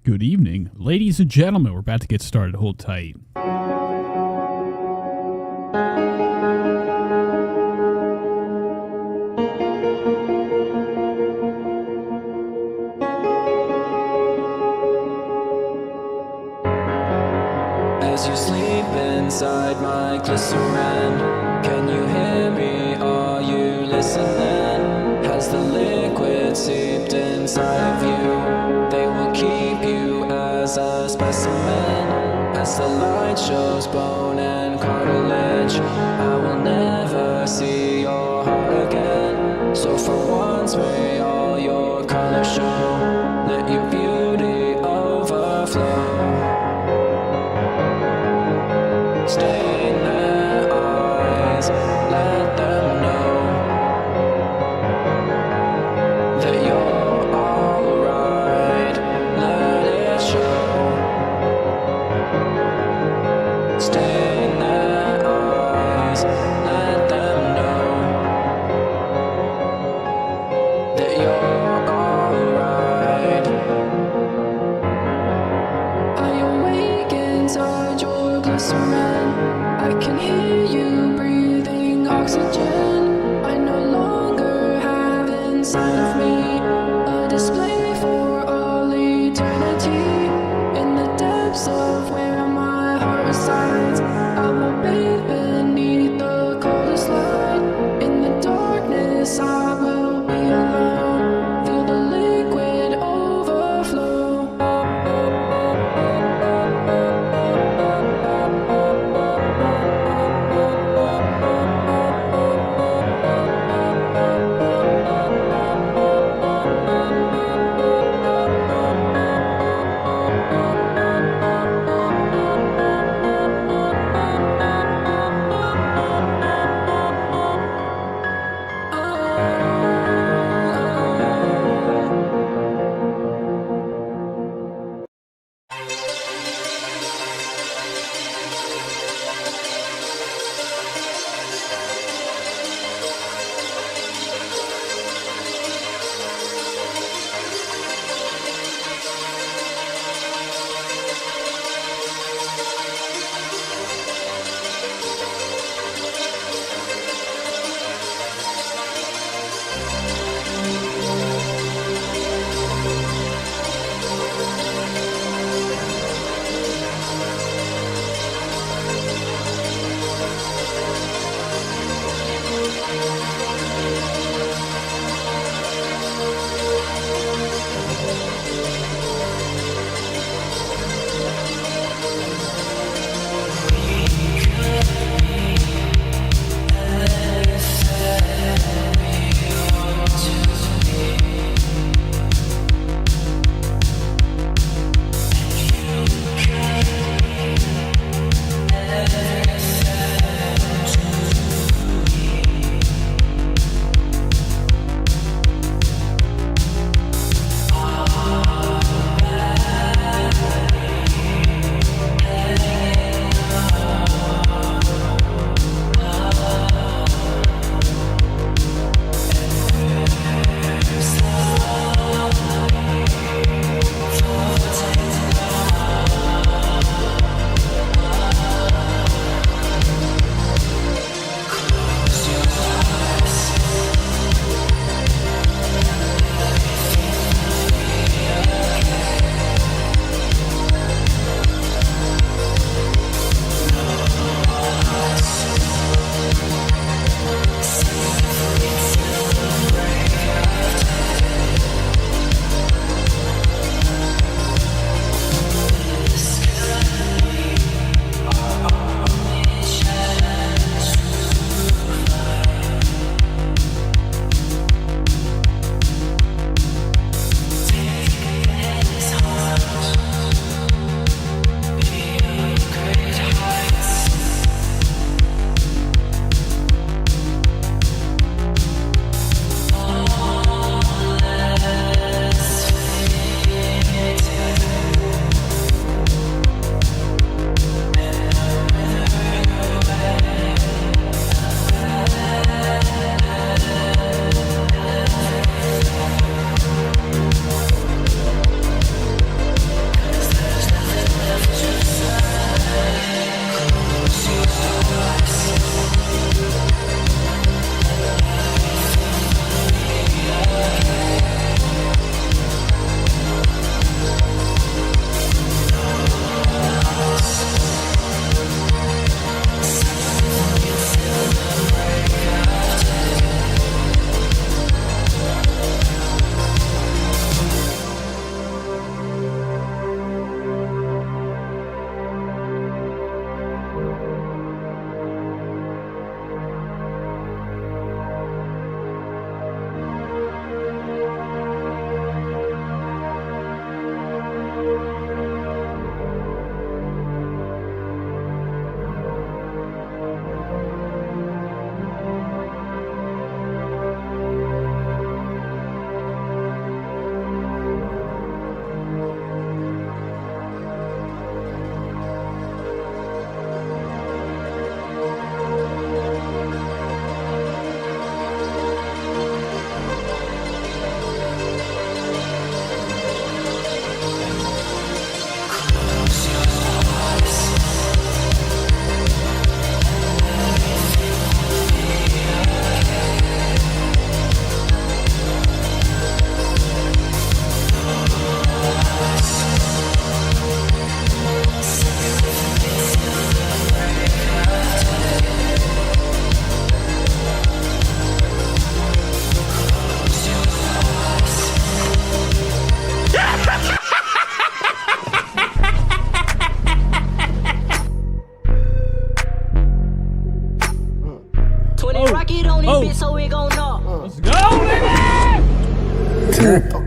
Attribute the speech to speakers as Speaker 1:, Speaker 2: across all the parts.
Speaker 1: Good evening. Ladies and gentlemen, we're about to get started. Hold tight.
Speaker 2: As you sleep inside my glycerin, can you hear me? Are you listening? Has the liquid seeped inside of you? They will keep you as a specimen. As the light shows bone and cartilage, I will never see your heart again. So for once may all your colors show, let your beauty overflow. Stay in their eyes, let them know that you're alright, let it show. Stay in their eyes, let them know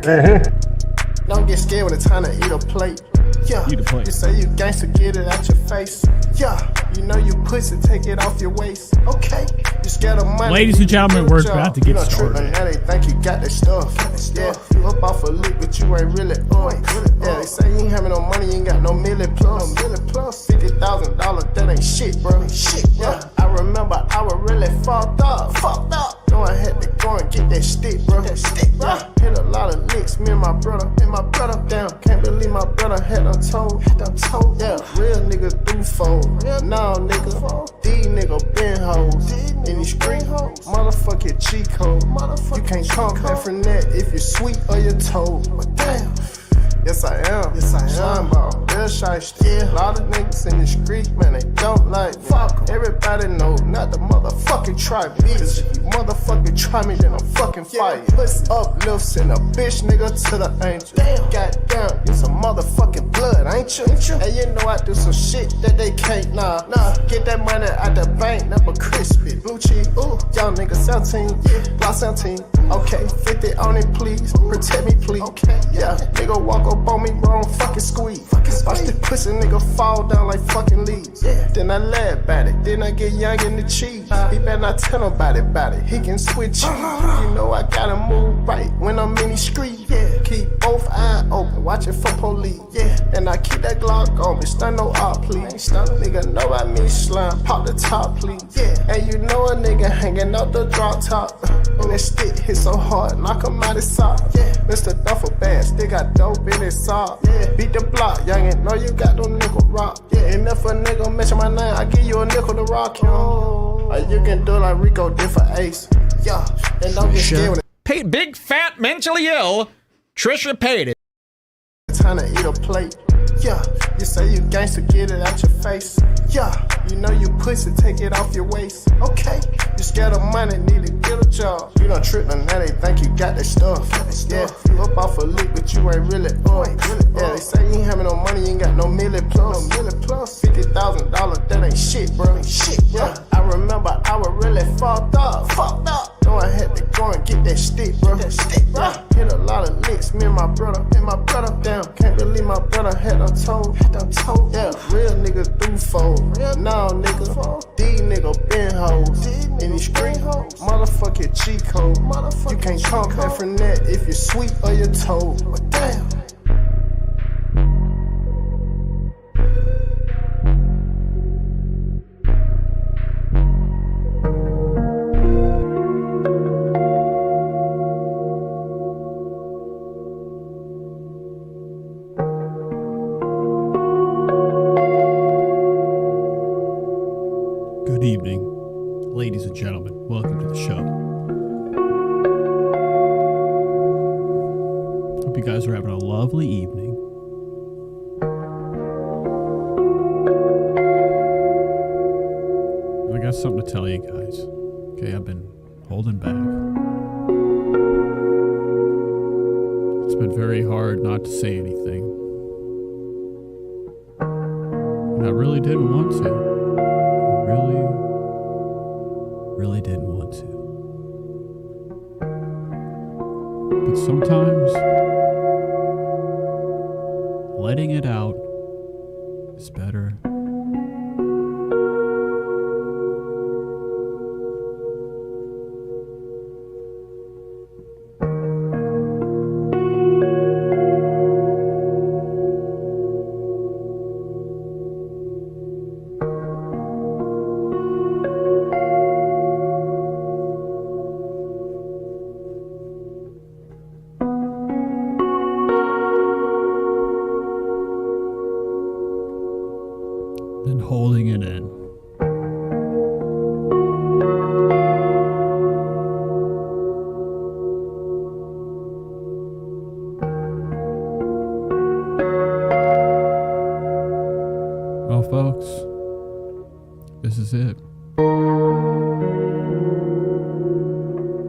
Speaker 3: Don't get scared when it's time to eat a plate. Yeah,
Speaker 1: Eat a plate.
Speaker 3: You say you gangster, get it out your face. Yeah, you know you pussy, take it off your waist. Okay, you scared of money.
Speaker 1: Ladies and gentlemen, we're about to get started.
Speaker 3: Now they think you got that stuff. Yeah, you up off a lick, but you ain't really Yeah, they say you ain't having no money, you ain't got no million plus. $50,000, that ain't shit, bro. Yeah, I remember I was really fucked up. No, I had to go and get that stick, bro. Yeah, hit a lot of licks, me and my brother. Damn, can't believe my brother had them told. Yeah, real niggas do fold. Now, nigga, these niggas been hoes. In these street hoes, motherfucking cheat code. You can't come back from that if you're sweet or you're told. But damn. Yes, I am. Shine ball, real shiesty. A lot of niggas in the street, man, they don't like me. Fuck, everybody know not the motherfucking try me. Cause if you motherfucking try me, then I'm fucking fire. Uplifts and a bitch nigga to the angel. Goddamn, you some motherfucking blood, ain't you? And you know I do some shit that they can't, nah. Get that money out the bank, never crispy. Blue cheese, ooh, young nigga 17, block 17. Okay, 50 on it, please. Protect me, please. Okay, yeah, nigga walk up on me, wrong fucking squeeze. Watch this pussy nigga fall down like fucking leaves. Then I laugh about it, then I get young in the cheese. He better not tell nobody about it, he can switch. You know I gotta move right when I'm in the street. Keep both eyes open, watching for police. And I keep that Glock on me, stun no op, please. Nigga know I mean slime, pop the top, please. And you know a nigga hanging up the drop top. When that stick hit so hard, knock him out his sock. Mr. Duffel bad, still got dope in his sock. Beat the block, youngin', know you got no nickel rock. And if a nigga mention my name, I give you a nickel to rock him. Or you can do like Rico did for Ace. Yeah, and don't get scared when
Speaker 4: Big fat mentally ill Trisha Paytas.
Speaker 3: it's time to eat a plate. Yeah, you say you gangster, get it out your face. Yeah, you know you pussy, take it off your waist. Okay, you scared of money, need to get a job. You done tripped and now they think you got that stuff. Yeah, you up off a lick, but you ain't really Yeah, they say you ain't having no money, you ain't got no million plus. $50,000, that ain't shit, bro. Yeah, I remember I was really fucked up. No, I had to go and get that stick, bro. Yeah, hit a lot of licks, me and my brother. Damn, can't believe my brother had them told. Yeah, real niggas do fold. Now, nigga, these niggas been hoes. In these street hoes, motherfucking cheat code. You can't come back from that if you're sweet or you're told. But damn.
Speaker 1: Good evening, ladies and gentlemen. Welcome to the show. Hope you guys are having a lovely evening. I got something to tell you guys. Okay, I've been holding back. It's been very hard not to say anything. And I really didn't want to. Really didn't want to. But sometimes letting it out is better. Than holding it in. Well, folks, this is it.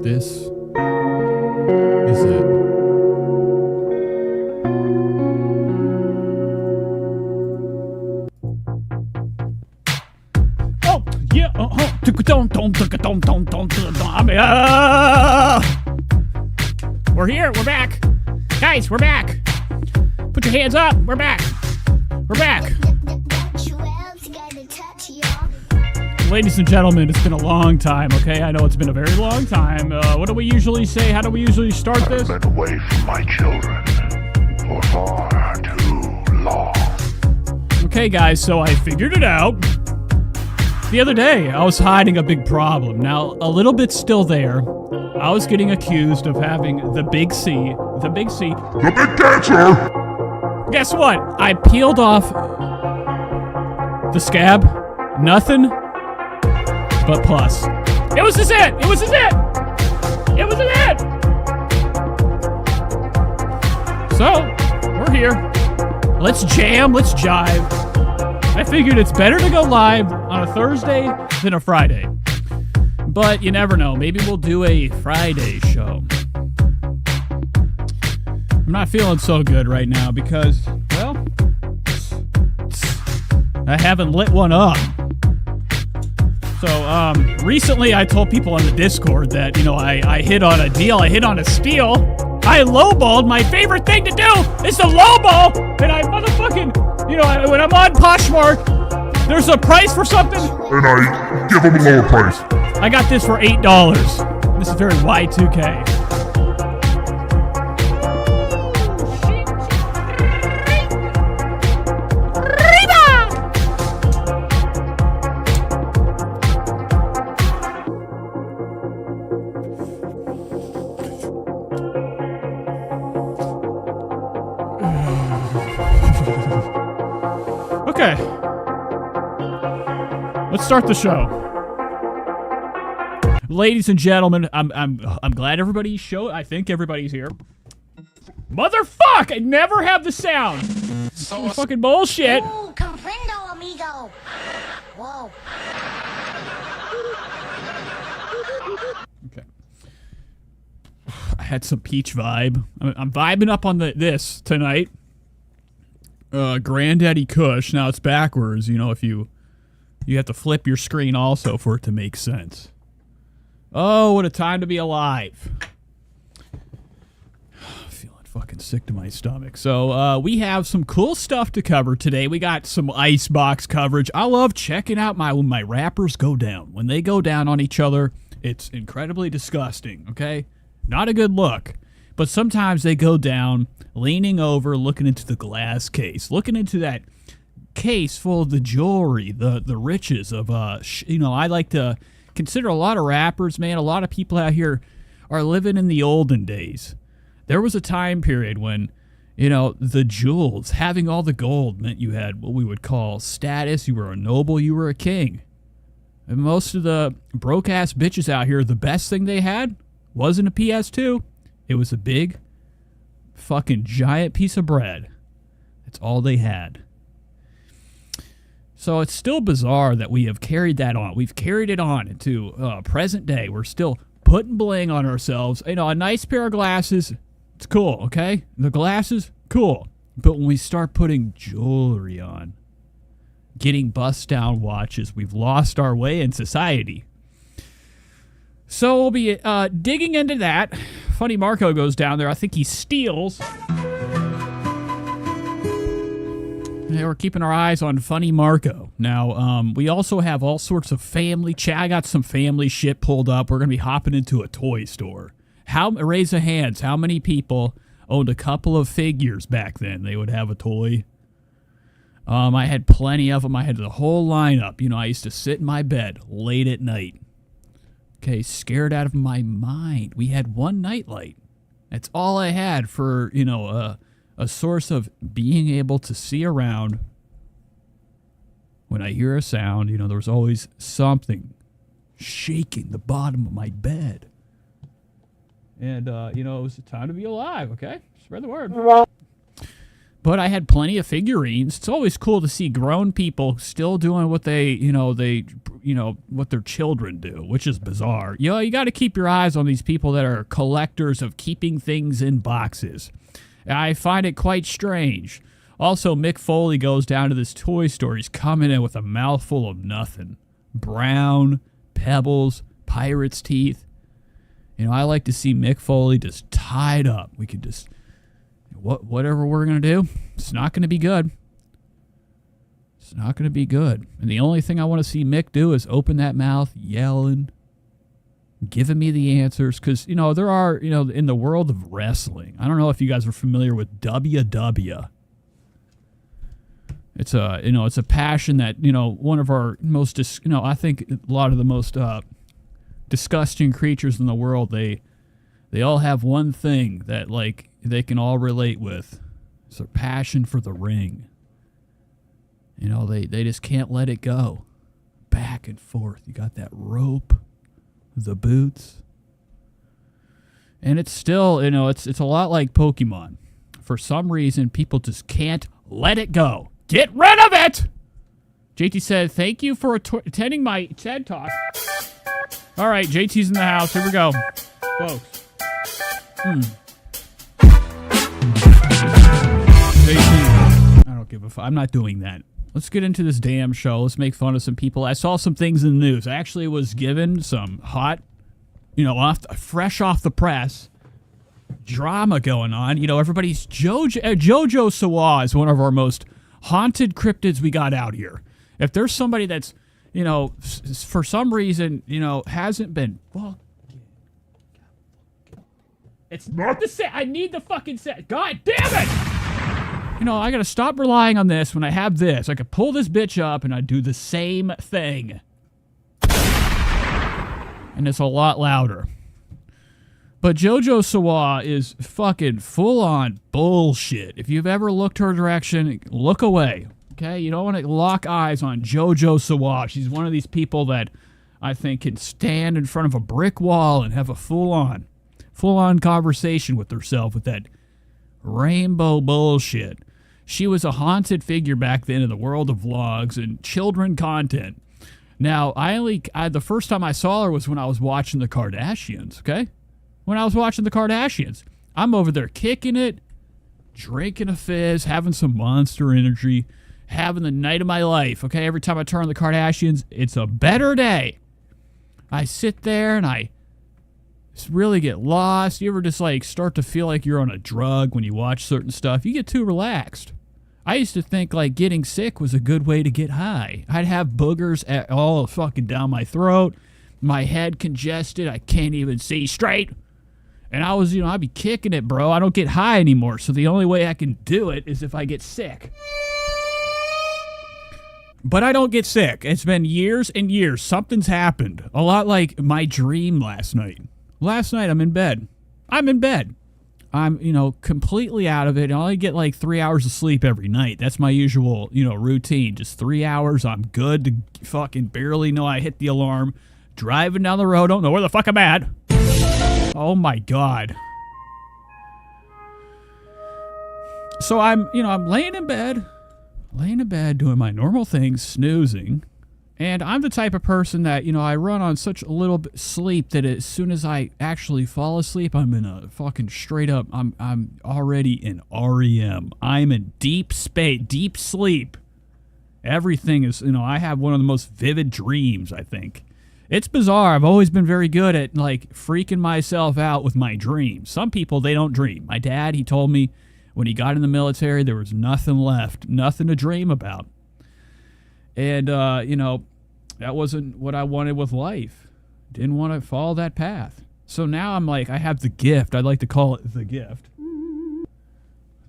Speaker 1: This is it. Yeah, we're here, we're back. Guys, we're back. Put your hands up. We're back. We're back. Ladies and gentlemen, it's been a long time, okay? I know it's been a very long time. What do we usually say? How do we usually start this?
Speaker 5: I've been away from my children for far too long.
Speaker 1: Okay, guys, so I figured it out. The other day, I was hiding a big problem. Now, a little bit's still there. I was getting accused of having the big C. The big C.
Speaker 5: The big cancer!
Speaker 1: Guess what? I peeled off the scab. Nothing but plus. It was just it! It was just it! It was just it! So, we're here. Let's jam, let's jive. I figured it's better to go live on a Thursday than a Friday. But you never know. Maybe we'll do a Friday show. I'm not feeling so good right now because, well, I haven't lit one up. So, recently I told people on the Discord that, you know, I hit on a deal, I hit on a steal. I lowballed. My favorite thing to do is to lowball. And I motherfucking, you know, when I'm on Poshmark, there's a price for something.
Speaker 5: And I give them a lower price.
Speaker 1: I got this for $8. This is very Y2K. Okay. Let's start the show. Ladies and gentlemen, I'm glad everybody's show. I think everybody's here. Motherfuck! I never have the sound. So fucking bullshit.
Speaker 6: Oh, comprendo, amigo. Whoa.
Speaker 1: Okay. I had some peach vibe. I'm vibing up on this tonight. Granddaddy Kush. Now it's backwards. You know, if you have to flip your screen also for it to make sense. Oh, what a time to be alive. Feeling fucking sick to my stomach. So, we have some cool stuff to cover today. We got some icebox coverage. I love checking out when my rappers go down. When they go down on each other, it's incredibly disgusting, okay? Not a good look. But sometimes they go down, leaning over, looking into the glass case, looking into that case full of the jewelry, the riches of, you know, I like to consider a lot of rappers, man, a lot of people out here are living in the olden days. There was a time period when, you know, the jewels, having all the gold meant you had what we would call status, you were a noble, you were a king. And most of the broke-ass bitches out here, the best thing they had wasn't a PS2. It was a big, fucking giant piece of bread. That's all they had. So it's still bizarre that we have carried that on. We've carried it on into present day. We're still putting bling on ourselves. You know, a nice pair of glasses, it's cool, okay? The glasses, cool. But when we start putting jewelry on, getting bust-down watches, we've lost our way in society. So we'll be digging into that. Funny Marco goes down there. I think he steals. Yeah, we're keeping our eyes on Funny Marco. Now, we also have all sorts of family chat. I got some family shit pulled up. We're going to be hopping into a toy store. Raise of hands, how many people owned a couple of figures back then? They would have a toy. I had plenty of them. I had the whole lineup. You know, I used to sit in my bed late at night. Okay, scared out of my mind. We had one nightlight. That's all I had for, you know, a source of being able to see around. When I hear a sound, you know, there was always something shaking the bottom of my bed. And, you know, it was time to be alive, okay? Spread the word. But I had plenty of figurines. It's always cool to see grown people still doing what what their children do, which is bizarre. You know, you got to keep your eyes on these people that are collectors of keeping things in boxes. I find it quite strange. Also, Mick Foley goes down to this toy store. He's coming in with a mouthful of nothing. Brown, pebbles, pirate's teeth. You know, I like to see Mick Foley just tied up. We could just whatever we're going to do, it's not going to be good. It's not going to be good. And the only thing I want to see Mick do is open that mouth, yelling, giving me the answers. Because, there are, in the world of wrestling, I don't know if you guys are familiar with WW. It's a passion that, one of our most, I think a lot of the most disgusting creatures in the world, they all have one thing that, like, they can all relate with. It's their passion for the ring. They just can't let it go. Back and forth. You got that rope, the boots. And it's still, it's a lot like Pokemon. For some reason, people just can't let it go. Get rid of it! JT said, thank you for attending my TED Talk. All right, JT's in the house. Here we go. Folks. JT, I don't give a fuck. I'm not doing that. Let's get into this damn show. Let's make fun of some people. I saw some things in the news. I actually was given some hot, fresh off the press drama going on. Everybody's Jojo Siwa is one of our most haunted cryptids we got out here. If there's somebody that's, for some reason, hasn't been... Well, it's not the set. I need the fucking set. God damn it! I gotta stop relying on this when I have this. I could pull this bitch up and I'd do the same thing. And it's a lot louder. But Jojo Siwa is fucking full-on bullshit. If you've ever looked her direction, look away. Okay? You don't want to lock eyes on Jojo Siwa. She's one of these people that I think can stand in front of a brick wall and have a full-on conversation with herself with that rainbow bullshit. She was a haunted figure back then in the world of vlogs and children content. Now, the first time I saw her was when I was watching the Kardashians, okay? When I was watching the Kardashians. I'm over there kicking it, drinking a fizz, having some Monster Energy, having the night of my life, okay? Every time I turn on the Kardashians, it's a better day. I sit there and I really get lost. You ever just start to feel like you're on a drug when you watch certain stuff? You get too relaxed. I used to think getting sick was a good way to get high. I'd have boogers all fucking down my throat, my head congested, I can't even see straight. And I was, I'd be kicking it, bro. I don't get high anymore, so the only way I can do it is if I get sick. But I don't get sick. It's been years and years. Something's happened. A lot like my dream last night. Last night, I'm in bed. I'm, completely out of it. I only get 3 hours of sleep every night. That's my usual, routine. Just 3 hours. I'm good to fucking barely know I hit the alarm. Driving down the road. Don't know where the fuck I'm at. Oh, my God. So I'm laying in bed doing my normal things, snoozing. And I'm the type of person that, I run on such a little bit sleep that as soon as I actually fall asleep, I'm in a fucking straight up, I'm already in REM. I'm in deep sleep. Everything is, I have one of the most vivid dreams, I think. It's bizarre. I've always been very good at, freaking myself out with my dreams. Some people, they don't dream. My dad, he told me when he got in the military, there was nothing left, nothing to dream about. And, that wasn't what I wanted with life. Didn't want to follow that path. So now I'm I have the gift. I'd like to call it the gift.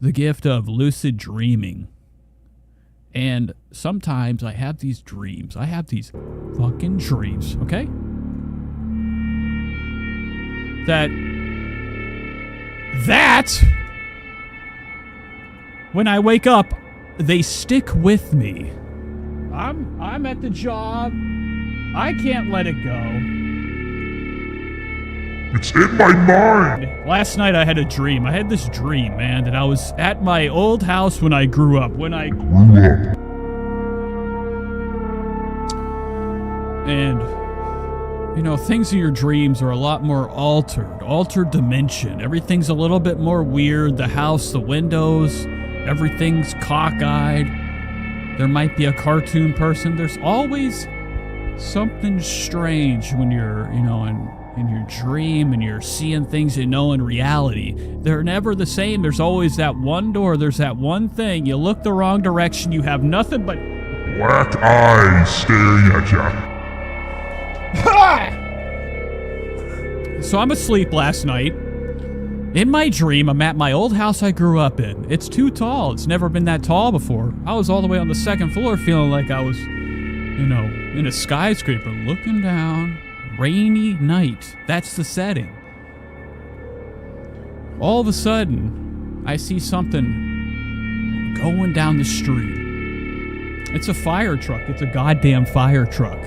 Speaker 1: The gift of lucid dreaming. And sometimes I have these dreams. I have these fucking dreams, okay? That when I wake up, they stick with me. I'm at the job. I can't let it go.
Speaker 5: It's in my mind.
Speaker 1: Last night I had a dream. I had this dream, man, that I was at my old house when I grew up. And, things in your dreams are a lot more altered dimension. Everything's a little bit more weird. The house, the windows, everything's cockeyed. There might be a cartoon person. There's always something strange when you're, in in your dream and you're seeing things you know in reality, they're never the same. There's always that one door. There's that one thing. You look the wrong direction. You have nothing but
Speaker 5: black eyes staring at ya.
Speaker 1: So I'm asleep last night. In my dream, I'm at my old house I grew up in. It's too tall. It's never been that tall before. I was all the way on the second floor feeling like I was, in a skyscraper looking down. Rainy night. That's the setting. All of a sudden, I see something going down the street. It's a fire truck. It's a goddamn fire truck.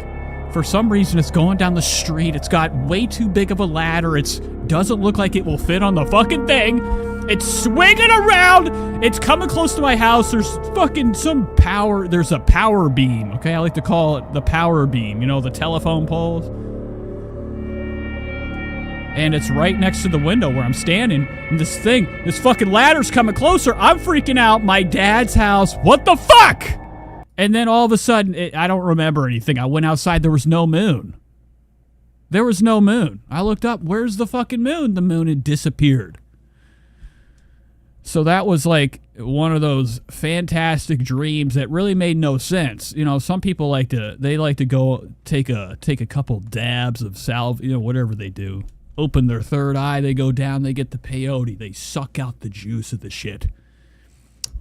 Speaker 1: For some reason, it's going down the street. It's got way too big of a ladder. It doesn't look like it will fit on the fucking thing. It's swinging around. It's coming close to my house. There's fucking some power. There's a power beam. Okay, I like to call it the power beam. You know, the telephone poles. And it's right next to the window where I'm standing. And this fucking ladder's coming closer. I'm freaking out. My dad's house. What the fuck? And then all of a sudden, I don't remember anything. I went outside. There was no moon. There was no moon. I looked up. Where's the fucking moon? The moon had disappeared. So that was like one of those fantastic dreams that really made no sense. You know, some people like to go take a couple dabs of salve, whatever they do. Open their third eye, they go down, they get the peyote, they suck out the juice of the shit.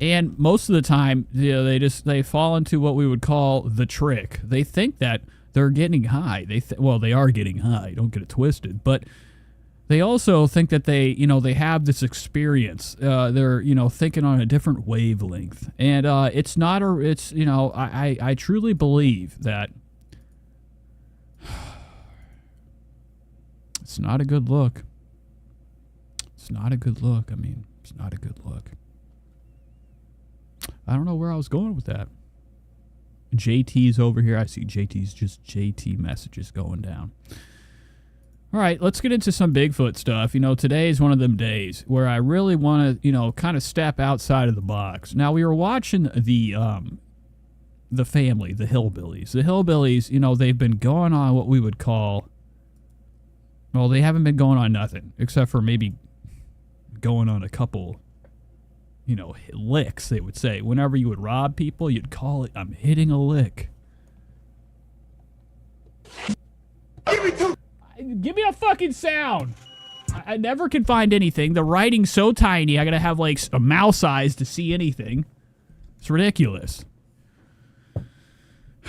Speaker 1: And most of the time, they fall into what we would call the trick. They think that they're getting high. They are getting high, don't get it twisted. But they also think that they have this experience. They're, thinking on a different wavelength. And I truly believe that it's not a good look. It's not a good look. I mean, it's not a good look. I don't know where I was going with that. JT's over here. I see JT's just JT messages going down. All right, let's get into some Bigfoot stuff. Today is one of them days where I really want to, kind of step outside of the box. Now, we were watching the family, the Hillbillies. The Hillbillies, they've been going on what we would call... Well, they haven't been going on nothing, except for maybe going on a couple, licks, they would say. Whenever you would rob people, you'd call it, I'm hitting a lick. Give me a fucking sound. I never can find anything. The writing's so tiny, I gotta have, a mouse eyes to see anything. It's ridiculous.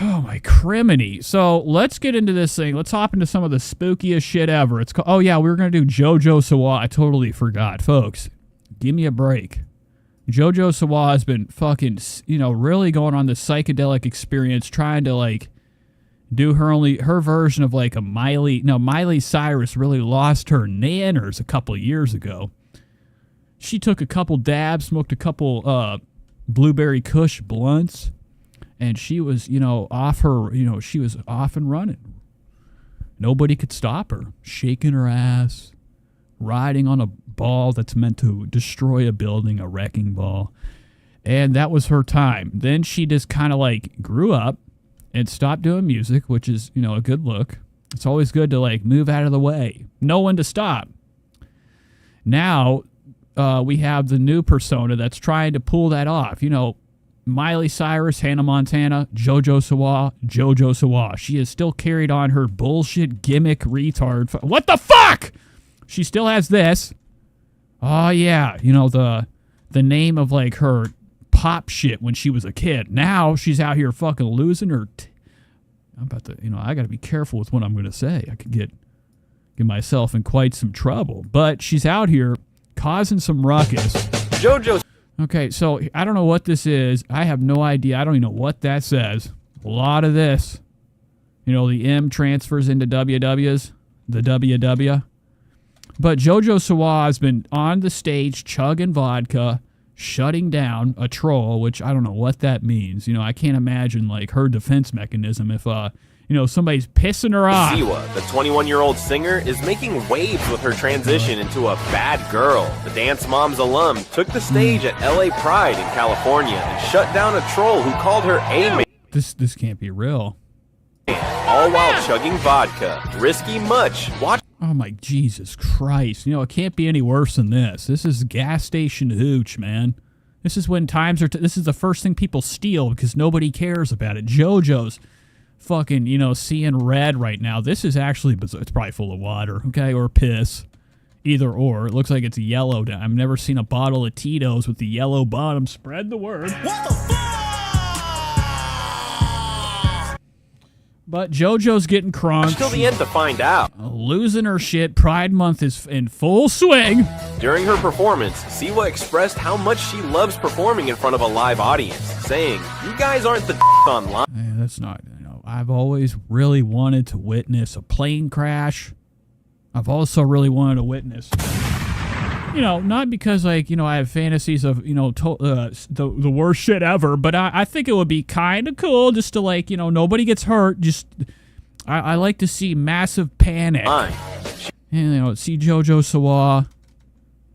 Speaker 1: Oh, my criminy. So, let's get into this thing. Let's hop into some of the spookiest shit ever. It's called, we were going to do Jojo Siwa. I totally forgot. Folks, give me a break. Jojo Siwa has been fucking, really going on this psychedelic experience, trying to, do her version of, a Miley Cyrus really lost her nanners a couple years ago. She took a couple dabs, smoked a couple, blueberry kush blunts. And she was, off her, she was off and running. Nobody could stop her. Shaking her ass, riding on a ball that's meant to destroy a building, a wrecking ball. And that was her time. Then she just kind of grew up and stopped doing music, which is, a good look. It's always good to move out of the way. Know when to stop. Now, we have the new persona that's trying to pull that off. Miley Cyrus, Hannah Montana, Jojo Siwa. She has still carried on her bullshit gimmick retard. What the fuck? She still has this. Oh, yeah. The name of, her pop shit when she was a kid. Now she's out here fucking losing her... I'm about to... I got to be careful with what I'm going to say. I could get myself in quite some trouble. But she's out here causing some ruckus.
Speaker 4: Jojo.
Speaker 1: Okay, so I don't know what this is. I have no idea. I don't even know what that says. A lot of this. The M transfers into WWs. The WW. But Jojo Siwa has been on the stage chugging vodka, shutting down a troll, which I don't know what that means. I can't imagine, her defense mechanism if, somebody's pissing her off.
Speaker 7: Siwa, the 21-year-old singer, is making waves with her transition into a bad girl. The Dance Moms alum took the stage at LA Pride in California and shut down a troll who called her a man.
Speaker 1: This can't be real.
Speaker 7: All while chugging vodka. Risky much. Watch.
Speaker 1: Oh my Jesus Christ. You know, it can't be any worse than this. This is gas station hooch, man. This is when times are... this is the first thing people steal because nobody cares about it. JoJo's fucking, you know, seeing red right now. This is actually... it's probably full of water, okay? Or piss. Either or. It looks like it's yellow. I've never seen a bottle of Tito's with the yellow bottom. Spread the word. What the fuck? But JoJo's getting crunked.
Speaker 7: Till the end to find out.
Speaker 1: Losing her shit. Pride Month is in full swing.
Speaker 7: During her performance, Siwa expressed how much she loves performing in front of a live audience, saying, "You guys aren't the online."
Speaker 1: That's not, you know, I've always really wanted to witness a plane crash. I've also really wanted to witness, you know, not because, like, you know, I have fantasies of, you know, the worst shit ever, but I think it would be kind of cool just to, like, you know, nobody gets hurt. Just, I like to see massive panic. And, you know, see Jojo Siwa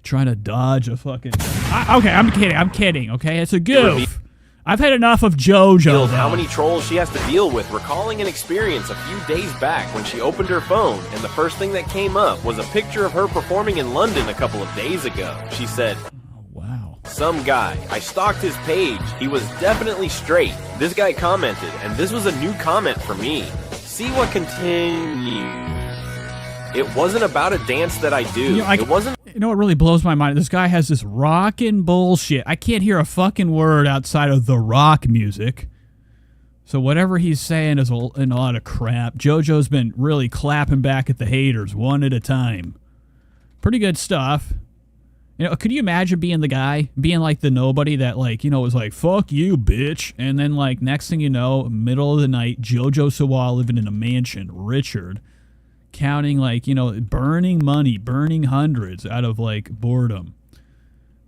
Speaker 1: trying to dodge a fucking... okay, I'm kidding, okay? It's a goof. I've had enough of JoJo.
Speaker 7: How many trolls she has to deal with, recalling an experience a few days back when she opened her phone, and the first thing that came up was a picture of her performing in London a couple of days ago. She said,
Speaker 1: "Oh, wow.
Speaker 7: Some guy. I stalked his page. He was definitely straight. This guy commented, and this was a new comment for me. See what continued. It wasn't about a dance that I do.
Speaker 1: You know,
Speaker 7: it wasn't...
Speaker 1: You know what really blows my mind? This guy has this rockin' bullshit. I can't hear a fucking word outside of the rock music. So whatever he's saying is a lot of crap. JoJo's been really clapping back at the haters one at a time. Pretty good stuff. You know, could you imagine being the guy, being like the nobody that, like, you know, was like, "Fuck you, bitch." And then, like, next thing you know, middle of the night, Jojo Siwa living in a mansion, Richard, counting, like, you know, burning money, burning hundreds out of, like, boredom.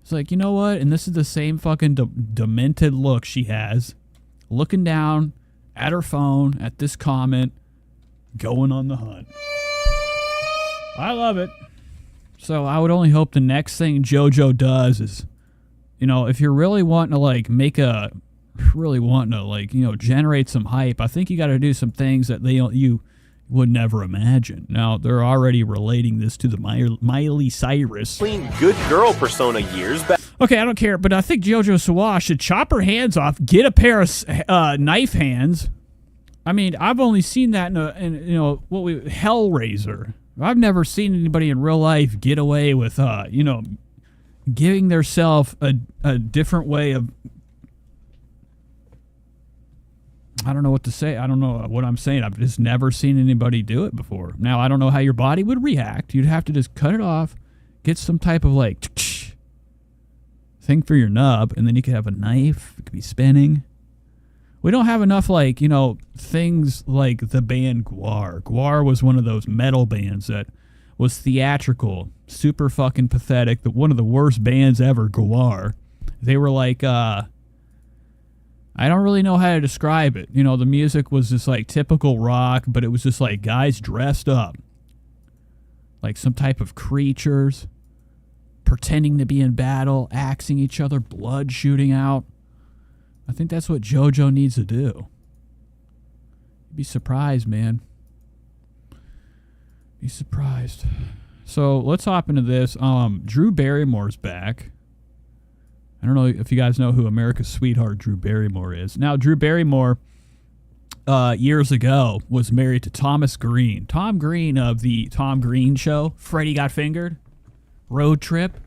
Speaker 1: It's like, you know what? And this is the same fucking demented look she has, looking down at her phone, at this comment, going on the hunt. I love it. So I would only hope the next thing JoJo does is, you know, if you're really wanting to, like, like, you know, generate some hype, I think you got to do some things that you would never imagine. Now, they're already relating this to the Miley Cyrus
Speaker 7: clean good girl persona years back.
Speaker 1: Okay, I don't care, but I think Jojo Siwa should chop her hands off, get a pair of knife hands. I mean, I've only seen that in you know, Hellraiser. I've never seen anybody in real life get away with, you know, giving theirself a different way of... I don't know what to say. I don't know what I'm saying. I've just never seen anybody do it before. Now, I don't know how your body would react. You'd have to just cut it off, get some type of, like, thing for your nub, and then you could have a knife. It could be spinning. We don't have enough, like, you know, things like the band Gwar. Gwar was one of those metal bands that was theatrical, super fucking pathetic. One of the worst bands ever, Gwar. They were like, I don't really know how to describe it. You know, the music was just like typical rock, but it was just like guys dressed up like some type of creatures, pretending to be in battle, axing each other, blood shooting out. I think that's what JoJo needs to do. You'd be surprised, man. Be surprised. So let's hop into this. Drew Barrymore's back. I don't know if you guys know who America's sweetheart Drew Barrymore is. Now, Drew Barrymore, years ago, was married to Thomas Green. Tom Green of the Tom Green Show. Freddie Got Fingered. Road Trip.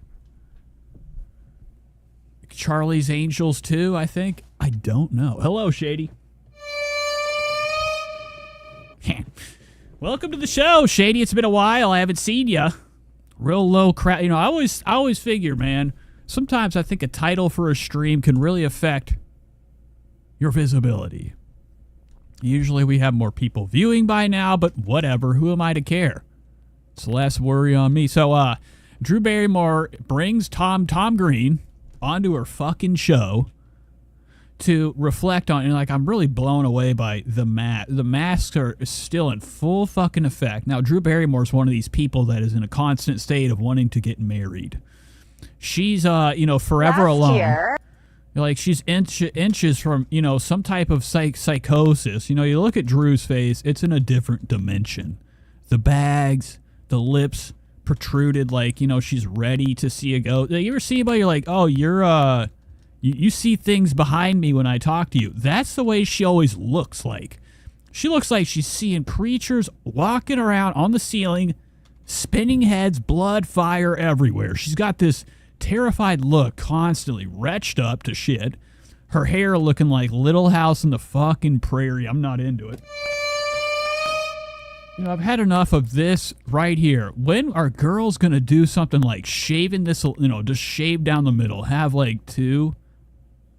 Speaker 1: Charlie's Angels 2, I think. I don't know. Hello, Shady. Welcome to the show, Shady. It's been a while. I haven't seen you. Real low crowd. You know, I always figure, man, sometimes I think a title for a stream can really affect your visibility. Usually we have more people viewing by now, but whatever. Who am I to care? It's less worry on me. So, Drew Barrymore brings Tom Green onto her fucking show to reflect on, and like, I'm really blown away by the mask. The masks are still in full fucking effect. Now, Drew Barrymore's one of these people that is in a constant state of wanting to get married. She's, you know, forever alone. Like, she's inches from, you know, some type of psychosis. You know, you look at Drew's face, it's in a different dimension. The bags, the lips protruded like, you know, she's ready to see a ghost. You ever see anybody, you're like, oh, you're, you see things behind me when I talk to you. That's the way she always looks like. She looks like she's seeing creatures walking around on the ceiling, spinning heads, blood, fire everywhere. She's got this terrified look, constantly retched up to shit. Her hair looking like Little House on the fucking Prairie. I'm not into it. You know, I've had enough of this right here. When are girls going to do something like shaving this, you know, just shave down the middle, have like two,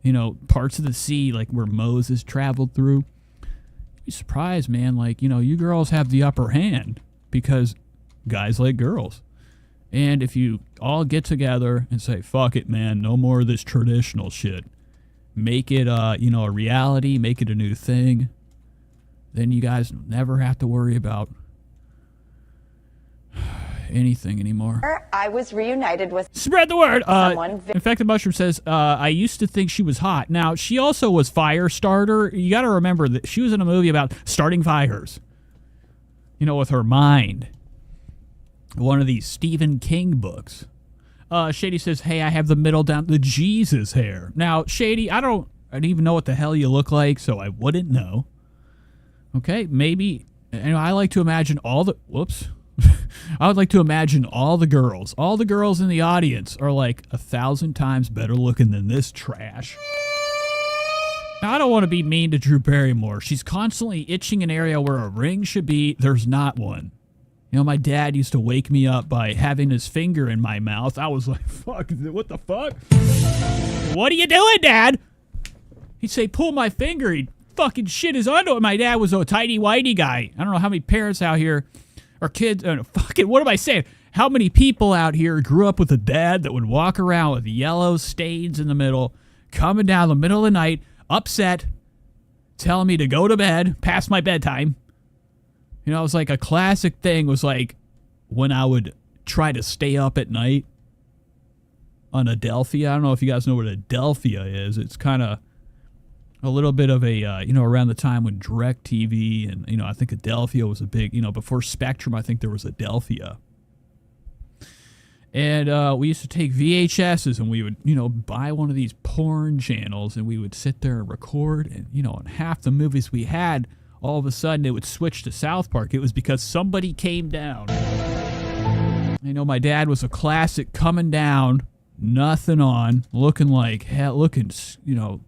Speaker 1: you know, parts of the sea like where Moses traveled through? You'd be surprised, man. Like, you know, you girls have the upper hand because guys like girls. And if you all get together and say, fuck it, man, no more of this traditional shit. Make it, you know, a reality, make it a new thing. Then you guys never have to worry about anything anymore.
Speaker 8: I was reunited with...
Speaker 1: Spread the word! Infected Mushroom says, I used to think she was hot. Now, she also was fire starter. You gotta remember that she was in a movie about starting fires. You know, with her mind. One of these Stephen King books. Shady says, hey, I have the middle down, the Jesus hair. Now, Shady, I don't even know what the hell you look like, so I wouldn't know. Okay, maybe, you know, I like to imagine all the, whoops. I would like to imagine all the girls in the audience are like 1,000 times better looking than this trash. Now, I don't want to be mean to Drew Barrymore. She's constantly itching an area where a ring should be. There's not one. You know, my dad used to wake me up by having his finger in my mouth. I was like, fuck, what the fuck? What are you doing, Dad? He'd say, pull my finger. He'd fucking shit his underwear. My dad was a tighty-whitey guy. I don't know how many parents out here or kids, fucking, what am I saying? How many people out here grew up with a dad that would walk around with yellow stains in the middle, coming down the middle of the night, upset, telling me to go to bed, past my bedtime. You know, it was like a classic thing was like when I would try to stay up at night on Adelphia. I don't know if you guys know what Adelphia is. It's kind of a little bit of a, you know, around the time when DirecTV and, you know, I think Adelphia was a big, you know, before Spectrum, I think there was Adelphia. And we used to take VHSs and we would, you know, buy one of these porn channels and we would sit there and record. And, you know, on half the movies we had, all of a sudden it would switch to South Park. It was because somebody came down. You know, my dad was a classic coming down, nothing on, looking like hell, looking, you know,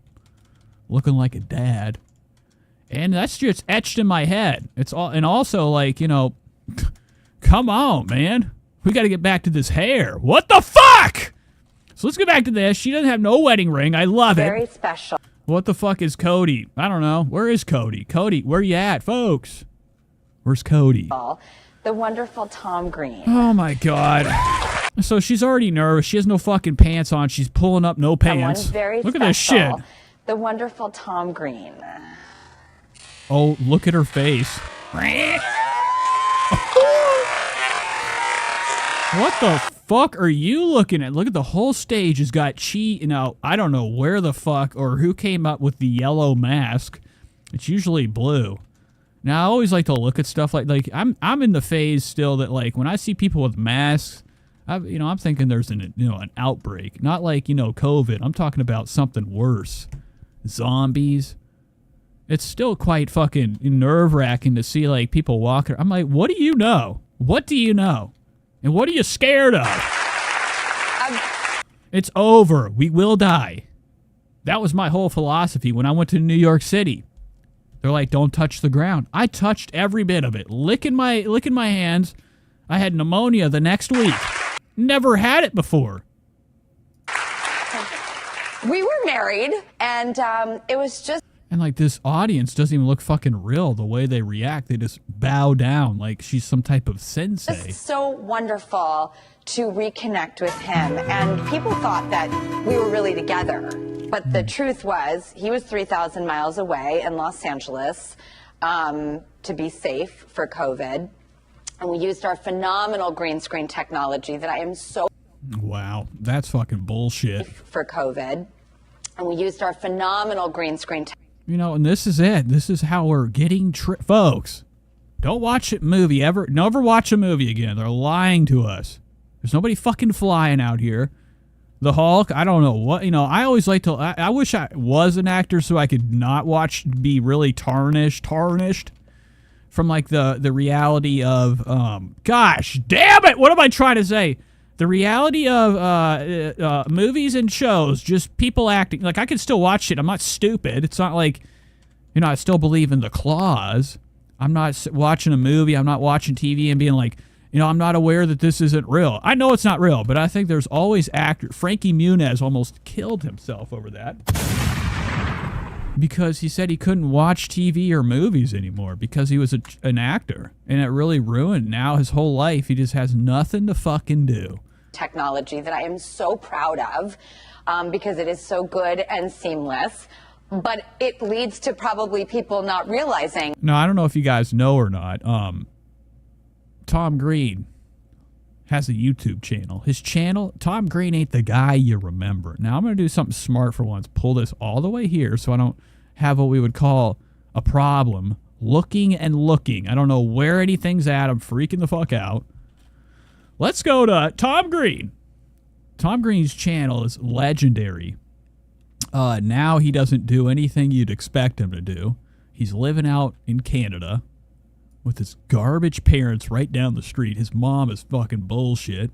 Speaker 1: looking like a dad. And that's just etched in my head. It's all, and also like, you know, come on, man. We got to get back to this hair. What the fuck? So let's get back to this. She doesn't have no wedding ring. I love it.
Speaker 8: Very special.
Speaker 1: What the fuck is Cody? I don't know. Where is Cody? Cody, where you at, folks? Where's Cody?
Speaker 8: The wonderful Tom Green.
Speaker 1: Oh, my God. So she's already nervous. She has no fucking pants on. She's pulling up no pants. Look at this shit.
Speaker 8: The wonderful Tom Green.
Speaker 1: Oh, look at her face. What the fuck are you looking at? Look at the whole stage has got cheese. Now, I don't know where the fuck or who came up with the yellow mask. It's usually blue. Now, I always like to look at stuff like I'm in the phase still that like when I see people with masks, I'm thinking there's an outbreak. Not like, COVID. I'm talking about something worse. Zombies. It's still quite fucking nerve-wracking to see like people walking. I'm like, what do you know? What do you know? And what are you scared of? It's over. We will die. That was my whole philosophy when I went to New York City. They're like, don't touch the ground. I touched every bit of it. Licking my hands. I had pneumonia the next week. Never had it before.
Speaker 8: We were married, and it was just...
Speaker 1: And like this audience doesn't even look fucking real the way they react. They just bow down like she's some type of sensei.
Speaker 8: It's so wonderful to reconnect with him. And people thought that we were really together. But the truth was he was 3,000 miles away in Los Angeles to be safe for COVID. And we used our phenomenal green screen technology that I am so...
Speaker 1: Wow, that's fucking bullshit.
Speaker 8: ...for COVID. And we used our phenomenal green screen technology.
Speaker 1: And this is it. This is how we're getting folks. Don't watch a movie ever. Never watch a movie again. They're lying to us. There's nobody fucking flying out here. The Hulk, I don't know what, I always like to, I wish I was an actor so I could not be really tarnished from like the reality of, gosh, damn it, what am I trying to say? The reality of movies and shows, just people acting, like I can still watch it. I'm not stupid. It's not like, I still believe in the clause. I'm not watching a movie. I'm not watching TV and being like, I'm not aware that this isn't real. I know it's not real, but I think there's always actors. Frankie Muniz almost killed himself over that because he said he couldn't watch TV or movies anymore because he was an actor, and it really ruined now his whole life. He just has nothing to fucking do.
Speaker 8: Technology that I am so proud of because it is so good and seamless. But it leads to probably people not realizing.
Speaker 1: No, I don't know if you guys know or not. Tom Green has a YouTube channel. His channel, Tom Green ain't the guy you remember. Now, I'm going to do something smart for once. Pull this all the way here so I don't have what we would call a problem. Looking and looking. I don't know where anything's at. I'm freaking the fuck out. Let's go to Tom Green. Tom Green's channel is legendary. Now he doesn't do anything you'd expect him to do. He's living out in Canada with his garbage parents right down the street. His mom is fucking bullshit.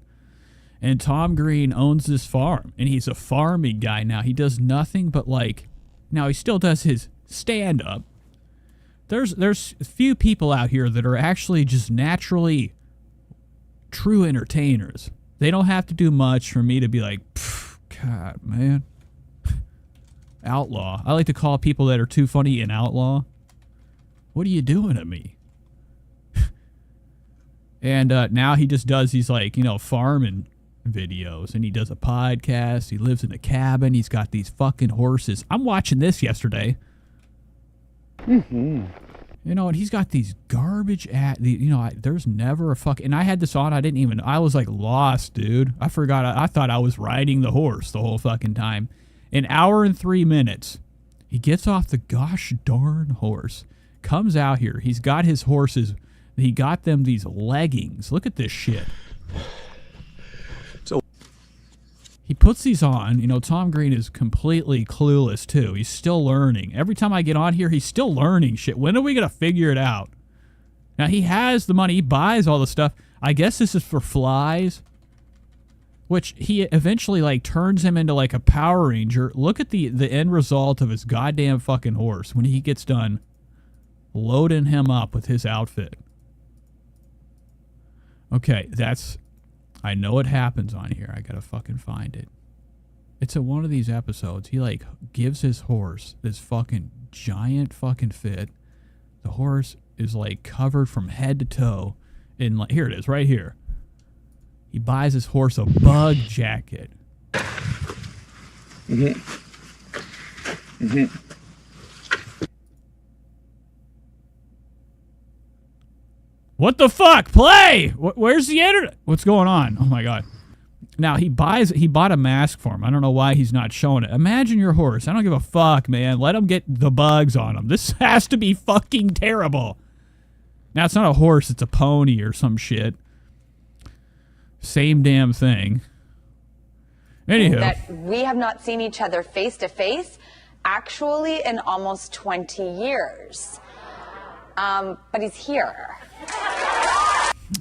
Speaker 1: And Tom Green owns this farm, and he's a farming guy now. He does nothing but now he still does his stand-up. There's a few people out here that are actually just naturally true entertainers. They don't have to do much for me to be like, God, man. Outlaw. I like to call people that are too funny an outlaw. What are you doing to me? And now he just does these farming videos, and he does a podcast. He lives in a cabin. He's got these fucking horses. I'm watching this yesterday. Mm-hmm. And he's got these garbage there's never a fuck. And I had this on. I was lost, dude. I forgot. I thought I was riding the horse the whole fucking time. An hour and 3 minutes. He gets off the gosh darn horse. Comes out here. He's got his horses. He got them these leggings. Look at this shit. So he puts these on. Tom Green is completely clueless too. He's still learning. Every time I get on here, he's still learning shit. When are we going to figure it out? Now he has the money. He buys all the stuff. I guess this is for flies. Which he eventually turns him into a Power Ranger. Look at the end result of his goddamn fucking horse when he gets done loading him up with his outfit. Okay, I know it happens on here. I gotta fucking find it. It's in one of these episodes. He gives his horse this fucking giant fucking fit. The horse is covered from head to toe in here it is right here. He buys his horse a bug jacket. Mm-hmm. Mm-hmm. What the fuck? Play! Where's the internet? What's going on? Oh my god. Now he bought a mask for him. I don't know why he's not showing it. Imagine your horse. I don't give a fuck, man. Let him get the bugs on him. This has to be fucking terrible. Now it's not a horse, it's a pony or some shit. Same damn thing. Anywho.
Speaker 8: That we have not seen each other face to face actually in almost 20 years. But he's here.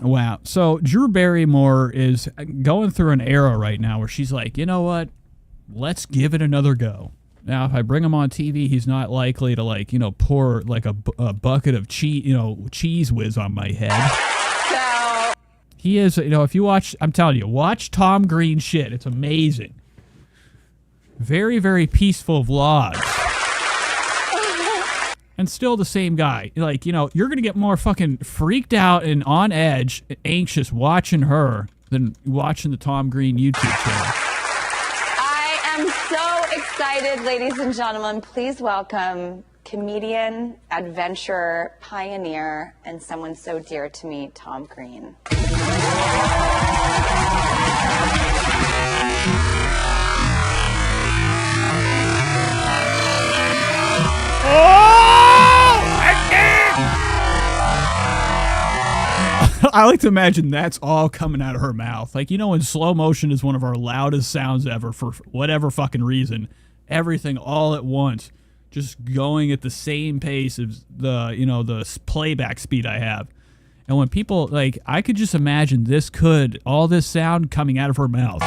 Speaker 1: Wow. So Drew Barrymore is going through an era right now where she's like, you know what? Let's give it another go. Now, if I bring him on TV, he's not likely to pour a bucket of cheese whiz on my head.
Speaker 8: So
Speaker 1: He is, if you watch, I'm telling you, watch Tom Green shit. It's amazing. Very, very peaceful vlogs. And still the same guy. You're going to get more fucking freaked out and on edge, anxious watching her than watching the Tom Green YouTube channel.
Speaker 8: I am so excited, ladies and gentlemen. Please welcome comedian, adventurer, pioneer, and someone so dear to me, Tom Green.
Speaker 1: I like to imagine that's all coming out of her mouth. Like, you know, in slow motion is one of our loudest sounds ever for whatever fucking reason. Everything all at once, just going at the same pace as the, you know, the playback speed I have. And when people, like, I could just imagine all this sound coming out of her mouth.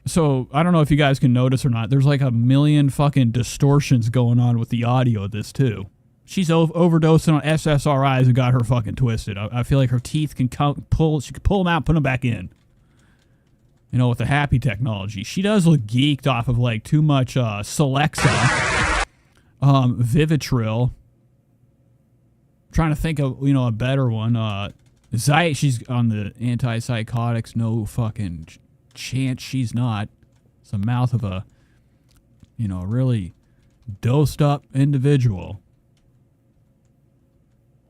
Speaker 1: So, I don't know if you guys can notice or not. There's like a million fucking distortions going on with the audio of this, too. She's overdosing on SSRIs and got her fucking twisted. I feel like her teeth can she can pull them out, put them back in. You know, with the happy technology. She does look geeked off of like too much Celexa, Vivitrol. I'm trying to think of, you know, a better one. She's on the antipsychotics. No fucking chance she's not. It's the mouth of a, you know, really dosed up individual.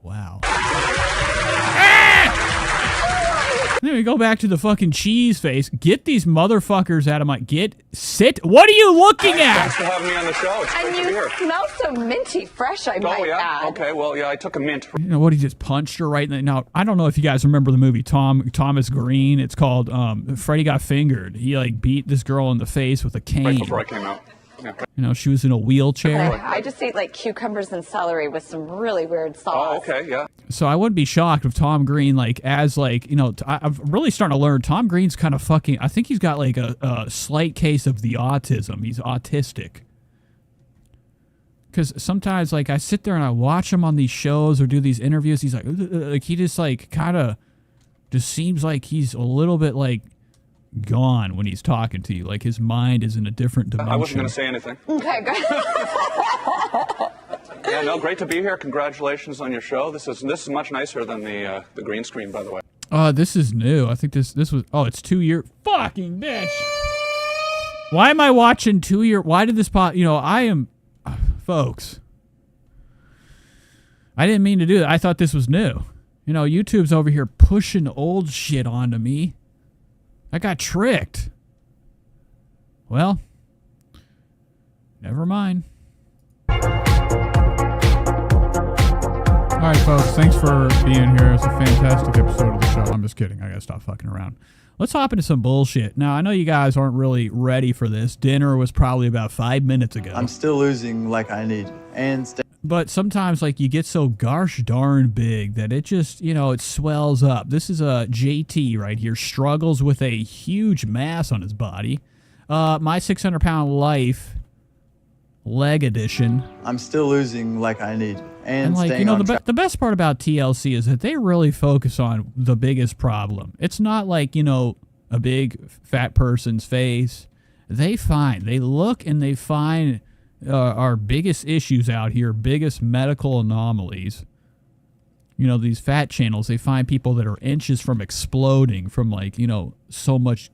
Speaker 1: Wow. Then we go back to the fucking cheese face. Get these motherfuckers out of my... Sit. What are you looking at?
Speaker 9: Thanks for having me on the show. It's
Speaker 8: And
Speaker 9: great to be
Speaker 8: you
Speaker 9: here.
Speaker 8: smell so minty fresh, I might
Speaker 9: Oh, yeah?
Speaker 8: add.
Speaker 9: Okay, well, yeah, I took a mint.
Speaker 1: You know what? He just punched her right in the... Now, I don't know if you guys remember the movie Thomas Green. It's called Freddy Got Fingered. He, like, beat this girl in the face with a cane.
Speaker 9: Right before I came out. Yeah.
Speaker 1: You know, she was in a wheelchair.
Speaker 8: I just ate like cucumbers and celery with some really weird sauce.
Speaker 9: Oh, okay, yeah.
Speaker 1: So I wouldn't be shocked if Tom Green, like, you know, I'm really starting to learn Tom Green's kind of fucking... I think he's got, like, a slight case of the autism. He's autistic. Because sometimes, like, I sit there and I watch him on these shows or do these interviews. He's like he just, like, kind of just seems like he's a little bit, like, gone when he's talking to you. Like, his mind is in a different dimension.
Speaker 9: I wasn't going to say anything.
Speaker 8: Okay, good.
Speaker 9: Yeah, no, great to be here. Congratulations on your show. This is much nicer than the green screen, by the way.
Speaker 1: This is new. I think this was... Oh, it's 2 year... Fucking bitch! Why am I watching 2 year... Why did this pop... You know, I am... Folks. I didn't mean to do that. I thought this was new. You know, YouTube's over here pushing old shit onto me. I got tricked. Well, never mind. All right, folks. Thanks for being here. It's a fantastic episode of the show. I'm just kidding. I gotta stop fucking around. Let's hop into some bullshit. Now, I know you guys aren't really ready for this. Dinner was probably about 5 minutes ago.
Speaker 10: I'm still losing like I need.
Speaker 1: But sometimes, like, you get so gosh darn big that it just, you know, it swells up. This is a JT right here. Struggles with a huge mass on his body. My 600-pound life, leg edition.
Speaker 10: I'm still losing like I need.
Speaker 1: And like, you know, the best part about TLC is that they really focus on the biggest problem. It's not like, you know, a big fat person's face. They look and they find our biggest issues out here, biggest medical anomalies. You know, these fat channels, they find people that are inches from exploding from, like, you know, so much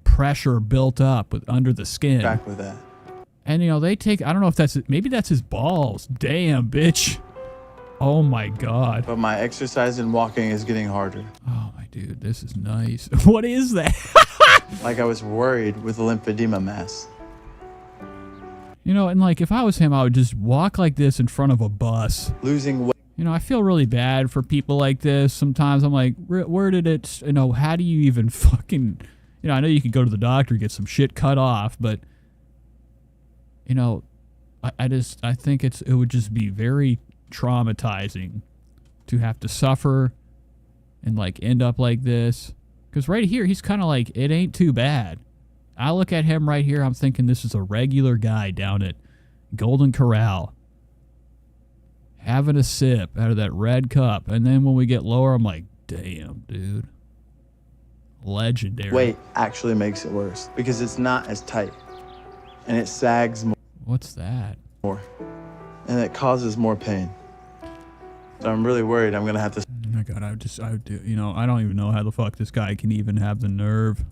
Speaker 1: pressure built up under the skin.
Speaker 10: Back with that.
Speaker 1: And, you know, they take, I don't know if maybe that's his balls. Damn, bitch. Oh, my God.
Speaker 10: But my exercise and walking is getting harder.
Speaker 1: Oh, my dude, this is nice. What is that?
Speaker 10: Like I was worried with the lymphedema mass.
Speaker 1: You know, and like, if I was him, I would just walk like this in front of a bus.
Speaker 10: Losing weight.
Speaker 1: You know, I feel really bad for people like this. Sometimes I'm like, where did it, you know, how do you even fucking, you know, I know you could go to the doctor, get some shit cut off, but, you know, I think it would just be very traumatizing to have to suffer and, like, end up like this. Because right here, he's kind of like, it ain't too bad. I look at him right here, I'm thinking this is a regular guy down at Golden Corral having a sip out of that red cup. And then when we get lower, I'm like, damn, dude. Legendary.
Speaker 10: Weight actually makes it worse because it's not as tight and it sags more.
Speaker 1: What's that?
Speaker 10: More. And it causes more pain. So I'm really worried I'm going to have to...
Speaker 1: Oh my God, I do, you know, I don't even know how the fuck this guy can even have the nerve.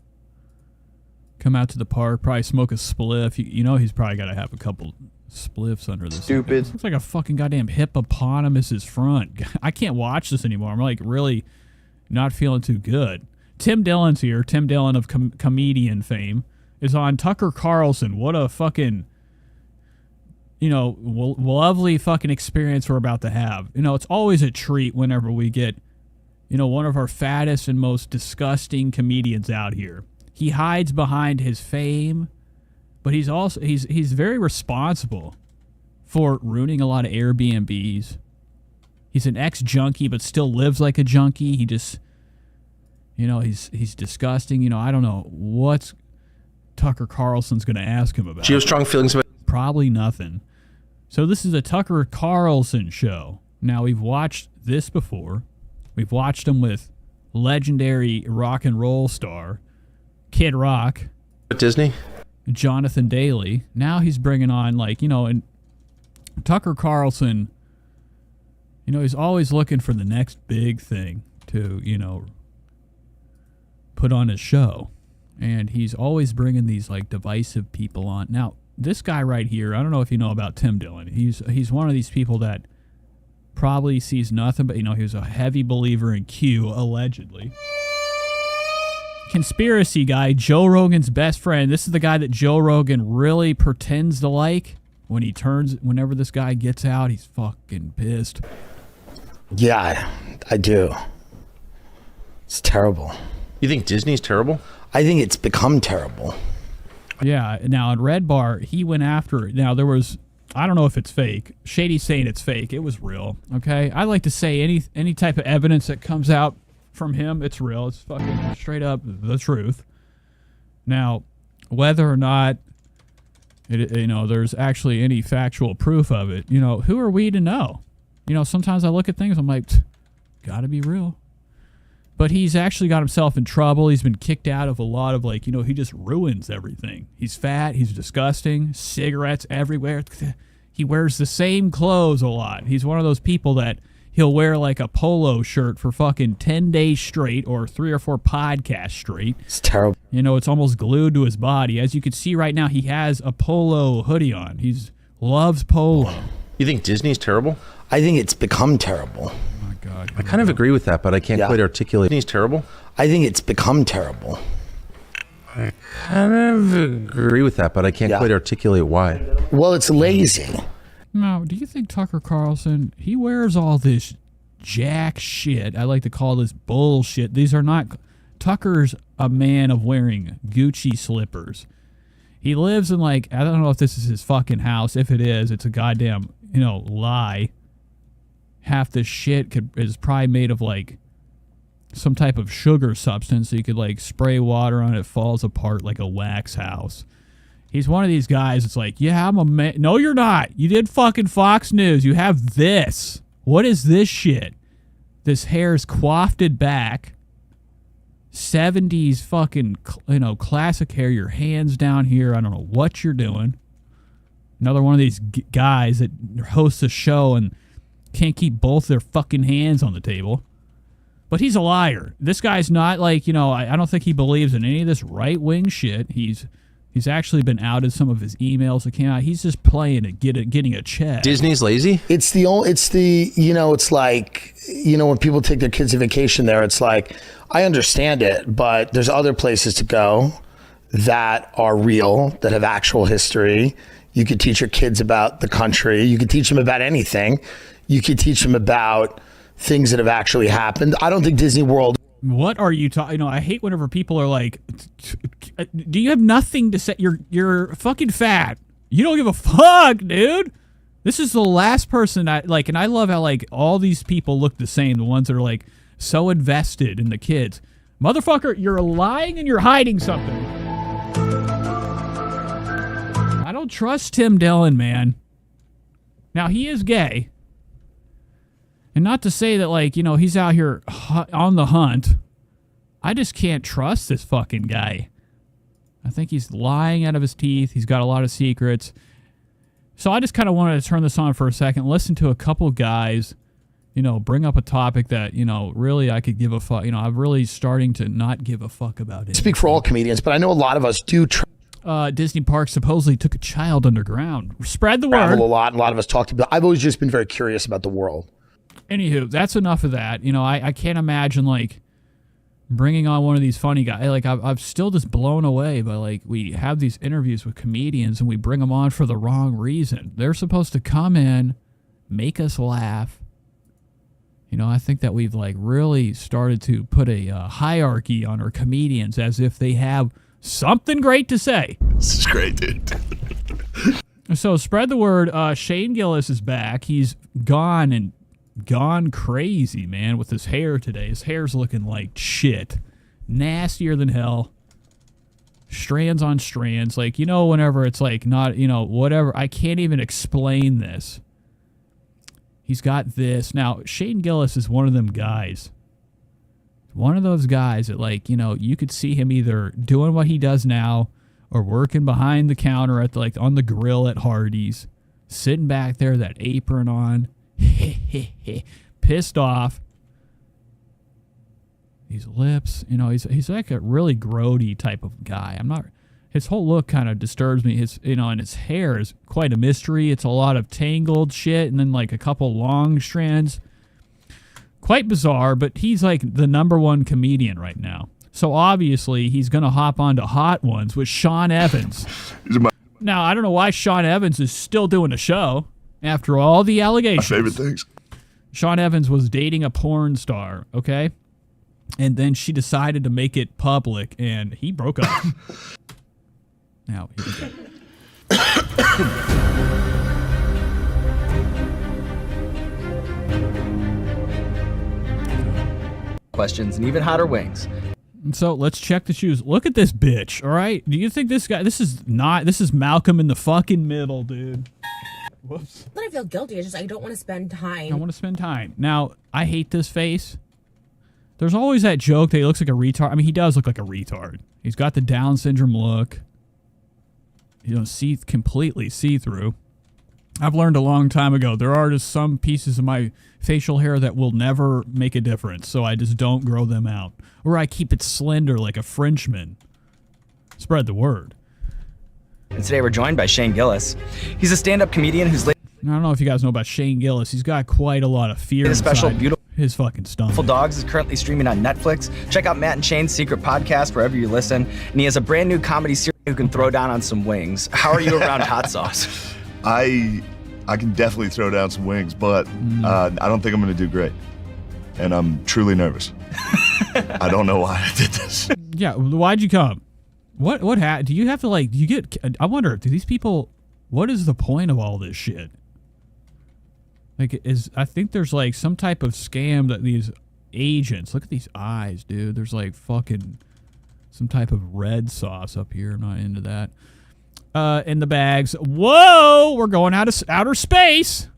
Speaker 1: Come out to the park, probably smoke a spliff. You know he's probably got to have a couple spliffs under this.
Speaker 10: Stupid.
Speaker 1: Looks like a fucking goddamn hippopotamus's front. I can't watch this anymore. I'm like really not feeling too good. Tim Dillon's here. Tim Dillon of comedian fame is on Tucker Carlson. What a fucking lovely fucking experience we're about to have. It's always a treat whenever we get, one of our fattest and most disgusting comedians out here. He hides behind his fame, but he's very responsible for ruining a lot of Airbnbs. He's an ex-junkie, but still lives like a junkie. He just, he's disgusting. I don't know what's Tucker Carlson's going to ask him about.
Speaker 11: Do you have strong feelings about?
Speaker 1: Probably nothing. So this is a Tucker Carlson show. Now, we've watched this before. We've watched him with legendary rock and roll star Kid Rock.
Speaker 11: Disney?
Speaker 1: Jonathan Daly. Now he's bringing on, and Tucker Carlson, he's always looking for the next big thing to, put on his show. And he's always bringing these, divisive people on. Now, this guy right here, I don't know if you know about Tim Dillon. He's one of these people that probably sees nothing, but, he was a heavy believer in Q, allegedly. Conspiracy guy, Joe Rogan's best friend. This is the guy that Joe Rogan really pretends to like. Whenever this guy gets out, he's fucking pissed.
Speaker 12: Yeah, I do. It's terrible.
Speaker 11: You think Disney's terrible?
Speaker 12: I think it's become terrible.
Speaker 1: Yeah, now in Red Bar, he went after it. Now there was, I don't know if it's fake. Shady's saying it's fake. It was real, okay? I like to say any type of evidence that comes out from him, it's real. It's fucking straight up the truth. Now, whether or not there's actually any factual proof of it, who are we to know? Sometimes I look at things, I'm like, gotta be real. But he's actually got himself in trouble. He's been kicked out of a lot of he just ruins everything. He's fat. He's disgusting. Cigarettes everywhere. He wears the same clothes a lot. He's one of those people that he'll wear a polo shirt for fucking 10 days straight or 3 or 4 podcasts straight.
Speaker 12: It's terrible.
Speaker 1: It's almost glued to his body. As you can see right now, he has a polo hoodie on. Loves polo.
Speaker 11: You think Disney's terrible?
Speaker 12: I think it's become terrible.
Speaker 1: God,
Speaker 11: I kind of agree with that, but I can't quite articulate. Disney's terrible?
Speaker 12: I think it's become terrible.
Speaker 11: I kind of agree with that, but I can't quite articulate why.
Speaker 12: Well, it's lazy.
Speaker 1: Now, do you think Tucker Carlson, he wears all this jack shit? I like to call this bullshit. These are not... Tucker's a man of wearing Gucci slippers. He lives in I don't know if this is his fucking house. If it is, it's a goddamn, lie. Half this shit is probably made of some type of sugar substance, so you could spray water on it, it falls apart like a wax house. He's one of these guys that's yeah, I'm a man. No, you're not. You did fucking Fox News. You have this. What is this shit? This hair's coiffed back. 70s fucking, classic hair. Your hands down here. I don't know what you're doing. Another one of these guys that hosts a show and can't keep both their fucking hands on the table. But he's a liar. This guy's not I don't think he believes in any of this right-wing shit. He's actually been outed some of his emails that came out. He's just playing it, getting a check.
Speaker 11: Disney's lazy?
Speaker 12: It's when people take their kids on vacation there, it's I understand it, but there's other places to go that are real, that have actual history. You could teach your kids about the country. You could teach them about anything. You could teach them about things that have actually happened. I don't think Disney World.
Speaker 1: What are you talking? I hate whenever people are do you have nothing to say? You're fucking fat. You don't give a fuck, dude. This is the last person and I love how all these people look the same. The ones that are so invested in the kids. Motherfucker, you're lying and you're hiding something. I don't trust Tim Dillon, man. Now, he is gay. And not to say that, he's out here on the hunt. I just can't trust this fucking guy. I think he's lying out of his teeth. He's got a lot of secrets. So I just kind of wanted to turn this on for a second, listen to a couple guys, bring up a topic that, really I could give a fuck. I'm really starting to not give a fuck about it.
Speaker 12: Speak for all comedians, but I know a lot of us do
Speaker 1: Disney Park supposedly took a child underground. Spread the word.
Speaker 12: Travel a lot. A lot of us talked about. I've always just been very curious about the world.
Speaker 1: Anywho, that's enough of that. I can't imagine bringing on one of these funny guys. Like, I'm still just blown away by, like, we have these interviews with comedians and we bring them on for the wrong reason. They're supposed to come in, make us laugh. You know, I think that we've, like, really started to put a hierarchy on our comedians as if they have something great to say.
Speaker 13: This is great, dude.
Speaker 1: So spread the word. Shane Gillis is back. He's gone crazy, man, with his hair today. His hair's looking like shit. Nastier than hell. Strands on strands. Like, you know, whenever it's like not, you know, whatever. I can't even explain this. He's got this. Now, Shane Gillis is one of them guys. One of those guys that, like, you know, you could see him either doing what he does now or working behind the counter at, like, on the grill at Hardee's. Sitting back there, that apron on. Pissed off. These lips, you know, he's like a really grody type of guy. His whole look kind of disturbs me. His, you know, and his hair is quite a mystery. It's a lot of tangled shit and then like a couple long strands. Quite bizarre, but he's like the #1 comedian right now. So obviously he's going to hop onto Hot Ones with Sean Evans. Now, I don't know why Sean Evans is still doing a show. After all the allegations.
Speaker 13: My favorite things.
Speaker 1: Sean Evans was dating a porn star, okay? And then she decided to make it public, and he broke up. Now, here we go.
Speaker 14: Questions and even hotter wings.
Speaker 1: And so let's check the shoes. Look at this bitch, all right? Do you think this guy, this is Malcolm in the fucking middle, dude. Whoops.
Speaker 15: I feel guilty. It's just I don't want to spend time.
Speaker 1: I want to spend time. Now, I hate this face. There's always that joke that he looks like a retard. I mean, he does look like a retard. He's got the Down syndrome look. You know, completely see-through. I've learned a long time ago, there are just some pieces of my facial hair that will never make a difference, so I just don't grow them out. Or I keep it slender like a Frenchman. Spread the word.
Speaker 14: And today we're joined by Shane Gillis. He's a stand-up comedian who's
Speaker 1: I don't know if you guys know about Shane Gillis. He's got quite a lot of fear
Speaker 14: inside special beautiful
Speaker 1: his fucking stomach.
Speaker 14: Dogs is currently streaming on Netflix. Check out Matt and Shane's Secret Podcast wherever you listen. And he has a brand new comedy series who can throw down on some wings. How are you around hot sauce?
Speaker 13: I can definitely throw down some wings, but I don't think I'm going to do great. And I'm truly nervous. I don't know why I did this.
Speaker 1: Yeah, why'd you come? What do you have to, like, do you get, I wonder, do these people, what is the point of all this shit? Like, I think there's, like, some type of scam that these agents, look at these eyes, dude. There's, like, fucking some type of red sauce up here. I'm not into that. In the bags. Whoa, we're going out of outer space.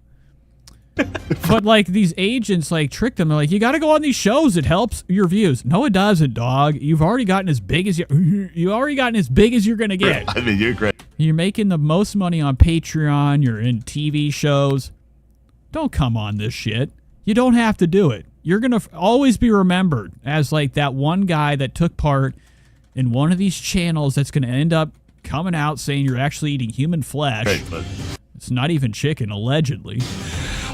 Speaker 1: But, like, these agents, like, trick them. They're like, you got to go on these shows. It helps your views. No, it doesn't, dog. You've already gotten as big as you're going to get.
Speaker 13: I mean, you're great.
Speaker 1: You're making the most money on Patreon. You're in TV shows. Don't come on this shit. You don't have to do it. You're going to always be remembered as, like, that one guy that took part in one of these channels that's going to end up coming out saying you're actually eating human flesh.
Speaker 13: Great, but
Speaker 1: it's not even chicken, allegedly.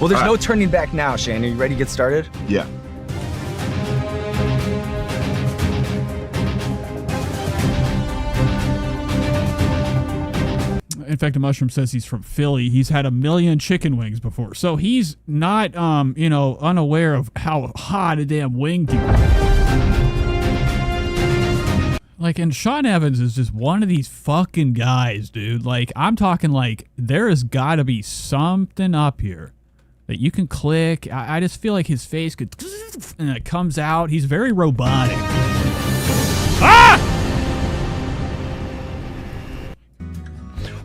Speaker 14: Well, there's no turning back now, Shane. Are you ready to get started?
Speaker 13: Yeah.
Speaker 1: In fact, the mushroom says he's from Philly. He's had 1 million chicken wings before. So he's not, unaware of how hot a damn wing can be. Like, and Sean Evans is just one of these fucking guys, dude. Like, I'm talking, like, there has got to be something up here that you can click. I just feel like his face could, and it comes out. He's very robotic. Ah!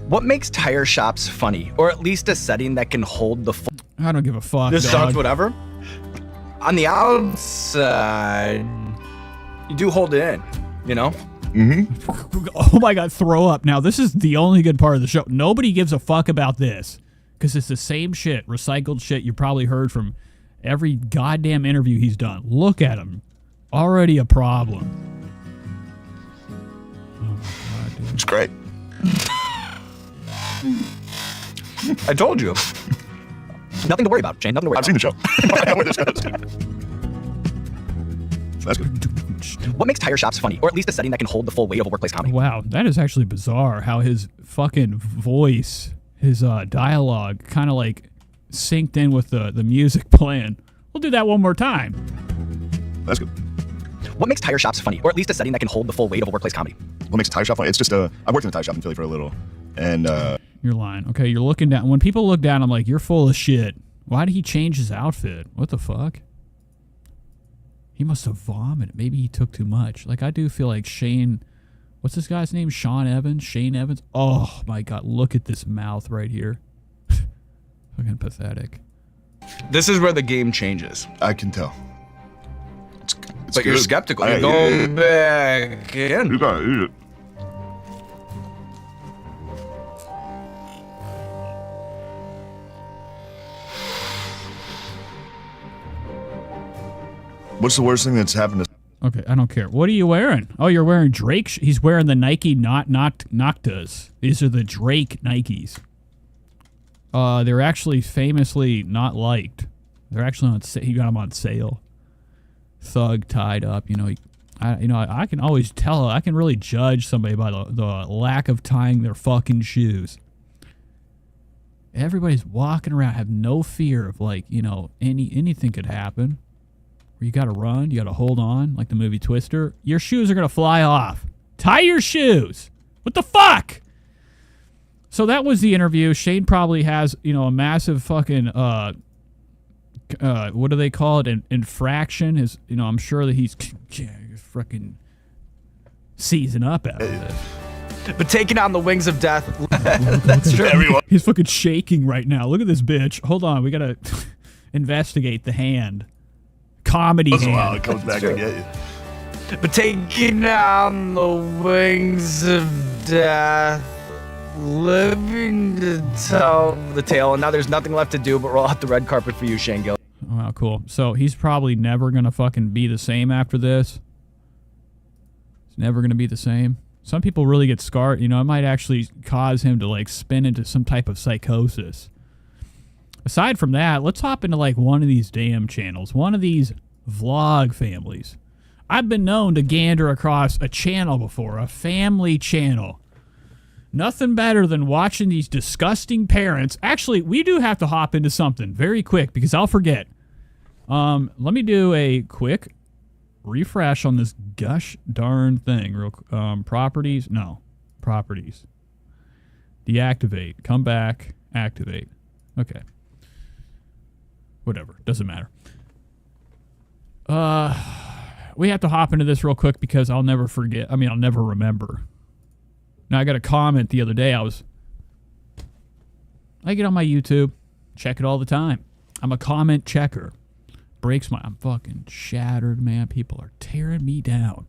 Speaker 14: What makes tire shops funny, or at least a setting that can hold the
Speaker 1: I don't give a fuck,
Speaker 14: this
Speaker 1: dog.
Speaker 14: sucks, whatever. On the outside, you do hold it in, you know?
Speaker 13: Mm-hmm.
Speaker 1: Oh my God, throw up. Now, this is the only good part of the show. Nobody gives a fuck about this because it's the same shit, recycled shit you probably heard from every goddamn interview he's done. Look at him. Already a problem. Oh my God, dude.
Speaker 13: It's great.
Speaker 14: I told you. Nothing to worry about, Shane. Nothing to worry about.
Speaker 13: I've seen the show. I know where this goes. So that's good.
Speaker 14: What makes tire shops funny, or at least a setting that can hold the full weight of a workplace comedy?
Speaker 1: Wow, that is actually bizarre how his fucking voice, his dialogue kind of like synced in with the music playing. We'll do that one more time.
Speaker 13: That's good.
Speaker 14: What makes tire shops funny, or at least a setting that can hold the full weight of a workplace comedy?
Speaker 13: What makes a tire shop funny? It's just I worked in a tire shop in Philly for a little, and
Speaker 1: You're lying. Okay, you're looking down. When people look down, I'm like, you're full of shit. Why did he change his outfit? What the fuck? He must have vomited. Maybe he took too much. Like, I do feel like Shane... What's this guy's name? Shane Evans? Oh, my God. Look at this mouth right here. Fucking pathetic.
Speaker 14: This is where the game changes.
Speaker 13: I can tell. It's
Speaker 14: but you're
Speaker 13: good.
Speaker 14: skeptical. You're going back in.
Speaker 13: You gotta eat it. What's the worst thing that's happened to...
Speaker 1: Okay, I don't care. What are you wearing? Oh, you're wearing Drake. He's wearing the Nike Noctas. These are the Drake Nikes. They're actually famously not liked. They're actually on sale. He got them on sale. Thug tied up. I can always tell. I can really judge somebody by the lack of tying their fucking shoes. Everybody's walking around, have no fear of anything could happen. You got to run. You got to hold on, like the movie Twister. Your shoes are going to fly off. Tie your shoes. What the fuck? So that was the interview. Shane probably has, a massive fucking, what do they call it? An infraction. I'm sure that he's fucking seizing up after this.
Speaker 14: But taking on the wings of death.
Speaker 13: That's true. Everyone.
Speaker 1: He's fucking shaking right now. Look at this bitch. Hold on. We got to investigate the hand. Comedy
Speaker 13: Once in a
Speaker 1: hand.
Speaker 13: while, it comes back to get you.
Speaker 14: But taking on the wings of death, living to tell the tale, and now there's nothing left to do but roll out the red carpet for you, Shane Gillis.
Speaker 1: Wow, cool. So he's probably never going to fucking be the same after this. He's never going to be the same. Some people really get scarred. It might actually cause him to, spin into some type of psychosis. Aside from that, let's hop into, one of these damn channels. One of these vlog families. I've been known to gander across a channel before, a family channel. Nothing better than watching these disgusting parents. Actually, we do have to hop into something very quick because I'll forget. Let me do a quick refresh on this gosh darn thing. Properties. No. Properties. Deactivate. Come back. Activate. Okay. Whatever. Doesn't matter. We have to hop into this real quick because I'll never forget. I'll never remember. Now, I got a comment the other day. I get on my YouTube. Check it all the time. I'm a comment checker. I'm fucking shattered, man. People are tearing me down.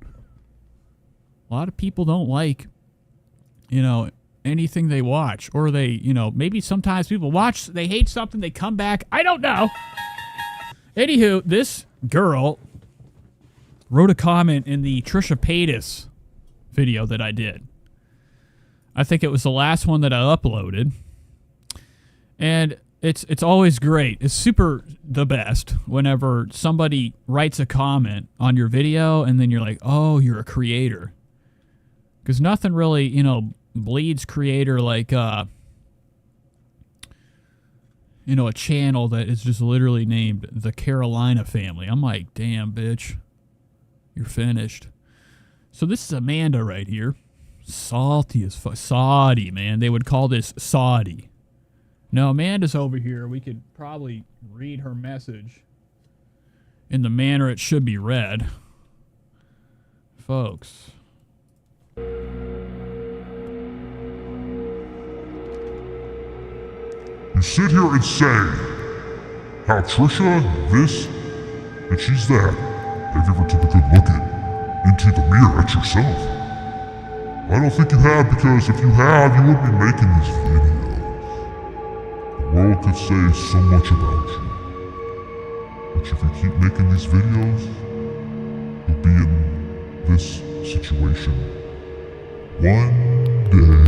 Speaker 1: A lot of people don't like, anything they watch. Or they, maybe sometimes people watch, they hate something, they come back. I don't know. Anywho, this girl wrote a comment in the Trisha Paytas video that I did. I think it was the last one that I uploaded. And it's always great. It's super the best whenever somebody writes a comment on your video and then you're like, oh, you're a creator. Because nothing really, bleeds creator like, a channel that is just literally named The Carolina Family. I'm like, damn, bitch. You're finished. So this is Amanda right here. Salty as fuck. Saudi, man. They would call this Saudi. No, Amanda's over here. We could probably read her message in the manner it should be read. Folks.
Speaker 5: You sit here and say how Trisha this and she's that. Have you ever took a good look into the mirror at yourself? I don't think you have, because if you have, you wouldn't be making these videos. The world could say so much about you. But if you keep making these videos, you'll be in this situation one day.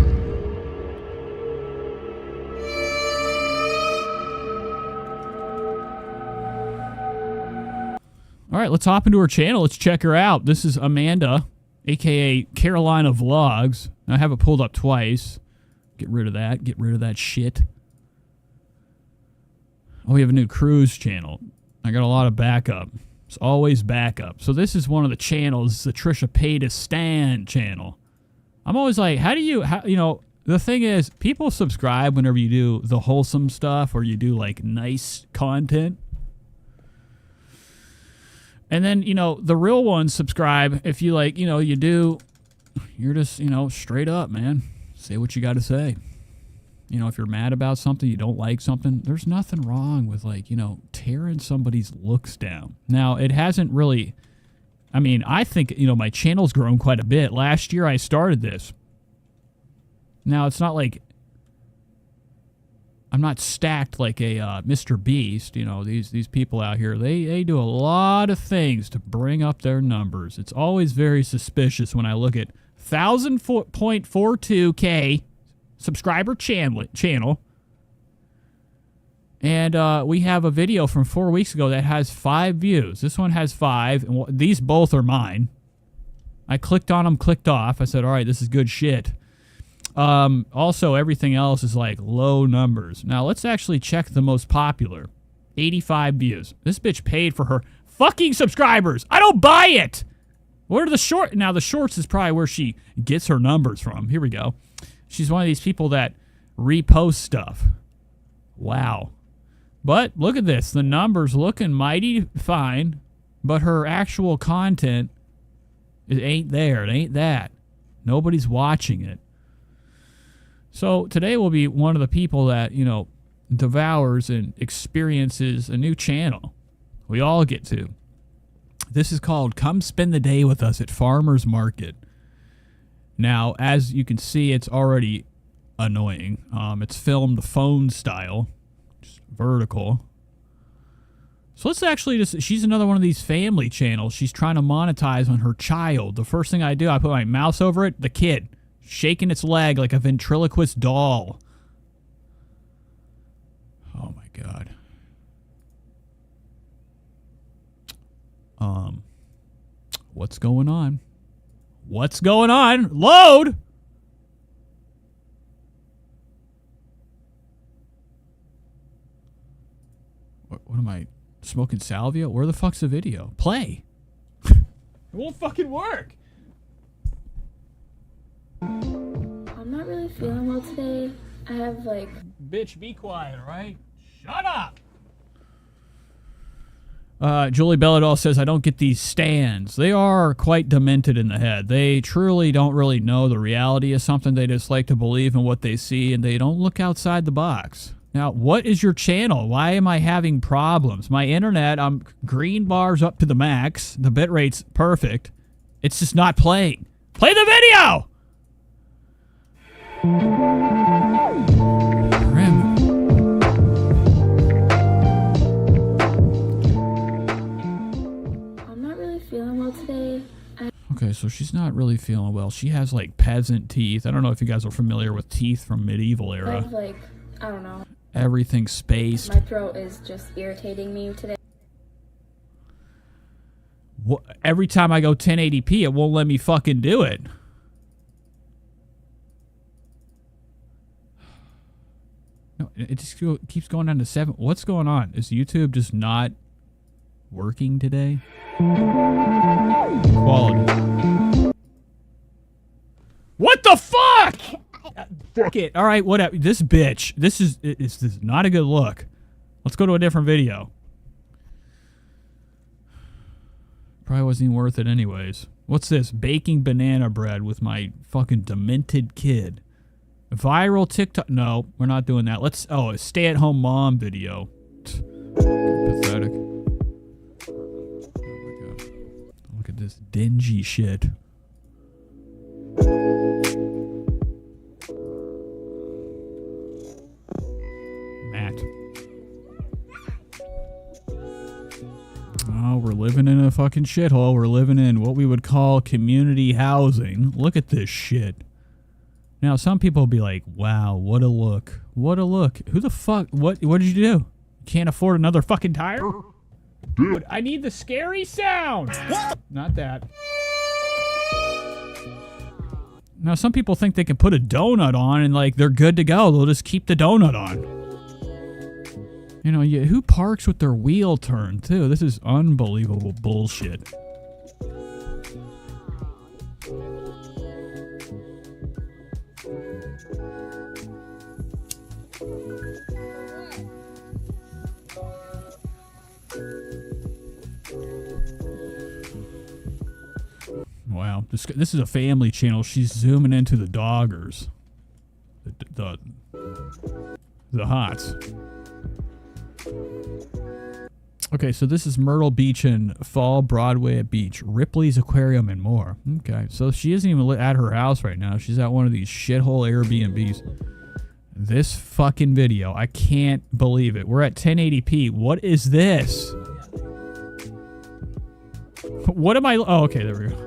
Speaker 1: All All right, let's hop into her channel. Let's check her out. This is Amanda, a.k.a. Carolina Vlogs. I have it pulled up twice. Get rid of that. Get rid of that shit. Oh, we have a new cruise channel. I got a lot of backup. It's always backup. So this is one of the channels. It's the Trisha Paytas Stan channel. I'm always like, you know, the thing is, people subscribe whenever you do the wholesome stuff or you do, like, nice content. And then, you know, the real ones subscribe if you, like, you know, you're just, you know, straight up, man. Say what you got to say. You know, if you're mad about something, you don't like something, there's nothing wrong with, like, you know, tearing somebody's looks down. Now, it hasn't really, I mean, I think, you know, my channel's grown quite a bit. Last year I started this. Now, it's not like, I'm not stacked like a Mr. Beast. You know, these people out here, they do a lot of things to bring up their numbers. It's always very suspicious when I look at 1,000.42K subscriber channel. And we have a video from 4 weeks ago that has 5 views. This one has 5. And these both are mine. I clicked on them, clicked off. I said, all right, this is good shit. Also, everything else is like low numbers. Now, let's actually check the most popular. 85 views. This bitch paid for her fucking subscribers. I don't buy it. What are the shorts? Now, the shorts is probably where she gets her numbers from. Here we go. She's one of these people that repost stuff. Wow. But look at this. The numbers looking mighty fine, but her actual content, it ain't there. It ain't that. Nobody's watching it. So today will be one of the people that, you know, devours and experiences a new channel. We all get to. This is called Come Spend the Day With Us at Farmer's Market. Now, as you can see, it's already annoying. It's filmed phone style, just vertical. So let's actually just, she's another one of these family channels. She's trying to monetize on her child. The first thing I do, I put my mouse over it, the kid, shaking its leg like a ventriloquist doll. Oh my God. What's going on? What's going on? Load! What am I smoking salvia? Where the fuck's the video? Play. It won't fucking work.
Speaker 16: I'm not really feeling well today. I have like...
Speaker 1: Bitch, be quiet, all right? Shut up! Julie Belladol says, I don't get these stands. They are quite demented in the head. They truly don't really know the reality of something. They just like to believe in what they see, and they don't look outside the box. Now, what is your channel? Why am I having problems? My internet, I'm green bars up to the max. The bitrate's perfect. It's just not playing. Play the video!
Speaker 16: Feeling well today.
Speaker 1: Okay, so she's not really feeling well. She has like peasant teeth. I don't know if you guys are familiar with teeth from medieval era.
Speaker 16: I have like, I don't know.
Speaker 1: Everything's spaced.
Speaker 16: My throat is just irritating me today.
Speaker 1: Every time I go 1080p, it won't let me fucking do it. No, it just keeps going down to 7. What's going on? Is YouTube just not working today? Quality. What the fuck? Fuck it. All right, whatever. This bitch. This is not a good look. Let's go to a different video. Probably wasn't even worth it anyways. What's this? Baking banana bread with my fucking demented kid. Viral TikTok. No, we're not doing that. Let's. Oh, a stay-at-home mom video. Pathetic. Look at this dingy shit. Matt. Oh, we're living in a fucking shithole. We're living in what we would call community housing. Look at this shit. Now, some people will be like, wow, what a look. What a look. Who the fuck? What did you do? You can't afford another fucking tire? Dude, I need the scary sound. What? Not that. Now, some people think they can put a donut on and, like, they're good to go. They'll just keep the donut on. You know, who parks with their wheel turned, too? This is unbelievable bullshit. Wow, this is a family channel. She's zooming into the doggers. The hots. Okay, so this is Myrtle Beach and Fall Broadway at Beach, Ripley's Aquarium, and more. Okay, so she isn't even at her house right now. She's at one of these shithole Airbnbs. This fucking video, I can't believe it. We're at 1080p. What is this? What am I? Oh, okay, there we go.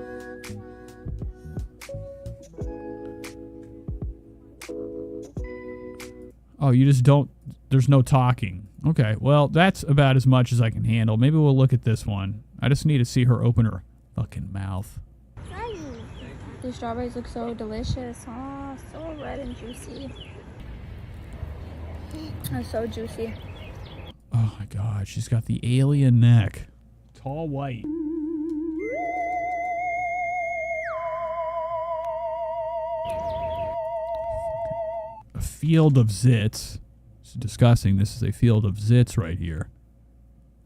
Speaker 1: Oh, you just don't, there's no talking. Okay, well, that's about as much as I can handle. Maybe we'll look at this one. I just need to see her open her fucking mouth.
Speaker 16: The strawberries look so delicious. Oh, so red and juicy. They're so juicy.
Speaker 1: Oh my god, she's got the alien neck. Tall white. A field of zits. It's disgusting. This is a field of zits right here.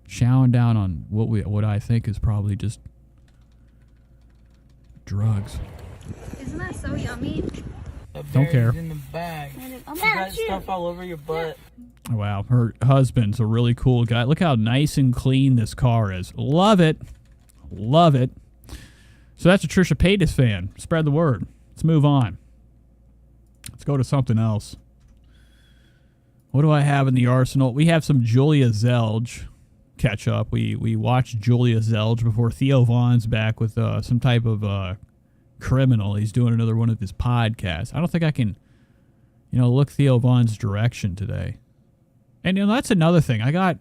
Speaker 1: Chowing down on what I think is probably just drugs.
Speaker 16: Isn't that so yummy?
Speaker 1: Don't care.
Speaker 14: In the bag. You got stuff all over your butt.
Speaker 1: Wow, her husband's a really cool guy. Look how nice and clean this car is. Love it. Love it. So that's a Trisha Paytas fan. Spread the word. Let's move on. Let's go to something else. What do I have in the arsenal? We have some Julia Zel catch up. We watched Julia Zel before Theo Vaughn's back with some type of criminal. He's doing another one of his podcasts. I don't think I can, look Theo Vaughn's direction today. And that's another thing. I got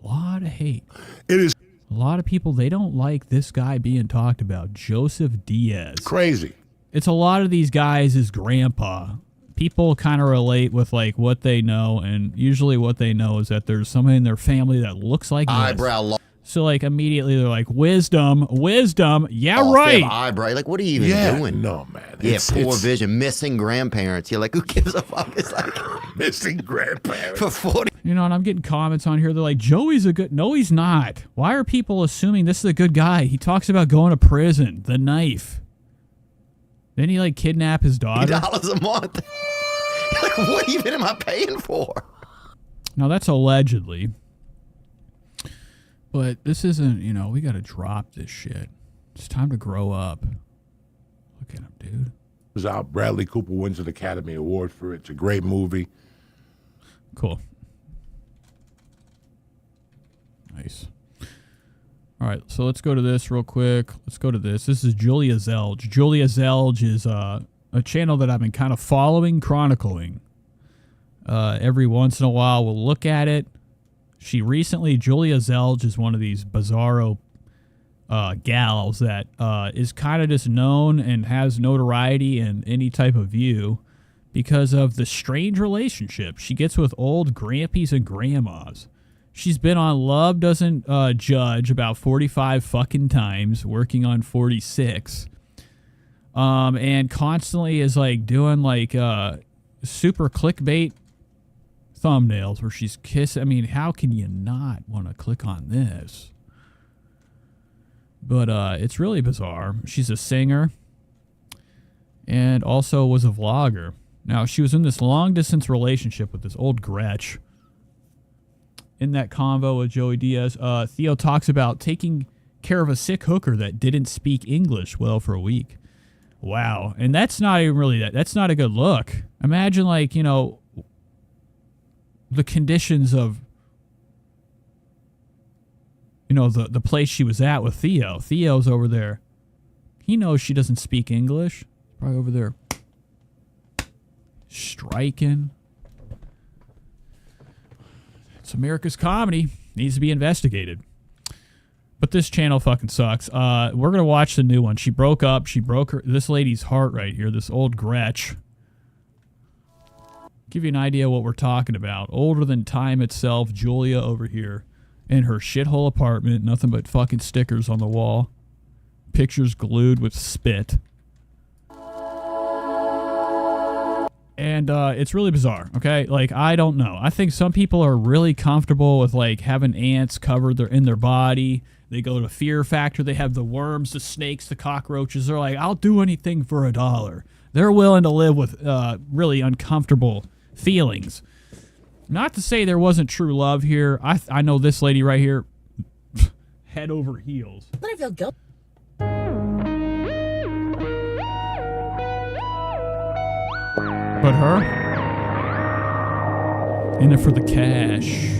Speaker 1: a lot of hate.
Speaker 17: It is
Speaker 1: a lot of people. They don't like this guy being talked about, Joseph Diaz.
Speaker 17: Crazy.
Speaker 1: It's a lot of these guys' is grandpa. People kind of relate with like what they know, and usually what they know is that there's somebody in their family that looks like this. So like immediately they're like, wisdom, yeah, right.
Speaker 18: Eyebrow, like what are you even doing?
Speaker 17: No, man.
Speaker 18: Yeah, poor vision, missing grandparents. You're like, who gives a fuck? It's like
Speaker 17: missing grandparents
Speaker 18: for 40.
Speaker 1: And I'm getting comments on here. They're like, Joey's a good. No, he's not. Why are people assuming this is a good guy? He talks about going to prison, the knife. Then he like kidnap his daughter.
Speaker 18: $80 a month. Like, what even am I paying for?
Speaker 1: Now that's allegedly. But this isn't, we got to drop this shit. It's time to grow up. Look at him, dude.
Speaker 17: It was out. Bradley Cooper wins an Academy Award for it. It's a great movie.
Speaker 1: Cool. Nice. All right, so let's go to this real quick. Let's go to this. This is Julia Zel. Julia Zel is a channel that I've been kind of following, chronicling. Every once in a while, we'll look at it. Julia Zel is one of these bizarro gals that is kind of just known and has notoriety in any type of view because of the strange relationship she gets with old grandpies and grandmas. She's been on Love Doesn't Judge about 45 fucking times, working on 46. And constantly is like doing like super clickbait thumbnails where she's kissing. I mean, how can you not want to click on this? But it's really bizarre. She's a singer and also was a vlogger. Now, she was in this long-distance relationship with this old Gretch. In that convo with Joey Diaz, Theo talks about taking care of a sick hooker that didn't speak English well for a week. Wow. And that's not even really that's not a good look. Imagine like, the conditions of, the place she was at with Theo. Theo's over there. He knows she doesn't speak English. Probably over there striking. It's America's comedy. Needs to be investigated. But this channel fucking sucks. We're going to watch the new one. She broke up. She broke this lady's heart right here, this old Gretch. Give you an idea what we're talking about. Older than time itself, Julia over here in her shithole apartment. Nothing but fucking stickers on the wall. Pictures glued with spit. And it's really bizarre, okay? Like, I don't know. I think some people are really comfortable with, like, having ants covered in their body. They go to Fear Factor. They have the worms, the snakes, the cockroaches. They're like, I'll do anything for $1. They're willing to live with really uncomfortable feelings. Not to say there wasn't true love here. I know this lady right here, head over heels.
Speaker 15: Then I feel guilty.
Speaker 1: But her, in it for the cash.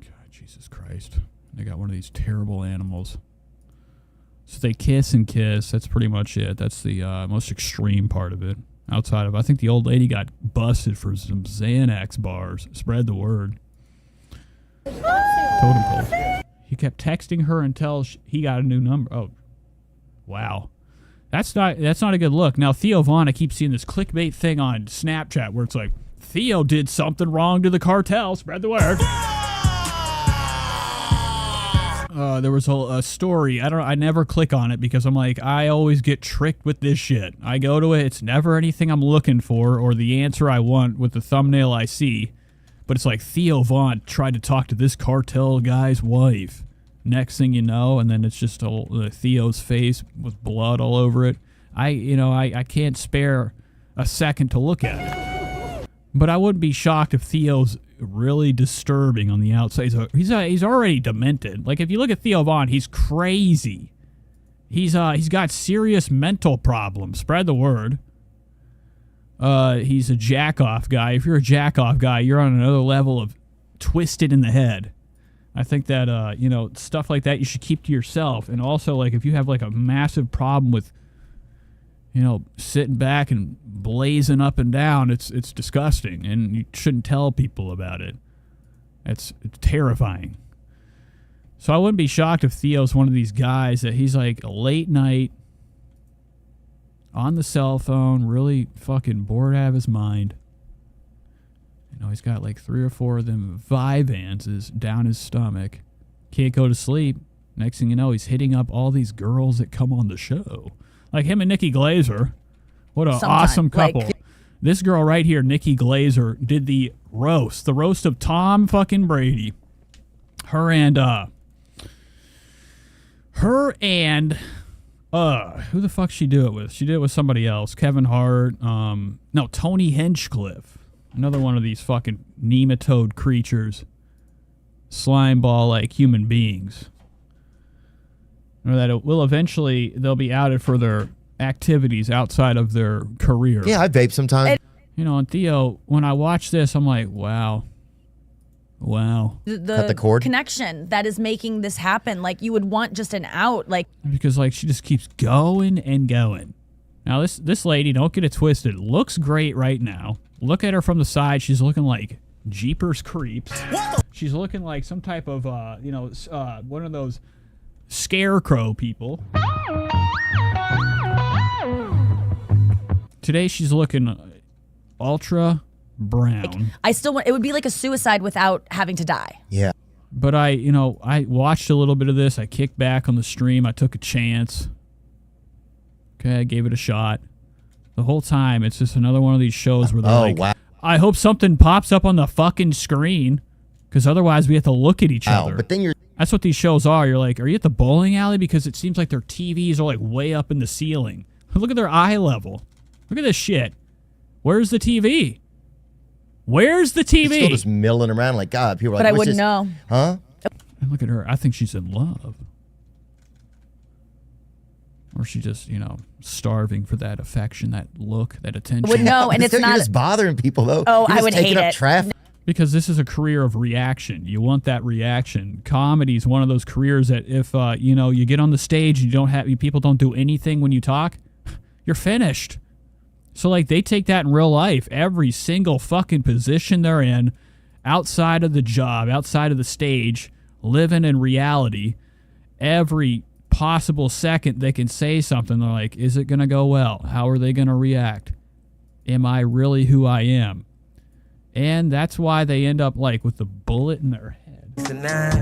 Speaker 1: God, Jesus Christ. They got one of these terrible animals. So they kiss and kiss. That's pretty much it. That's the most extreme part of it. Outside of, I think the old lady got busted for some Xanax bars. Spread the word. Totem pole. He kept texting her until he got a new number. Oh, wow. That's not a good look. Now, Theo Von, I keep seeing this clickbait thing on Snapchat where it's like, Theo did something wrong to the cartel. Spread the word. There was a story. I never click on it because I'm like, I always get tricked with this shit. I go to it. It's never anything I'm looking for or the answer I want with the thumbnail I see. But it's like Theo Von tried to talk to this cartel guy's wife. Next thing you know, and then it's just Theo's face with blood all over it. I can't spare a second to look at it. But I wouldn't be shocked if Theo's really disturbing on the outside. He's already demented. Like, if you look at Theo Von, he's crazy. He's got serious mental problems. Spread the word. He's a jack-off guy. If you're a jack-off guy, you're on another level of twisted in the head. I think that, stuff like that you should keep to yourself. And also, like, if you have, like, a massive problem with, sitting back and blazing up and down, it's disgusting. And you shouldn't tell people about it. It's terrifying. So I wouldn't be shocked if Theo's one of these guys that he's, like, a late night on the cell phone, really fucking bored out of his mind. He's got like 3 or 4 of them Vyvanses down his stomach. Can't go to sleep. Next thing you know, he's hitting up all these girls that come on the show. Like him and Nikki Glazer. What an awesome couple. This girl right here, Nikki Glazer, did the roast of Tom fucking Brady. Her and who the fuck she do it with? She did it with somebody else. Kevin Hart. No, Tony Hinchcliffe. Another one of these fucking nematode creatures. Slime ball like human beings. Or that it will eventually, they'll be outed for their activities outside of their career.
Speaker 18: Yeah, I vape sometimes.
Speaker 1: And Theo, when I watch this, I'm like, wow. Wow.
Speaker 18: Cut the cord.
Speaker 19: Connection that is making this happen. Like, you would want just an out. Like,
Speaker 1: because like she just keeps going and going. Now this lady, don't get it twisted, looks great right now. Look at her from the side. She's looking like Jeepers Creeps. She's looking like some type of one of those scarecrow people. Today she's looking ultra brown.
Speaker 19: I still want, it would be like a suicide without having to die.
Speaker 18: Yeah.
Speaker 1: But I watched a little bit of this. I kicked back on the stream. I took a chance. Okay, I gave it a shot. The whole time, it's just another one of these shows where they're wow. I hope something pops up on the fucking screen, because otherwise we have to look at each other.
Speaker 18: But then
Speaker 1: that's what these shows are. You're like, are you at the bowling alley? Because it seems like their TVs are like way up in the ceiling. Look at their eye level. Look at this shit. Where's the TV? Where's the TV?
Speaker 18: It's still just milling around like, God, people are like,
Speaker 19: but I wouldn't know.
Speaker 18: Huh?
Speaker 1: And look at her. I think she's in love. Or she just, starving for that affection, that look, that attention.
Speaker 19: Would know, and it's not
Speaker 18: just bothering people though.
Speaker 19: Oh, I would hate it.
Speaker 1: Because Because this is a career of reaction. You want that reaction. Comedy is one of those careers that if, you get on the stage and people don't do anything when you talk, you're finished. So, like, they take that in real life. Every single fucking position they're in, outside of the job, outside of the stage, living in reality, every possible second they can say something, they're like, is it going to go well? How are they going to react? Am I really who I am? And that's why they end up, like, with the bullet in their head.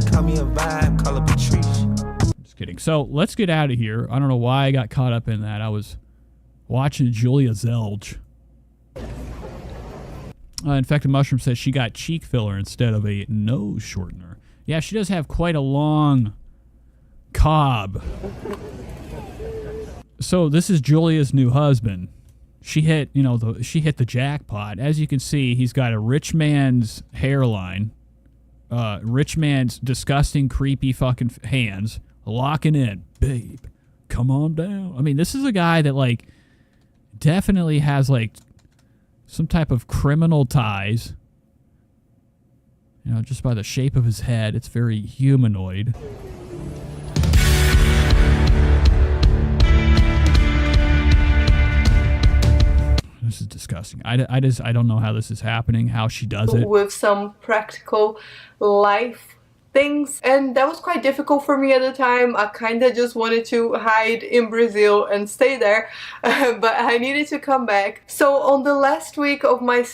Speaker 20: Call me a vibe, call up Patrice.
Speaker 1: Just kidding. So, let's get out of here. I don't know why I got caught up in that. I was watching Julia Zel. Infected Mushroom says she got cheek filler instead of a nose shortener. Yeah, she does have quite a long cob. So, this is Julia's new husband. She hit, she hit the jackpot. As you can see, he's got a rich man's hairline, rich man's disgusting, creepy fucking hands, locking in. Babe, come on down. I mean, this is a guy that, like, definitely has, like, some type of criminal ties. Just by the shape of his head, it's very humanoid. This is disgusting. I don't know how this is happening, how she does it.
Speaker 21: With some practical life things, and that was quite difficult for me at the time. I kind of just wanted to hide in Brazil and stay there, but I needed to come back. So on the last week of my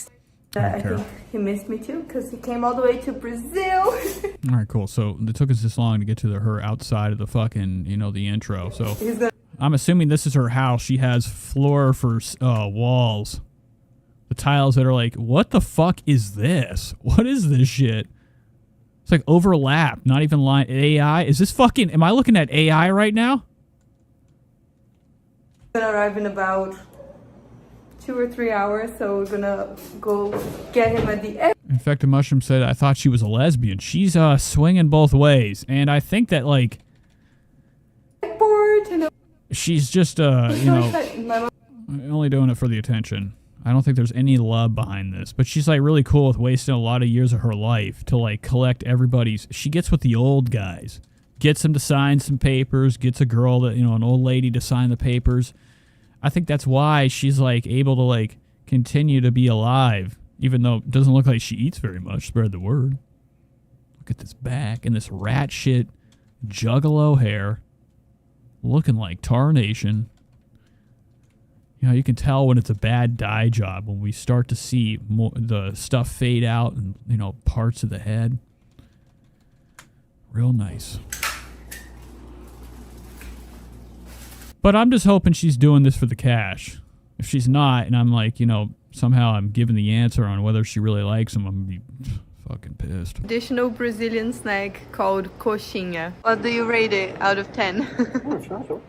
Speaker 21: I think he missed me too, because he came all the way to Brazil.
Speaker 1: All right, cool. So it took us this long to get to her outside of the fucking, the intro. So I'm assuming this is her house. She has floor for walls. The tiles that are like, what the fuck is this? What is this shit? It's like overlap, not even line. AI? Is this fucking... Am I looking at AI right now?
Speaker 21: Gonna arrive in about 2 or 3 hours, so we're gonna go get him at the end.
Speaker 1: Infected Mushroom said, I thought she was a lesbian. She's swinging both ways. And I think that, like... She's just, only doing it for the attention. I don't think there's any love behind this. But she's, like, really cool with wasting a lot of years of her life to, like, collect everybody's... She gets with the old guys. Gets them to sign some papers. Gets a girl, that an old lady to sign the papers. I think that's why she's, like, able to, like, continue to be alive. Even though it doesn't look like she eats very much. Spread the word. Look at this back and this rat shit juggalo hair. Looking like tarnation. You can tell when it's a bad dye job when we start to see the stuff fade out and, parts of the head. Real nice. But I'm just hoping she's doing this for the cash. If she's not, and I'm like, somehow I'm giving the answer on whether she really likes him, I'm going to be fucking pissed.
Speaker 21: Traditional Brazilian snack called coxinha. What do you rate it out of 10?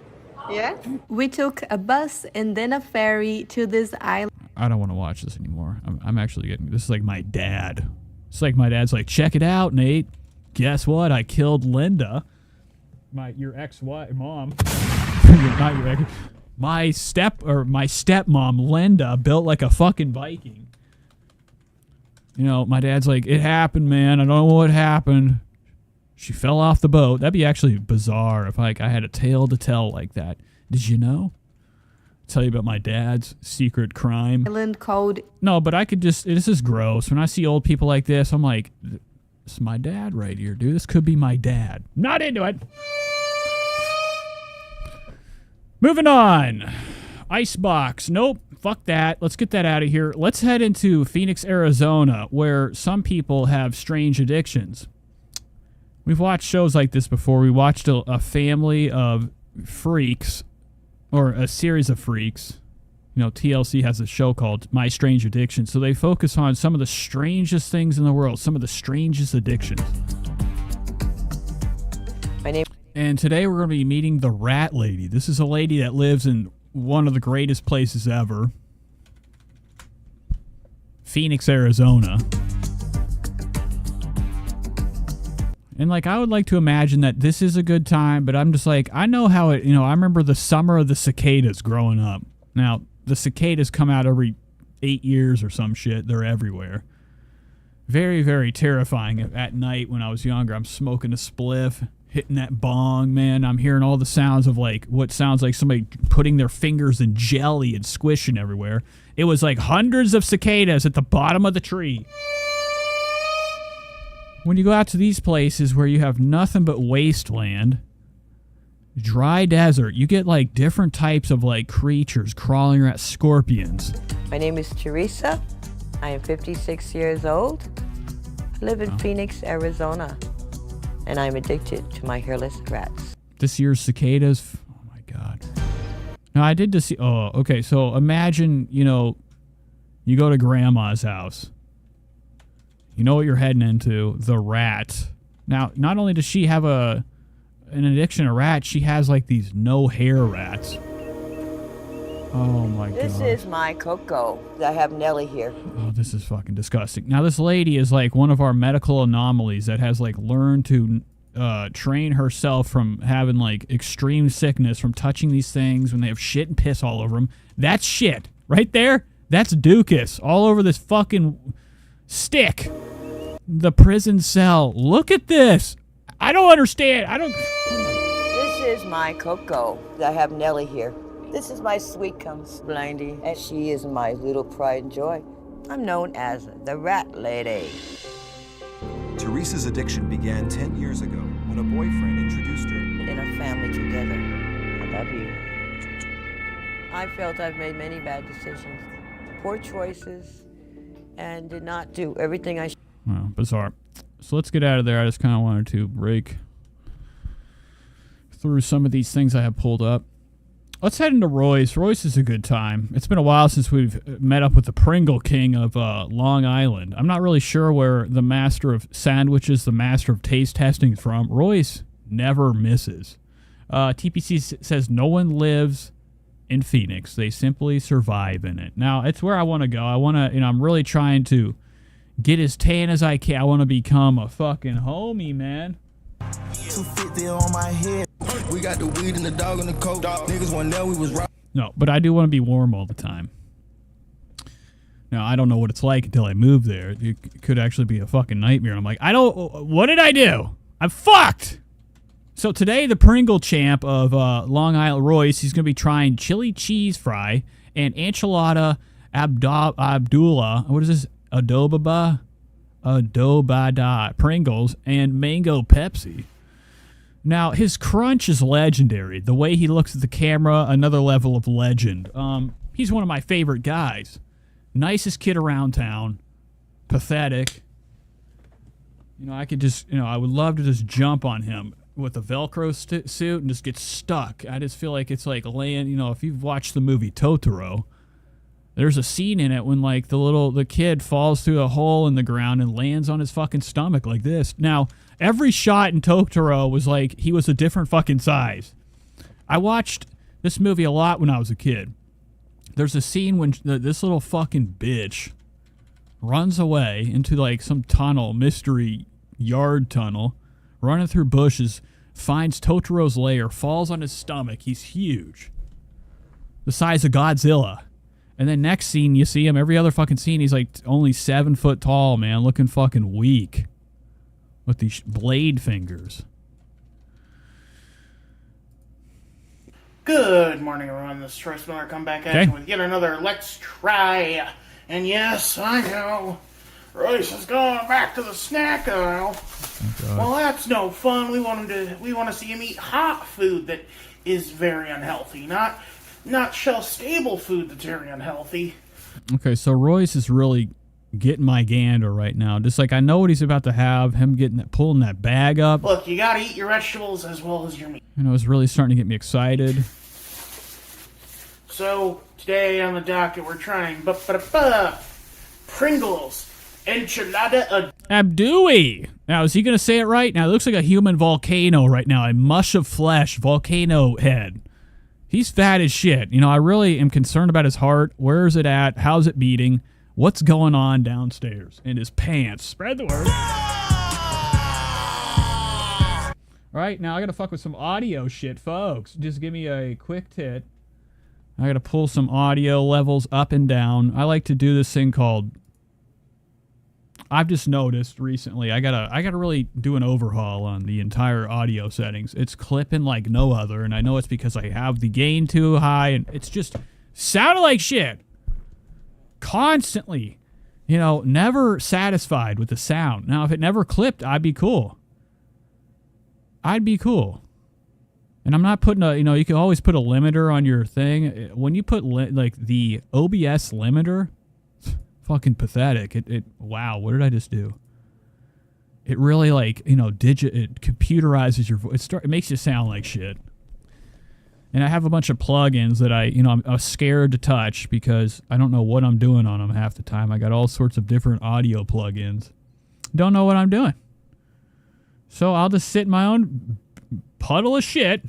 Speaker 21: Yeah? We took a bus and then a ferry to this island.
Speaker 1: I don't want to watch this anymore. I'm actually getting... This is like my dad. It's like my dad's like, check it out, Nate. Guess what? I killed Linda. Your ex-wife, mom. Not your ex... My stepmom, Linda, built like a fucking Viking. My dad's like, it happened, man. I don't know what happened. She fell off the boat. That'd be actually bizarre if I had a tale to tell like that. Did you know? Tell you about my dad's secret crime.
Speaker 21: Island called...
Speaker 1: No, but I could just... This is gross. When I see old people like this, I'm like, this is my dad right here, dude. This could be my dad. Not into it. Moving on. Icebox. Nope. Fuck that. Let's get that out of here. Let's head into Phoenix, Arizona, where some people have strange addictions. We've watched shows like this before. We watched a family of freaks, or a series of freaks. TLC has a show called My Strange Addiction. So they focus on some of the strangest things in the world, some of the strangest addictions. And today we're going to be meeting the Rat Lady. This is a lady that lives in one of the greatest places ever. Phoenix, Arizona. And, like, I would like to imagine that this is a good time, but I'm just like, I know how it, I remember the summer of the cicadas growing up. Now, the cicadas come out every 8 years or some shit. They're everywhere. Very, very terrifying at night when I was younger. I'm smoking a spliff, hitting that bong, man. I'm hearing all the sounds of like what sounds like somebody putting their fingers in jelly and squishing everywhere. It was like hundreds of cicadas at the bottom of the tree. When you go out to these places where you have nothing but wasteland, dry desert, you get like different types of like creatures crawling around, scorpions.
Speaker 2: My name is Teresa. I am 56 years old. I live in Phoenix, Arizona, and I'm addicted to my hairless rats.
Speaker 1: This year's cicadas. Oh my God. Now I did just see. Oh, okay. So imagine, you know, you go to grandma's house. You know what you're heading into, the rat. Now, not only does she have an addiction to rats, she has like these no hair rats. Oh my God.
Speaker 2: This is my Coco. I have Nellie here.
Speaker 1: Oh, this is fucking disgusting. Now, this lady is like one of our medical anomalies that has like learned to train herself from having like extreme sickness from touching these things when they have shit and piss all over them. That's shit. Right there, that's Dukas all over this fucking stick. The prison cell. Look at this. I don't understand.
Speaker 2: This is my Coco. I have Nellie here. This is my sweet comes Blindy, and she is my little pride and joy. I'm known as the Rat Lady.
Speaker 22: Teresa's addiction began 10 years ago when a boyfriend introduced her.
Speaker 2: In a family together. I love you. I felt I've made many bad decisions, poor choices, and did not do everything I should.
Speaker 1: Well, bizarre. So let's get out of there. I just kind of wanted to break through some of these things I have pulled up. Let's head into Royce. Royce is a good time. It's been a while since we've met up with the Pringle King of Long Island. I'm not really sure where the master of sandwiches, the master of taste testing is from. Royce never misses. TPC says no one lives in Phoenix. They simply survive in it. Now, it's where I want to go. I want to, I'm really trying to get as tan as I can. I want to become a fucking homie, man.
Speaker 20: 250 on my head. We got the weed and the dog and the coke. Niggas one there, we was right.
Speaker 1: No, but I do want to be warm all the time. Now, I don't know what it's like until I move there. It could actually be a fucking nightmare. I'm like, what did I do? I'm fucked! So today, the Pringle champ of Long Island, Royce, he's going to be trying chili cheese fry and enchilada Abdullah. What is this? Adobada Pringles and mango Pepsi. Now, his crunch is legendary. The way he looks at the camera, another level of legend. He's one of my favorite guys. Nicest kid around town. Pathetic. I could just, I would love to just jump on him with a Velcro suit and just get stuck. I just feel like it's like laying, if you've watched the movie Totoro, there's a scene in it when like the kid falls through a hole in the ground and lands on his fucking stomach like this. Now, every shot in Totoro was like he was a different fucking size. I watched this movie a lot when I was a kid. There's a scene when this little fucking bitch runs away into like some tunnel, mystery yard tunnel, running through bushes, finds Totoro's lair, falls on his stomach. He's huge. The size of Godzilla. And then next scene, you see him, every other fucking scene, he's like only 7 foot tall, man, looking fucking weak. With these blade fingers.
Speaker 23: Good morning, everyone. This is Troy Miller. Come back at you with yet another Let's Try. And yes, I know, Royce is going back to the snack aisle.
Speaker 1: Oh,
Speaker 23: well, that's no fun. We want to see him eat hot food that is very unhealthy, not shelf-stable food that's very unhealthy.
Speaker 1: Okay, so Royce is really getting my gander right now. Just like I know what he's about to have, him pulling that bag up.
Speaker 23: Look, you gotta eat your vegetables as well as your meat.
Speaker 1: It's really starting to get me excited.
Speaker 23: So, today on the docket, we're trying Pringles Enchilada
Speaker 1: Abdui. Now, is he going to say it right? Now, it looks like a human volcano right now. A mush of flesh, volcano head. He's fat as shit. I really am concerned about his heart. Where is it at? How's it beating? What's going on downstairs in his pants? Spread the word. All right, now I got to fuck with some audio shit, folks. Just give me a quick tit. I got to pull some audio levels up and down. I like to do this thing called I've just noticed recently I gotta really do an overhaul on the entire audio settings. It's clipping like no other, and I know it's because I have the gain too high, and it's just sounded like shit constantly. You know, never satisfied with the sound. Now, if it never clipped, I'd be cool. I'd be cool. And I'm not putting a, you know, you can always put a limiter on your thing. When you put like the OBS limiter, fucking pathetic. Wow, what did I just do? It really like, you know, it computerizes your voice. It makes you sound like shit. And I have a bunch of plugins that I'm scared to touch because I don't know what I'm doing on them half the time. I got all sorts of different audio plugins. Don't know what I'm doing. So I'll just sit in my own puddle of shit.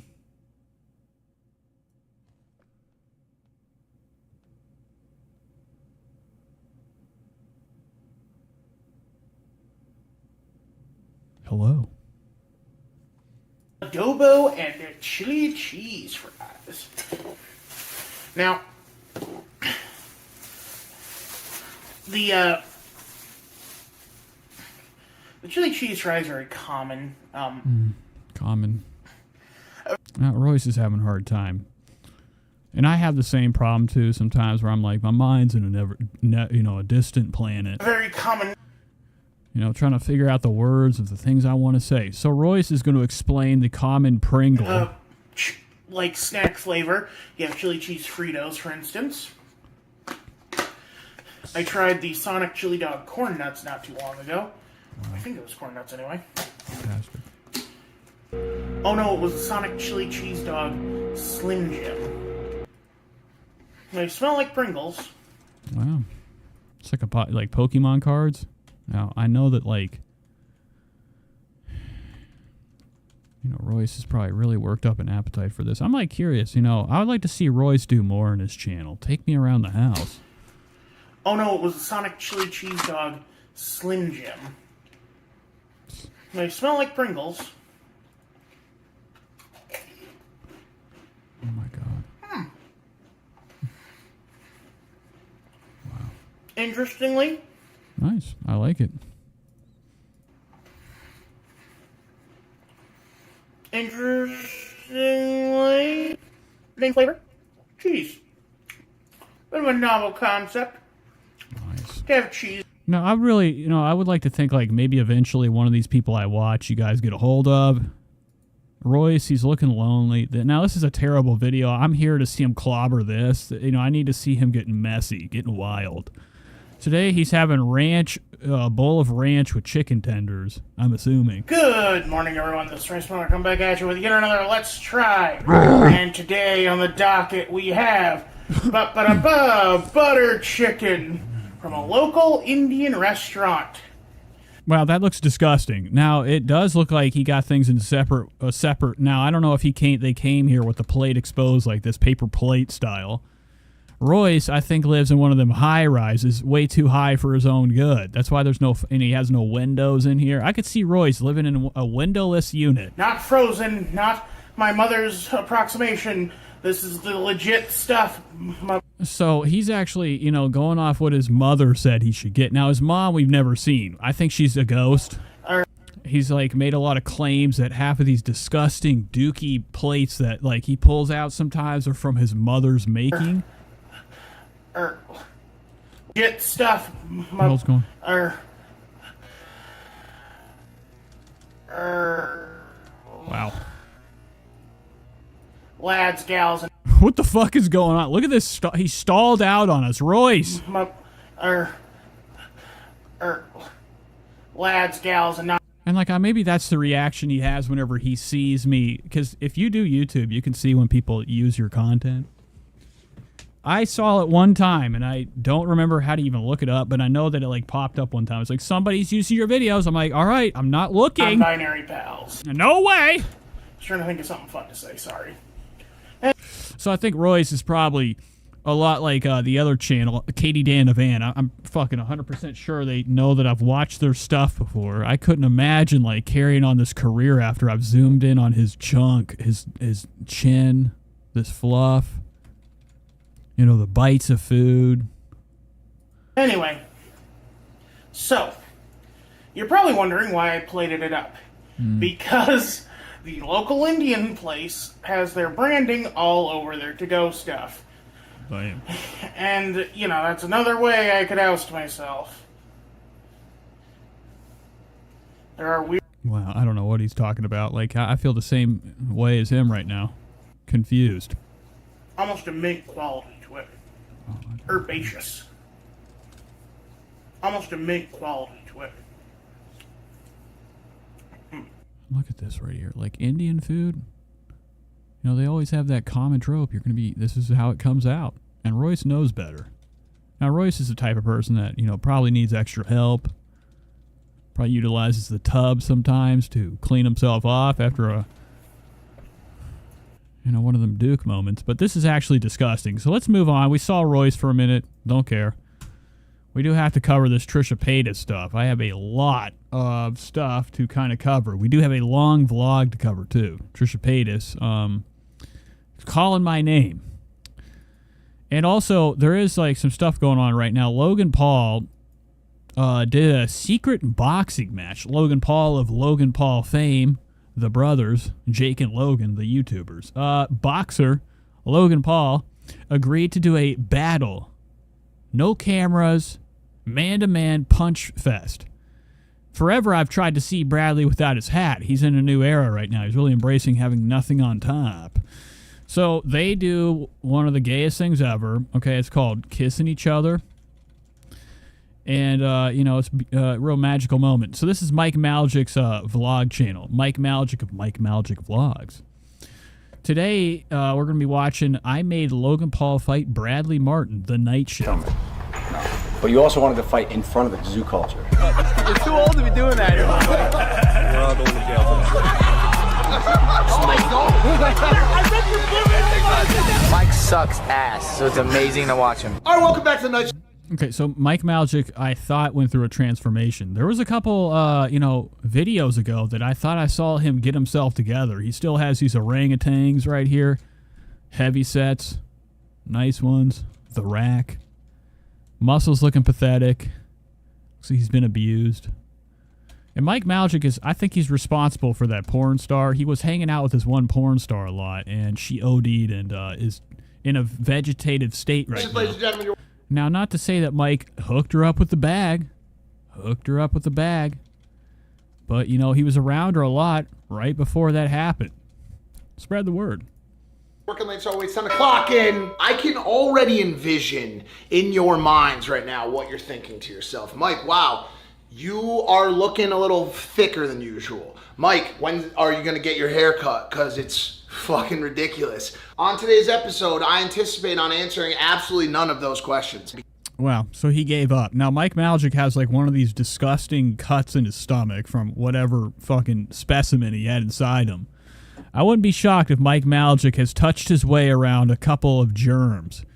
Speaker 1: Hello.
Speaker 23: Adobo and chili cheese fries. Now, the chili cheese fries are common.
Speaker 1: Common. Now, Royce is having a hard time. And I have the same problem, too, sometimes where I'm like, my mind's in a distant planet.
Speaker 23: Very common.
Speaker 1: You know, trying to figure out the words of the things I want to say. So Royce is going to explain the common Pringle.
Speaker 23: Like snack flavor. You have chili cheese Fritos, for instance. I tried the Sonic Chili Dog Corn Nuts not too long ago. I think it was Corn Nuts anyway.
Speaker 1: Fantastic.
Speaker 23: Oh no, it was the Sonic Chili Cheese Dog Slim Jim. They smell like Pringles.
Speaker 1: Wow. It's like Pokemon cards. Now, I know that, like, you know, Royce has probably really worked up an appetite for this. I'm, like, curious, you know, I would like to see Royce do more in his channel. Take me around the house.
Speaker 23: Oh no, it was the Sonic Chili Cheese Dog Slim Jim. They smell like Pringles.
Speaker 1: Oh, my God. Wow.
Speaker 23: Interestingly...
Speaker 1: Nice. I like it.
Speaker 23: Interestingly, same flavor, cheese. Bit of a novel concept.
Speaker 1: Nice.
Speaker 23: To have cheese.
Speaker 1: No, I really, you know, I would like to think like maybe eventually one of these people I watch, you guys get a hold of. Royce, he's looking lonely. Now, this is a terrible video. I'm here to see him clobber this. You know, I need to see him getting messy, getting wild. Today, he's having a bowl of ranch with chicken tenders, I'm assuming.
Speaker 23: Good morning, everyone. This is Trisha Paytas. Come back at you with yet another Let's Try. And today on the docket, we have butter chicken from a local Indian restaurant.
Speaker 1: Wow, that looks disgusting. Now, it does look like he got things in separate. Now, I don't know if they came here with the plate exposed like this, paper plate style. Royce, I think, lives in one of them high rises, way too high for his own good. That's why and he has no windows in here. I could see Royce living in a windowless unit.
Speaker 23: Not frozen, not my mother's approximation. This is the legit stuff.
Speaker 1: So he's actually, you know, going off what his mother said he should get. Now, his mom we've never seen. I think she's a ghost. He's, like, made a lot of claims that half of these disgusting dookie plates that, like, he pulls out sometimes are from his mother's making.
Speaker 23: Get stuff.
Speaker 1: What else going? Wow.
Speaker 23: Lads, gals, and
Speaker 1: what the fuck is going on? Look at this. He stalled out on us, Royce.
Speaker 23: Lads, gals, and not.
Speaker 1: And like maybe that's the reaction he has whenever he sees me. Because if you do YouTube, you can see when people use your content. I saw it one time, and I don't remember how to even look it up, but I know that it like popped up one time. It's like, somebody's using your videos. I'm like, all right, I'm not looking.
Speaker 23: Binary pals.
Speaker 1: No way.
Speaker 23: Just trying to think of something fun to say. Sorry.
Speaker 1: So I think Royce is probably a lot like the other channel, Katie Dan Van. I'm fucking 100% sure they know that I've watched their stuff before. I couldn't imagine like carrying on this career after I've zoomed in on his chunk, his chin, this fluff. You know, the bites of food.
Speaker 23: Anyway, so You're probably wondering why I plated it up. Because the local Indian place has their branding all over their to-go stuff.
Speaker 1: Damn.
Speaker 23: And, you know, that's another way I could oust myself. There are weird...
Speaker 1: Wow, I don't know what he's talking about. Like, I feel the same way as him right now. Confused.
Speaker 23: almost a mint quality to it. Herbaceous. Almost a mint quality to it.
Speaker 1: Look at this right here. Like Indian food, you know, they always have that common trope. You're going to be, this is how it comes out. And Royce knows better. Now, Royce is the type of person that, you know, probably needs extra help. Probably utilizes the tub sometimes to clean himself off after a, you know, one of them Duke moments. But this is actually disgusting. So let's move on. We saw Royce for a minute. Don't care. We do have to cover this Trisha Paytas stuff. I have a lot of stuff to kind of cover. We do have a long vlog to cover, too. Trisha Paytas calling my name. And also, there is, like, some stuff going on right now. Logan Paul did a secret boxing match. Logan Paul of Logan Paul fame, the brothers, Jake and Logan, the YouTubers. Boxer Logan Paul agreed to do a battle. No cameras, man-to-man punch fest. Forever I've tried to see Bradley without his hat. He's in a new era right now. He's really embracing having nothing on top. So they do one of the gayest things ever. Okay, it's called kissing each other. And, you know, it's a real magical moment. So this is Mike Maljic's vlog channel. Mike Maljic of Mike Maljic Vlogs. Today, we're going to be watching I Made Logan Paul Fight Bradley Martin, The Night Show.
Speaker 3: But you also wanted to fight in front of the zoo culture.
Speaker 14: You're too old to be doing that.
Speaker 3: We're all going to jail
Speaker 14: Mike sucks ass, so it's amazing to watch him.
Speaker 18: All right, welcome back to the night.
Speaker 1: Okay, so Mike Maljic, I thought went through a transformation. There was a couple, you know, videos ago that I thought I saw him get himself together. He still has these orangutans right here. Heavy sets. Nice ones. The rack. Muscles looking pathetic. So he's been abused. And Mike Maljic is, I think he's responsible for that porn star. He was hanging out with this one porn star a lot, and she OD'd and is in a vegetative state right now. Now, not to say that Mike hooked her up with the bag. But, you know, he was around her a lot right before that happened. Spread the word.
Speaker 18: Working late, so it's 10 o'clock, and I can already envision in your minds right now what you're thinking to yourself. Mike, wow, you are looking a little thicker than usual. Mike, when are you going to get your hair cut? Because it's fucking ridiculous. On today's episode, I anticipate on answering absolutely none of those questions.
Speaker 1: Wow, so he gave up. Now, Mike Maljic has like one of these disgusting cuts in his stomach from whatever fucking specimen he had inside him. I wouldn't be shocked if Mike Maljic has touched his way around a couple of germs.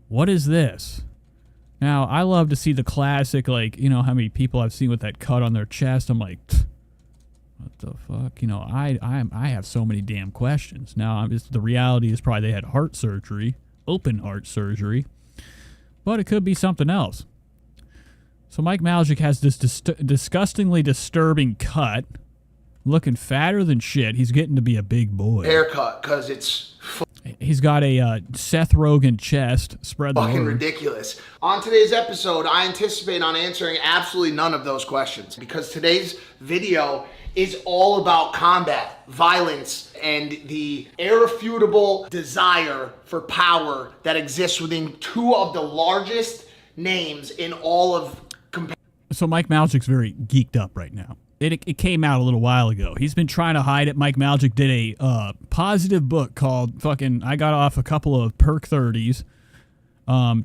Speaker 1: What is this? Now, I love to see the classic, like, you know, how many people I've seen with that cut on their chest. I'm like, what the fuck? You know, I have so many damn questions. Now, the reality is probably they had heart surgery, open heart surgery, but it could be something else. So Mike Maljic has this disgustingly disturbing cut, looking fatter than shit. He's getting to be a big boy.
Speaker 18: Haircut, because it's
Speaker 1: he's got a Seth Rogen chest. Spread the
Speaker 18: fucking
Speaker 1: word.
Speaker 18: ridiculous. On today's episode, I anticipate on answering absolutely none of those questions because today's video is all about combat, violence, and the irrefutable desire for power that exists within two of the largest names in all of
Speaker 1: So Mike Maljic's very geeked up right now. It came out a little while ago. He's been trying to hide it. Mike Maljic did a positive book called fucking I got off a couple of Perk 30s, Tylenol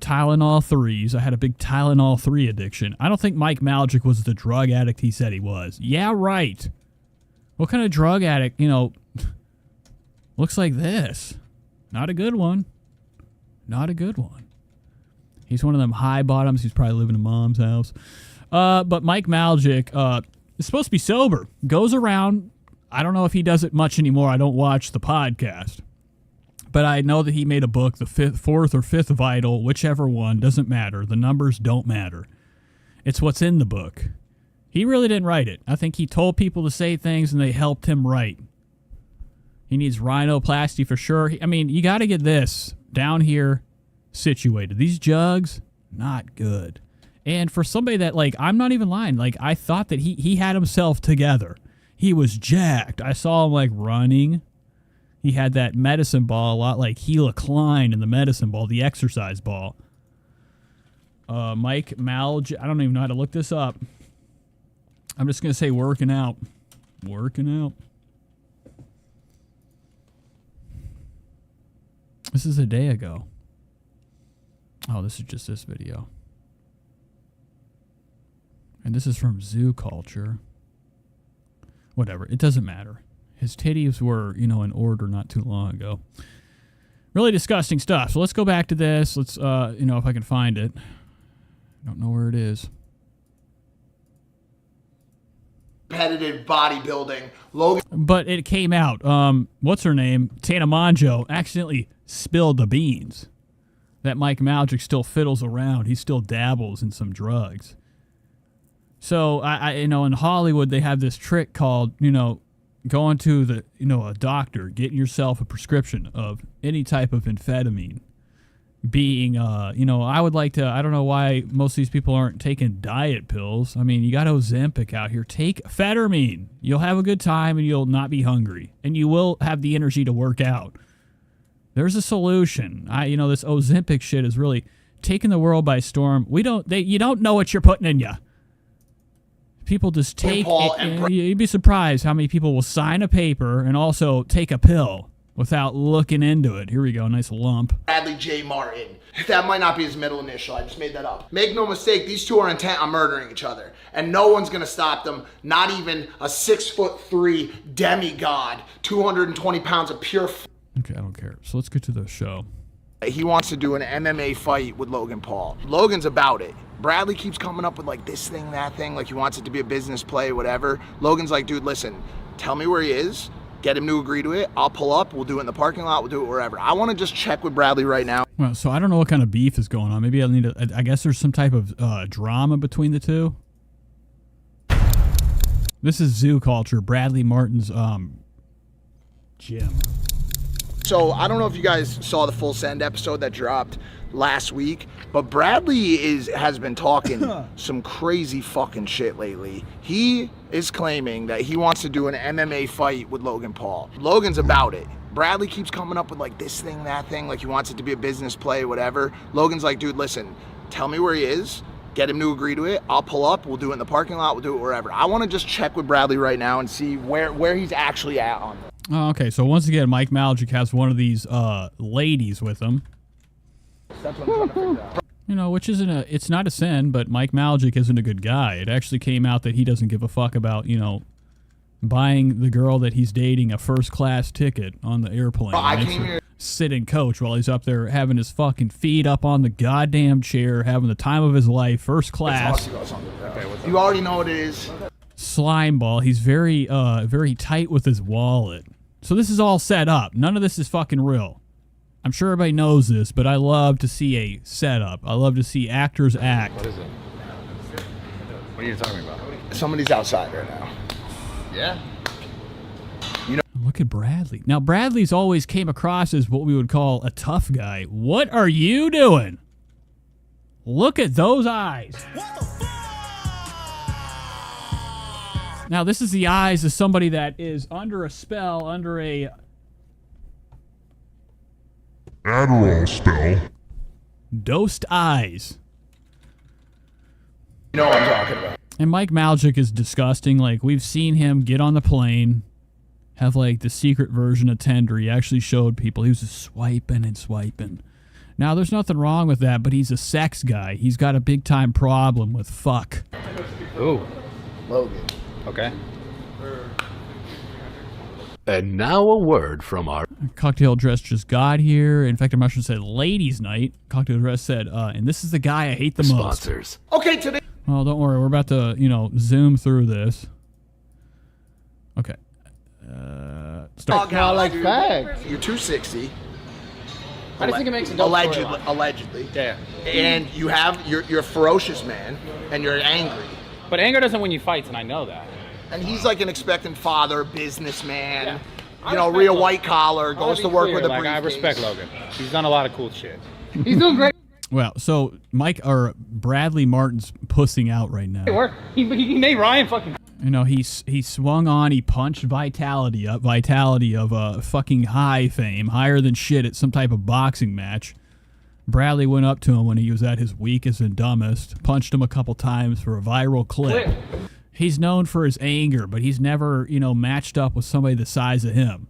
Speaker 1: 3s. I had a big Tylenol 3 addiction. I don't think Mike Maljic was the drug addict he said he was. Yeah, right. What kind of drug addict, you know, looks like this? Not a good one. Not a good one. He's one of them high bottoms. He's probably living in mom's house. But Mike Maljic, is supposed to be sober. Goes around. I don't know if he does it much anymore. I don't watch the podcast. But I know that he made a book, the fourth or fifth vital, whichever one, doesn't matter. The numbers don't matter. It's what's in the book. He really didn't write it. I think he told people to say things and they helped him write. He needs rhinoplasty for sure. I mean, you got to get this down here situated. These jugs, not good. And for somebody that, like, I'm not even lying. Like, I thought that he had himself together. He was jacked. I saw him, like, running. He had that medicine ball a lot like Gila Klein in the medicine ball, the exercise ball. Mike Malj, I don't even know how to look this up. I'm just going to say working out. Working out. This is a day ago. Oh, this is just this video. And this is from Zoo Culture. Whatever, it doesn't matter. His titties were, you know, in order not too long ago. Really disgusting stuff. So let's go back to this. Let's, you know, if I can find it. I don't know where it is.
Speaker 18: Competitive bodybuilding. Logan.
Speaker 1: But it came out. What's her name? Tana Mongeau accidentally spilled the beans. That Mike Maljic still fiddles around. He still dabbles in some drugs. So, I you know, in Hollywood, they have this trick called, you know, going to the, you know, a doctor, getting yourself a prescription of any type of amphetamine. Being, you know, I would like to, I don't know why most of these people aren't taking diet pills. I mean, you got Ozempic out here. Take amphetamine. You'll have a good time and you'll not be hungry. And you will have the energy to work out. There's a solution. You know, this Ozempic shit is really taking the world by storm. You don't know what you're putting in you. People just take it. You'd be surprised how many people will sign a paper and also take a pill without looking into it. Here we go, nice lump.
Speaker 18: Bradley J. Martin. That might not be his middle initial. I just made that up. Make no mistake, these two are intent on murdering each other. And no one's going to stop them. Not even a 6'3" demigod, 220 pounds of pure...
Speaker 1: Okay, I don't care. So let's get to the show.
Speaker 18: He wants to do an MMA fight with Logan Paul. Logan's about it. Bradley keeps coming up with like this thing, that thing, like he wants it to be a business play, whatever. Logan's like, dude, listen, tell me where he is, get him to agree to it, I'll pull up, we'll do it in the parking lot, we'll do it wherever. I want to just check with Bradley right now.
Speaker 1: Well, so I don't know what kind of beef is going on. Maybe I'll need I guess there's some type of drama between the two. This is Zoo Culture, Bradley Martin's gym.
Speaker 18: So I don't know if you guys saw the Full Send episode that dropped last week, but Bradley has been talking some crazy fucking shit lately. He is claiming that he wants to do an MMA fight with Logan Paul. Logan's about it. Bradley keeps coming up with like this thing, that thing, like he wants it to be a business play, whatever. Logan's like, dude, listen, tell me where he is, get him to agree to it, I'll pull up, we'll do it in the parking lot, we'll do it wherever. I want to just check with Bradley right now and see where he's actually at on this.
Speaker 1: Oh, okay, so once again, Mike Maljic has one of these ladies with him.
Speaker 18: That's what I'm trying to figure out.
Speaker 1: You know, which isn't it's not a sin, but Mike Maljic isn't a good guy. It actually came out that he doesn't give a fuck about, you know, buying the girl that he's dating a first-class ticket on the airplane.
Speaker 18: I came here.
Speaker 1: Sit in coach while he's up there having his fucking feet up on the goddamn chair, having the time of his life, first class.
Speaker 18: You already know what it is.
Speaker 1: Slime ball. He's very tight with his wallet. So this is all set up. None of this is fucking real. I'm sure everybody knows this, but I love to see a setup. I love to see actors act.
Speaker 3: What is it? What are you talking about?
Speaker 18: Somebody's outside right now.
Speaker 3: Yeah?
Speaker 18: You know,
Speaker 1: look at Bradley. Now, Bradley's always came across as what we would call a tough guy. What are you doing? Look at those eyes. Now, this is the eyes of somebody that is under a spell, under a
Speaker 5: Adderall spell.
Speaker 1: Dosed eyes.
Speaker 18: You know what I'm talking about.
Speaker 1: And Mike Maljic is disgusting. Like, we've seen him get on the plane, have, like, the secret version of Tinder. He actually showed people. He was just swiping and swiping. Now, there's nothing wrong with that, but he's a sex guy. He's got a big-time problem with fuck.
Speaker 3: Ooh.
Speaker 18: Logan.
Speaker 3: Okay.
Speaker 4: And now a word from our...
Speaker 1: Cocktail Dress just got here. In fact, I should have said ladies' night. Cocktail Dress said, and this is the guy I hate the most.
Speaker 4: Sponsors.
Speaker 18: Okay, today...
Speaker 1: Well, don't worry. We're about to, you know, zoom through this. Okay. Start.
Speaker 18: Like facts. You're 260.
Speaker 23: I just think it makes a dope
Speaker 18: allegedly.
Speaker 23: Yeah.
Speaker 18: And you have you're a ferocious man and you're angry.
Speaker 6: But anger doesn't win you fights, and I know that.
Speaker 18: And he's like an expectant father, businessman,
Speaker 6: I
Speaker 18: you know,
Speaker 6: respect
Speaker 18: real
Speaker 6: Logan.
Speaker 18: white collar, goes to work with a
Speaker 6: like,
Speaker 18: briefcase.
Speaker 6: I respect Logan. He's done a lot of cool shit. He's doing great.
Speaker 1: Well, so Bradley Martin's pussing out right now.
Speaker 6: It worked. He made Ryan fucking.
Speaker 1: You know, he swung on, he punched Vitality of fucking high fame, higher than shit at some type of boxing match. Bradley went up to him when he was at his weakest and dumbest, punched him a couple times for a viral clip. He's known for his anger, but he's never, matched up with somebody the size of him.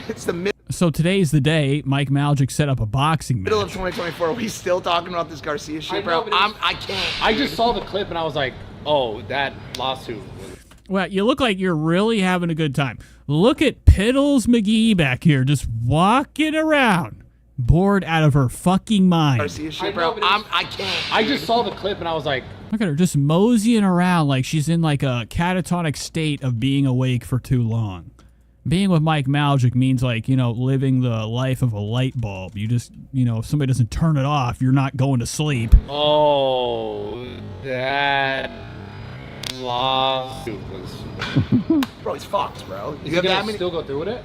Speaker 18: It's the
Speaker 1: So today's the day Mike Maljic set up a boxing match.
Speaker 18: middle of 2024. Are we still talking about this Garcia shit, bro? I can't.
Speaker 6: I just saw the clip and I was like, oh, that lawsuit.
Speaker 1: Well, you look like you're really having a good time. Look at Piddles McGee back here just walking around, bored out of her fucking mind.
Speaker 18: Garcia shit, bro. I can't.
Speaker 6: I just saw the clip and I was like,
Speaker 1: Look at her just moseying around like she's in like a catatonic state of being awake for too long. Being with Mike Maljic means like, living the life of a light bulb. You just, if somebody doesn't turn it off, you're not going to sleep.
Speaker 6: oh, that lawsuit was.
Speaker 18: Bro, he's fucked, bro.
Speaker 6: Is he gonna still go through with it?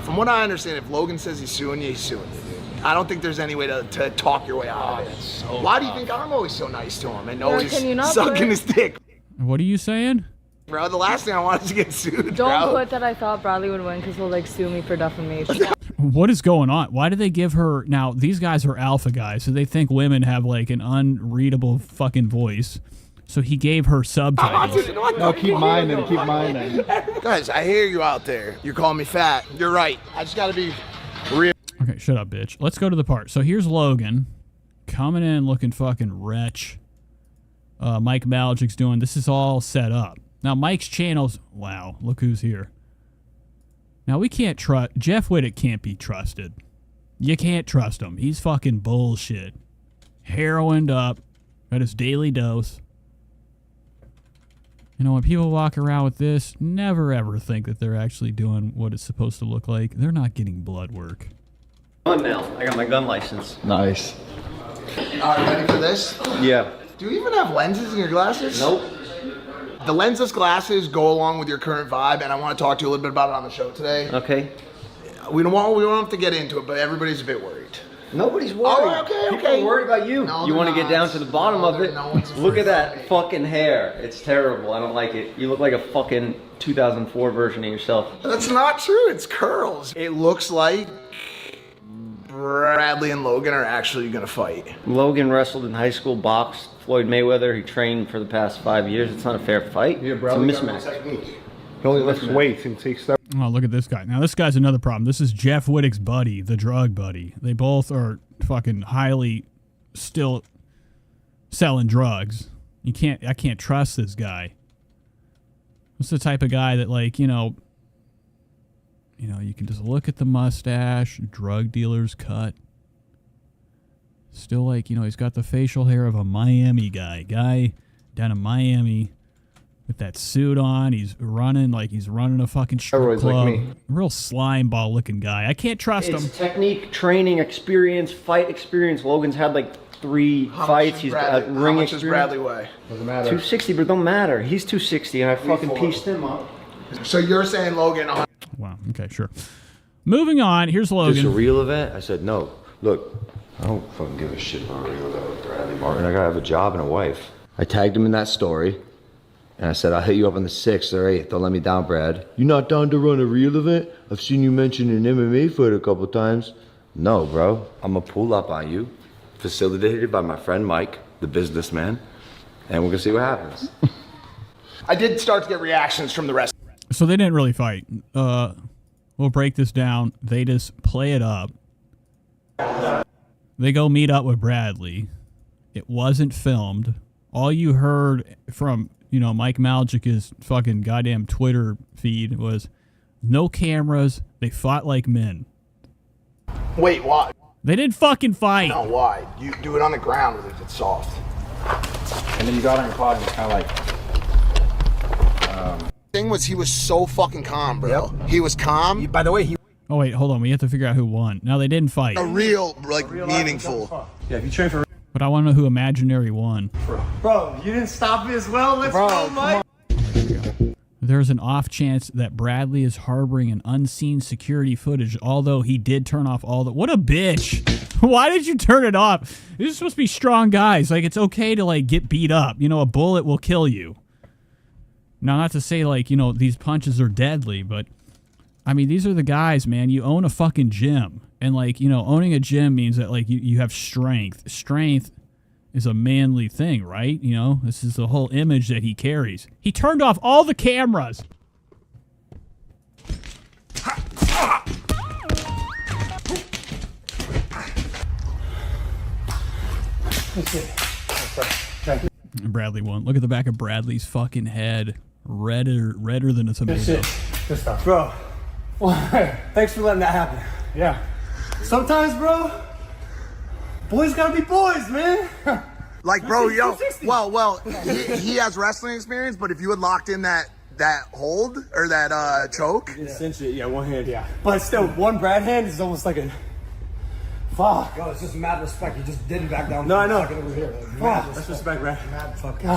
Speaker 18: From what I understand, if Logan says he's suing you, he's suing you, dude. I don't think there's any way to talk your way out of it. Why do you think I'm always so nice to him and always
Speaker 16: can you not
Speaker 18: sucking his dick?
Speaker 1: What are you saying?
Speaker 18: Bro, the last thing I want is to get sued,
Speaker 16: Don't
Speaker 18: bro.
Speaker 16: put that I thought Bradley would win because he'll like sue me for defamation.
Speaker 1: What is going on? Why do they give her... Now, these guys are alpha guys, so they think women have like an unreadable fucking voice. So he gave her subtitles.
Speaker 10: No, keep minding.
Speaker 18: Guys, I hear you out there. You're calling me fat. You're right. I just gotta be real.
Speaker 1: Okay, shut up, bitch. Let's go to the part. So here's Logan coming in looking fucking wretch. Mike Maljic's doing... This is all set up. Now, Mike's channel's... Wow, look who's here. Now, we can't trust... Jeff Whittick can't be trusted. You can't trust him. He's fucking bullshit. Heroined up. Got his daily dose. When people walk around with this, never ever think that they're actually doing what it's supposed to look like. They're not getting blood work.
Speaker 7: On now. I got my gun license.
Speaker 10: Nice.
Speaker 18: All right, ready for this?
Speaker 7: Yeah.
Speaker 18: Do you even have lenses in your glasses?
Speaker 7: Nope.
Speaker 18: The lensless glasses go along with your current vibe, and I want to talk to you a little bit about it on the show today.
Speaker 7: Okay.
Speaker 18: We don't have to get into it, but everybody's a bit worried.
Speaker 7: Nobody's worried.
Speaker 18: Oh, okay.
Speaker 7: People are worried about you.
Speaker 18: No,
Speaker 7: you want to
Speaker 18: they're
Speaker 7: get down
Speaker 18: not.
Speaker 7: to the bottom
Speaker 18: No,
Speaker 7: of it.
Speaker 18: no one's
Speaker 7: Look
Speaker 18: worried
Speaker 7: at that fucking hair. It's terrible. I don't like it. You look like a fucking 2004 version of yourself.
Speaker 18: That's not true. It's curls. It looks like Bradley and Logan are actually going to fight.
Speaker 7: Logan wrestled in high school, boxed Floyd Mayweather. He trained for the past 5 years. It's not a fair fight.
Speaker 17: Yeah,
Speaker 7: it's a
Speaker 17: Bradley
Speaker 7: mismatch.
Speaker 17: He only lifts weights and takes that.
Speaker 1: Oh, look at this guy. Now, this guy's another problem. This is Jeff Whittick's buddy, the drug buddy. They both are fucking highly still selling drugs. I can't trust this guy. This is the type of guy that, like, you can just look at the mustache, drug dealer's cut. Still, like, he's got the facial hair of a Miami guy. Guy down in Miami with that suit on. He's running like he's running a fucking strip club.
Speaker 17: Like me.
Speaker 1: Real slime ball looking guy. I can't trust him.
Speaker 7: Technique, training, experience, fight experience. Logan's had like 3 fights. He's got ring
Speaker 18: How much
Speaker 7: experience.
Speaker 18: does Bradley weigh?
Speaker 17: Doesn't matter.
Speaker 7: 260, but it don't matter. He's 260, and I fucking pieced him up.
Speaker 18: So you're saying Logan...
Speaker 1: Wow, okay, sure. Moving on, here's Logan.
Speaker 8: Is this a real event? I said, no. Look, I don't fucking give a shit about a real event with Bradley Martin. I gotta have a job and a wife. I tagged him in that story, and I said, I'll hit you up on the 6th or 8th. Don't let me down, Brad. You not down to run a real event? I've seen you mention an MMA fight a couple times. No, bro. I'm gonna pull up on you, facilitated by my friend Mike, the businessman, and we're gonna see what happens.
Speaker 18: I did start to get reactions from the rest.
Speaker 1: So they didn't really fight. We'll break this down. They just play it up. They go meet up with Bradley. It wasn't filmed. All you heard from, Mike Maljic's fucking goddamn Twitter feed was no cameras. They fought like men.
Speaker 18: Wait, why?
Speaker 1: They didn't fucking fight.
Speaker 18: No, why? You do it on the ground where it's soft.
Speaker 3: And then you got on your pod and it's kind of like...
Speaker 18: Thing was, he was so fucking calm, bro. Yep. He was calm.
Speaker 3: By the way, he...
Speaker 1: Oh, wait, hold on. We have to figure out who won. Now, they didn't fight.
Speaker 18: A real, meaningful.
Speaker 3: Yeah, if you train for...
Speaker 1: But I want to know who imaginary won.
Speaker 9: Bro, you didn't stop me as well. Let's go, Mike.
Speaker 1: There's an off chance that Bradley is harboring an unseen security footage, although he did turn off all the... What a bitch. Why did you turn it off? These are supposed to be strong guys. Like, it's okay to, like, get beat up. You know, a bullet will kill you. Now, not to say, like, you know, these punches are deadly, but... I mean, these are the guys, man. You own a fucking gym. And, like, you know, owning a gym means that, like, you have strength. Strength is a manly thing, right? You know, this is the whole image that he carries. He turned off all the cameras. Bradley won. Look at the back of Bradley's fucking head. Redder than a tomato.
Speaker 9: Good stuff. Bro, well, thanks for letting that happen. Yeah. Sometimes, bro, boys gotta be boys, man.
Speaker 18: Like, bro, yo, well, he has wrestling experience, but if you had locked in that hold or that choke,
Speaker 9: cinch it, yeah, one hand, yeah. But still, one Brad hand is almost like a fuck.
Speaker 3: Yo, it's just mad respect. You just didn't back down.
Speaker 9: No, I know.
Speaker 3: Over here.
Speaker 9: Fuck, that's respect, Brad.
Speaker 3: Mad fucking.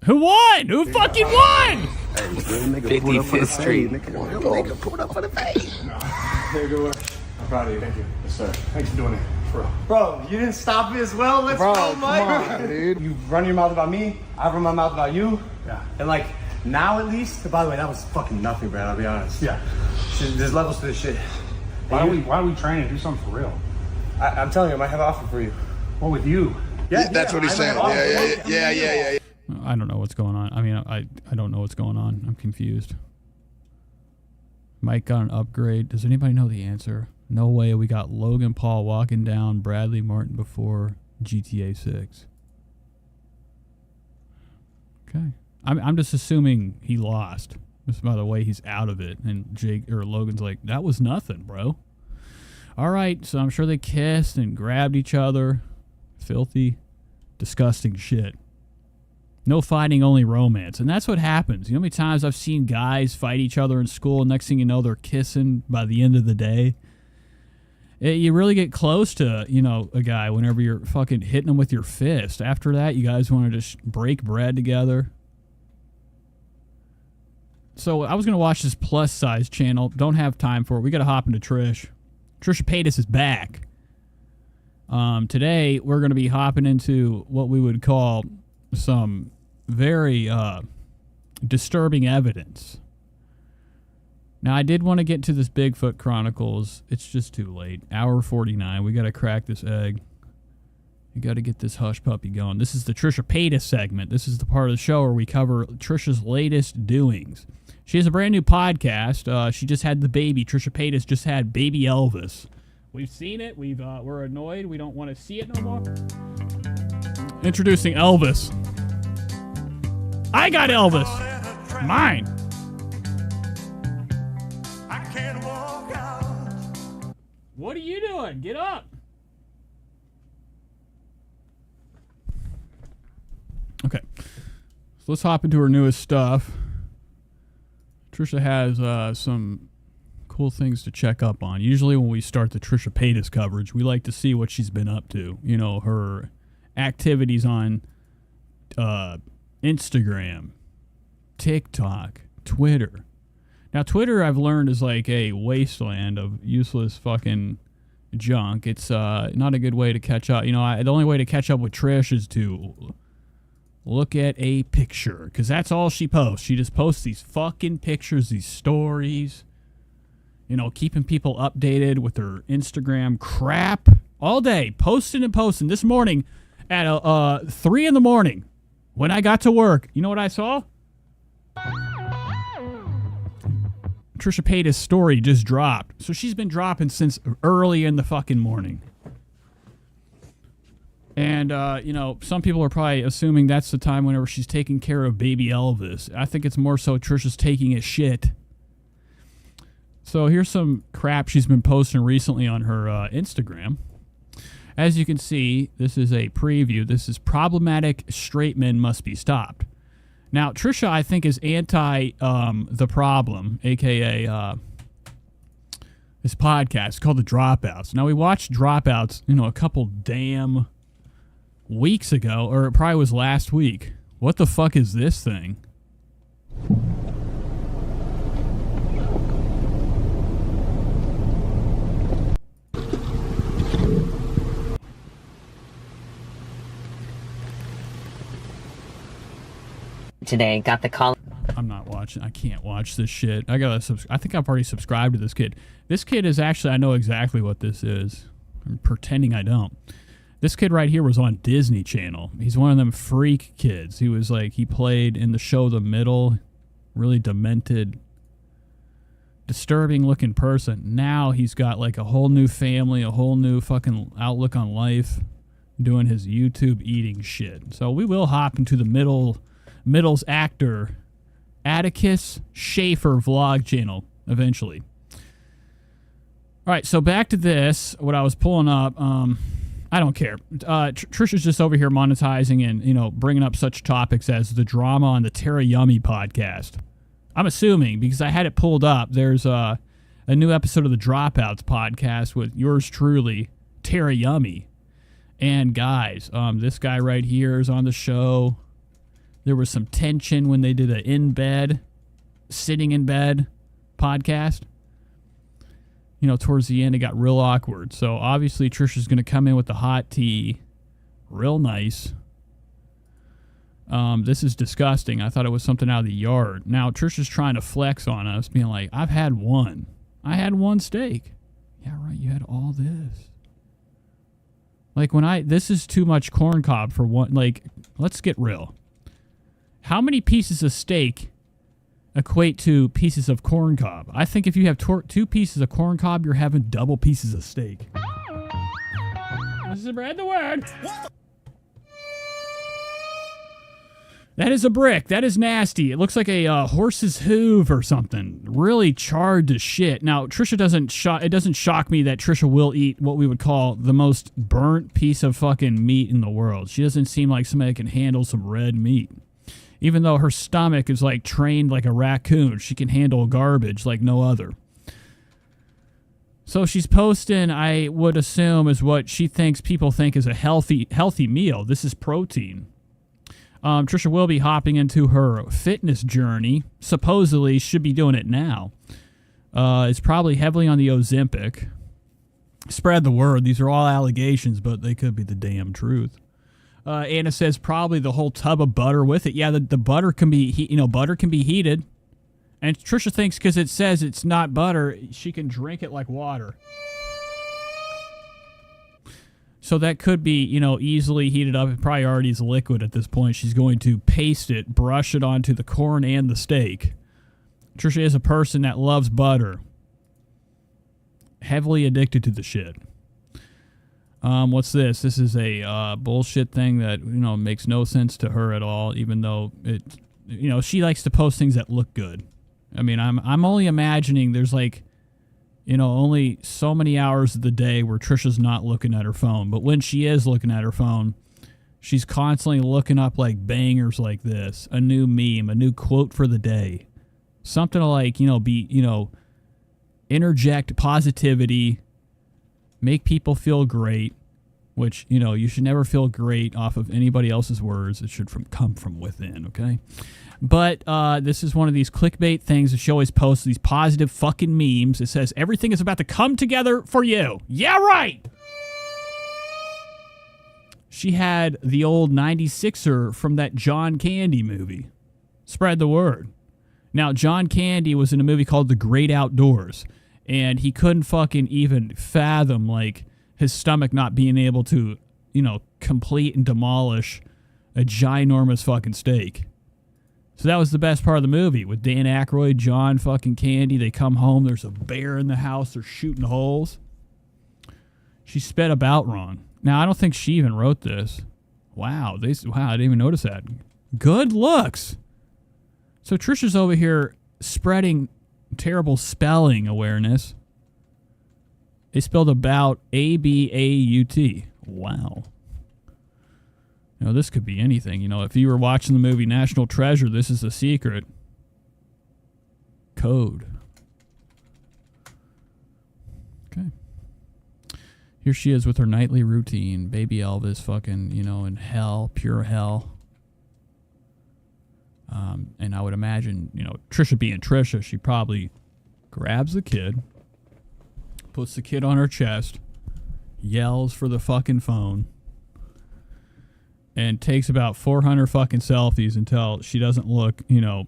Speaker 1: Who won? Who fucking won?
Speaker 9: 55th Street.
Speaker 18: Nigga, put up for the face.
Speaker 9: Hey, good work. I'm proud of you. Thank you. Yes, sir. Thanks for doing it. Bro, you didn't stop me as well. Let's go, Mike. Come on, dude. You run your mouth about me. I run my mouth about you. Yeah. And like now, at least. By the way, that was fucking nothing, Brad. I'll be honest. Yeah. There's levels to this shit. Why don't we train and do something for real? I'm telling you, I might have an offer for you. What with you?
Speaker 18: Yeah, that's what he's saying. Yeah.
Speaker 1: I don't know what's going on. I mean, I don't know what's going on. I'm confused. Mike got an upgrade. Does anybody know the answer? No way. We got Logan Paul walking down Bradley Martin before GTA 6. Okay. I'm just assuming he lost. Just by the way he's out of it. And Logan's like, that was nothing, bro. All right. So I'm sure they kissed and grabbed each other. Filthy, disgusting shit. No fighting, only romance. And that's what happens. You know how many times I've seen guys fight each other in school, next thing you know, they're kissing by the end of the day? You really get close to, you know, a guy whenever you're fucking hitting him with your fist. After that, you guys want to just break bread together. So I was going to watch this plus size channel. Don't have time for it. We got to hop into Trish. Trisha Paytas is back. Today, we're going to be hopping into what we would call some very disturbing evidence. Now, I did want to get to this Bigfoot Chronicles. It's just too late. Hour 49. We got to crack this egg. You got to get this hush puppy going. This is the Trisha Paytas segment. This is the part of the show where we cover Trisha's latest doings. She has a brand new podcast. She just had the baby. Trisha Paytas just had baby Elvis. We've seen it. We're annoyed. We don't want to see it no more. Introducing Elvis. I got Elvis. Mine. What are you doing? Get up. Okay. So let's hop into her newest stuff. Trisha has some cool things to check up on. Usually when we start the Trisha Paytas coverage, we like to see what she's been up to. You know, her activities on Instagram, TikTok, Twitter. Now, Twitter, I've learned, is like a wasteland of useless fucking junk. It's not a good way to catch up. You know, the only way to catch up with Trish is to look at a picture, because that's all she posts. She just posts these fucking pictures, these stories, you know, keeping people updated with her Instagram crap all day, posting and posting. This morning at 3 in the morning when I got to work, you know what I saw? Trisha Paytas' story just dropped. So she's been dropping since early in the fucking morning. And, you know, some people are probably assuming that's the time whenever she's taking care of baby Elvis. I think it's more so Trisha's taking a shit. So here's some crap she's been posting recently on her Instagram. As you can see, this is a preview. This is problematic straight men must be stopped. Now, Trisha, I think, is anti The Problem, a.k.a. This podcast called The Dropouts. Now, we watched Dropouts, you know, a couple damn weeks ago, or it probably was last week. What the fuck is this thing?
Speaker 11: Today got the call.
Speaker 1: I'm not watching. I can't watch this shit. I think I've already subscribed to this kid. This kid is actually, I know exactly what this is. I'm pretending I don't. This kid right here was on Disney Channel. He's one of them freak kids. He was like, he played in the show The Middle. Really demented, disturbing looking person. Now he's got like a whole new family, a whole new fucking outlook on life, doing his YouTube eating shit. So we will hop into the Middle's actor Atticus Schaefer vlog channel eventually. All right, so back to this. What I was pulling up, I don't care. Trisha's just over here monetizing and, you know, bringing up such topics as the drama on the Tara Yummy podcast. I'm assuming, because I had it pulled up, there's a new episode of the Dropouts podcast with yours truly, Tara Yummy. And guys, this guy right here is on the show. There was some tension when they did a sitting in bed podcast. You know, towards the end, it got real awkward. So obviously, Trisha's going to come in with the hot tea. Real nice. This is disgusting. I thought it was something out of the yard. Now, Trisha's trying to flex on us, being like, I've had one. I had one steak. Yeah, right. You had all this. Like, this is too much corn cob for one. Like, let's get real. How many pieces of steak equate to pieces of corn cob? I think if you have 2 pieces of corn cob, you're having double pieces of steak. This is spread the word. That is a brick. That is nasty. It looks like a horse's hoof or something. Really charred to shit. Now, Trisha it doesn't shock me that Trisha will eat what we would call the most burnt piece of fucking meat in the world. She doesn't seem like somebody that can handle some red meat. Even though her stomach is like trained like a raccoon, she can handle garbage like no other. So she's posting, I would assume, is what she thinks people think is a healthy meal. This is protein. Trisha will be hopping into her fitness journey. Supposedly, should be doing it now. It's probably heavily on the Ozempic. Spread the word. These are all allegations, but they could be the damn truth. Anna says probably the whole tub of butter with it. Yeah, the butter can be, butter can be heated. And Trisha thinks because it says it's not butter, she can drink it like water. So that could be, easily heated up. It probably already is liquid at this point. She's going to paste it, brush it onto the corn and the steak. Trisha is a person that loves butter. Heavily addicted to the shit. What's this? This is a bullshit thing that, makes no sense to her at all, even though it, she likes to post things that look good. I mean, I'm only imagining there's like, only so many hours of the day where Trisha's not looking at her phone. But when she is looking at her phone, she's constantly looking up like bangers like this, a new meme, a new quote for the day. Something to like, interject positivity, make people feel great, which, you should never feel great off of anybody else's words. It should come from within, okay? But this is one of these clickbait things that she always posts, these positive fucking memes. It says, everything is about to come together for you. Yeah, right! She had the old 96er from that John Candy movie. Spread the word. Now, John Candy was in a movie called The Great Outdoors, and he couldn't fucking even fathom, like, his stomach not being able to, complete and demolish a ginormous fucking steak. So that was the best part of the movie, with Dan Aykroyd, John fucking Candy. They come home, there's a bear in the house, they're shooting holes. She sped about wrong. Now, I don't think she even wrote this. Wow, I didn't even notice that. Good looks. So Trisha's over here spreading terrible spelling awareness. They spelled about A-B-A-U-T. Wow. This could be anything. If you were watching the movie National Treasure, this is a secret. Code. Okay. Here she is with her nightly routine. Baby Elvis fucking, you know, in hell, pure hell. And I would imagine, you know, Trisha being Trisha, she probably grabs the kid, puts the kid on her chest, yells for the fucking phone, and takes about 400 fucking selfies until she doesn't look, you know,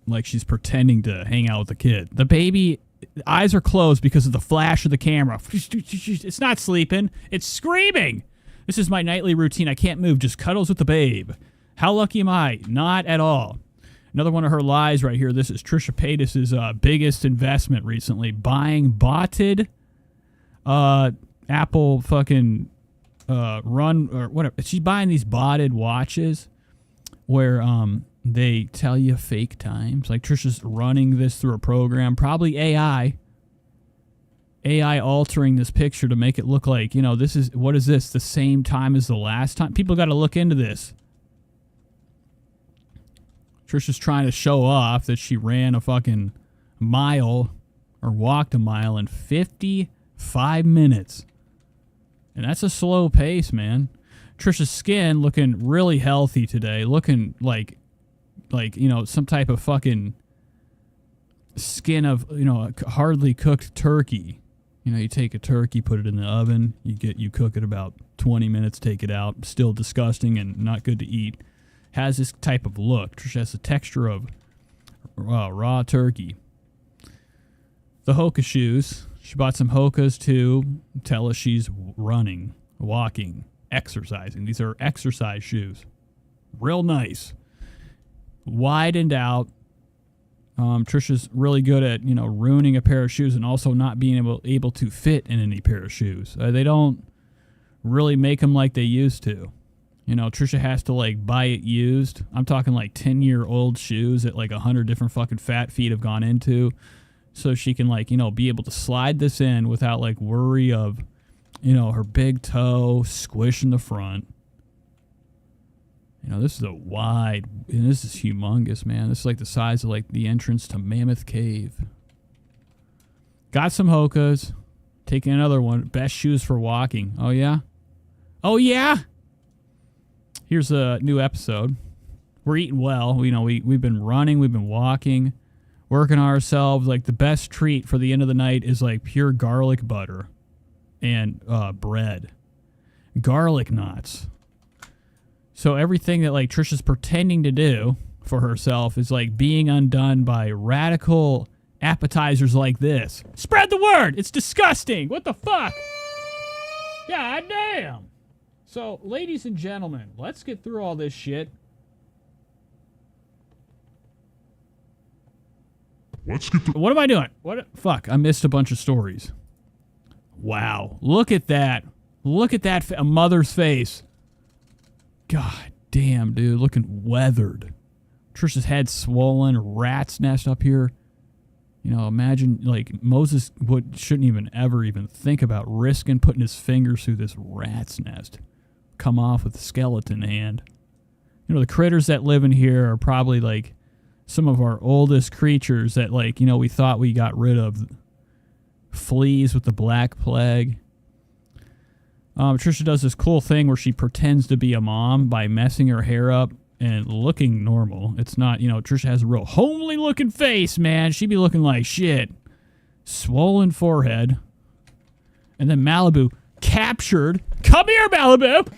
Speaker 1: like she's pretending to hang out with the kid. The baby, eyes are closed because of the flash of the camera. It's not sleeping. It's screaming. This is my nightly routine. I can't move. Just cuddles with the babe. How lucky am I? Not at all. Another one of her lies right here. This is Trisha Paytas' biggest investment recently. Buying botted Apple fucking run or whatever. She's buying these botted watches where they tell you fake times. Like Trisha's running this through a program, probably AI altering this picture to make it look like, you know, this is, what is this? The same time as the last time? People got to look into this. Trisha's trying to show off that she ran a fucking mile or walked a mile in 55 minutes. And that's a slow pace, man. Trisha's skin looking really healthy today. Looking like, you know, some type of fucking skin of, you know, a hardly cooked turkey. You know, you take a turkey, put it in the oven, you cook it about 20 minutes, take it out. Still disgusting and not good to eat. Has this type of look. Trisha has the texture of raw turkey. The Hoka shoes. She bought some Hokas to tell us she's running, walking, exercising. These are exercise shoes. Real nice. Widened out. Trisha's really good at, you know, ruining a pair of shoes and also not being able to fit in any pair of shoes. They don't really make them like they used to. You know, Trisha has to, like, buy it used. I'm talking, like, 10-year-old shoes that, like, 100 different fucking fat feet have gone into. So she can, like, you know, be able to slide this in without, like, worry of, you know, her big toe squishing the front. You know, this is a wide, and this is humongous, man. This is like the size of, like, the entrance to Mammoth Cave. Got some Hokas. Taking another one. Best shoes for walking. Oh, yeah? Oh, yeah? Here's a new episode. We're eating well. You know, we've been running. We've been walking. Working on ourselves. Like, the best treat for the end of the night is, like, pure garlic butter and bread. Garlic knots. So everything that, like, Trisha's pretending to do for herself is, like, being undone by radical appetizers like this. Spread the word! It's disgusting! What the fuck? God damn! So, ladies and gentlemen, let's get through all this shit. What am I doing? What? Fuck, I missed a bunch of stories. Wow. Look at that. Look at that. A mother's face. God damn, dude. Looking weathered. Trisha's head swollen. Rat's nest up here. You know, imagine, like, Moses shouldn't even ever think about risking putting his fingers through this rat's nest. Come off with a skeleton hand. You know, the critters that live in here are probably, like, some of our oldest creatures that, like, you know, we thought we got rid of. Fleas with the Black Plague. Trisha does this cool thing where she pretends to be a mom by messing her hair up and looking normal. It's not, you know, Trisha has a real homely looking face, man. She'd be looking like shit. Swollen forehead. And then Malibu captured. Come here, Malibu!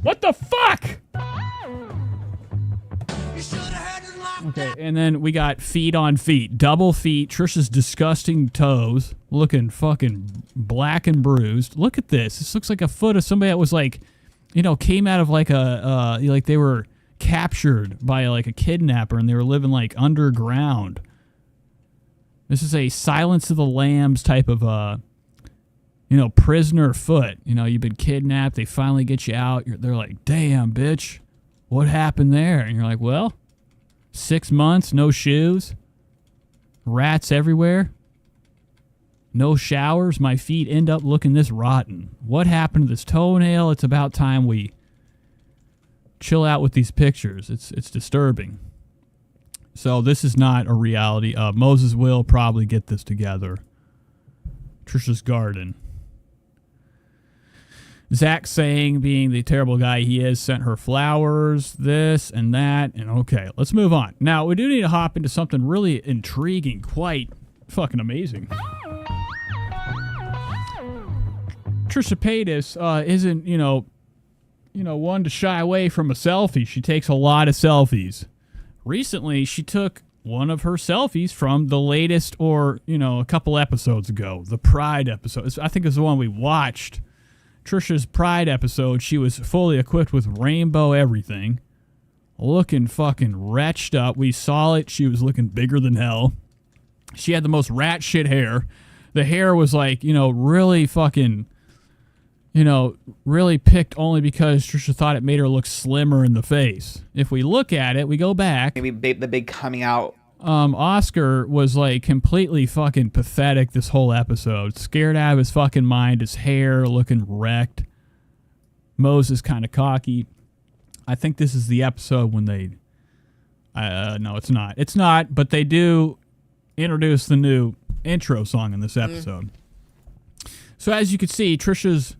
Speaker 1: What the fuck? Okay, and then we got feet on feet. Double feet. Trisha's disgusting toes. Looking fucking black and bruised. Look at this. This looks like a foot of somebody that was, like, you know, came out of, like, like they were captured by, like, a kidnapper and they were living, like, underground. This is a Silence of the Lambs type of, you know, prisoner foot. You know, you've been kidnapped. They finally get you out. They're like, damn, bitch. What happened there? And you're like, well, 6 months, no shoes, rats everywhere, no showers. My feet end up looking this rotten. What happened to this toenail? It's about time we chill out with these pictures. It's disturbing. So this is not a reality. Moses will probably get this together. Trisha's garden. Zach saying, being the terrible guy he is, sent her flowers, this and that, and okay, let's move on. Now, we do need to hop into something really intriguing, quite fucking amazing. Trisha Paytas isn't, one to shy away from a selfie. She takes a lot of selfies. Recently, she took one of her selfies from the latest, or, a couple episodes ago, the Pride episode. I think it's the one we watched. Trisha's Pride episode. She was fully equipped with rainbow everything. Looking fucking wretched up. We saw it. She was looking bigger than hell. She had the most rat shit hair. The hair was like, really fucking, really picked only because Trisha thought it made her look slimmer in the face. If we look at it, we go back.
Speaker 12: Maybe the big coming out.
Speaker 1: Oscar was like completely fucking pathetic this whole episode. Scared out of his fucking mind. His hair looking wrecked. Moses kind of cocky. I think this is the episode when they... no, it's not. It's not, but they do introduce the new intro song in this episode. So as you can see, Trisha's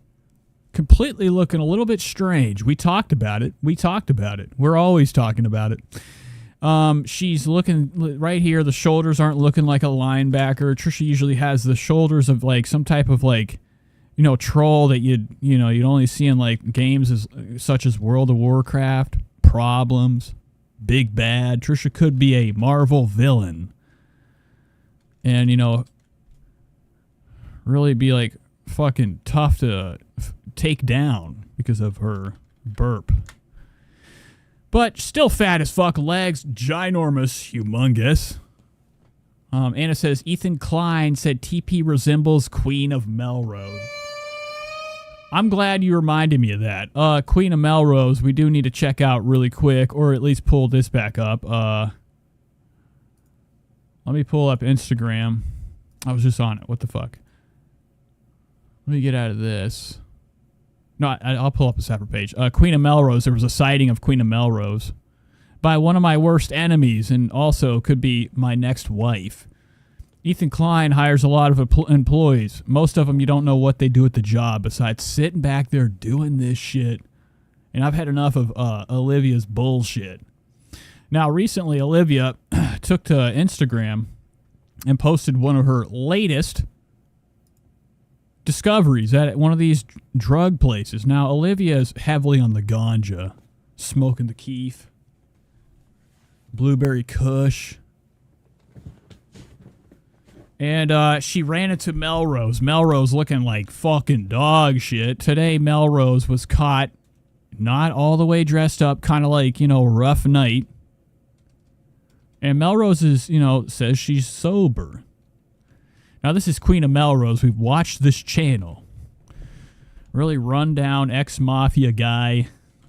Speaker 1: completely looking a little bit strange. We talked about it. We're always talking about it. She's looking right here. The shoulders aren't looking like a linebacker. Trisha usually has the shoulders of like some type of like, troll that you'd only see in like games such as World of Warcraft, Problems, Big Bad. Trisha could be a Marvel villain. And, really be like fucking tough to take down because of her burp. But still fat as fuck, legs ginormous, humongous. Anna says, Ethan Klein said TP resembles Queen of Melrose. I'm glad you reminded me of that. Queen of Melrose, we do need to check out really quick, or at least pull this back up. Let me pull up Instagram. I was just on it. What the fuck? Let me get out of this. No, I'll pull up a separate page. Queen of Melrose. There was a sighting of Queen of Melrose by one of my worst enemies, and also could be my next wife. Ethan Klein hires a lot of employees. Most of them you don't know what they do at the job besides sitting back there doing this shit. And I've had enough of Olivia's bullshit. Now, recently, Olivia took to Instagram and posted one of her latest discoveries at one of these drug places. Now, Olivia is heavily on the ganja, smoking the keef, blueberry kush. And she ran into Melrose. Melrose looking like fucking dog shit. Today, Melrose was caught not all the way dressed up, kind of like, rough night. And Melrose is, says she's sober. Now, this is Queen of Melrose. We've watched this channel. Really run-down ex-mafia guy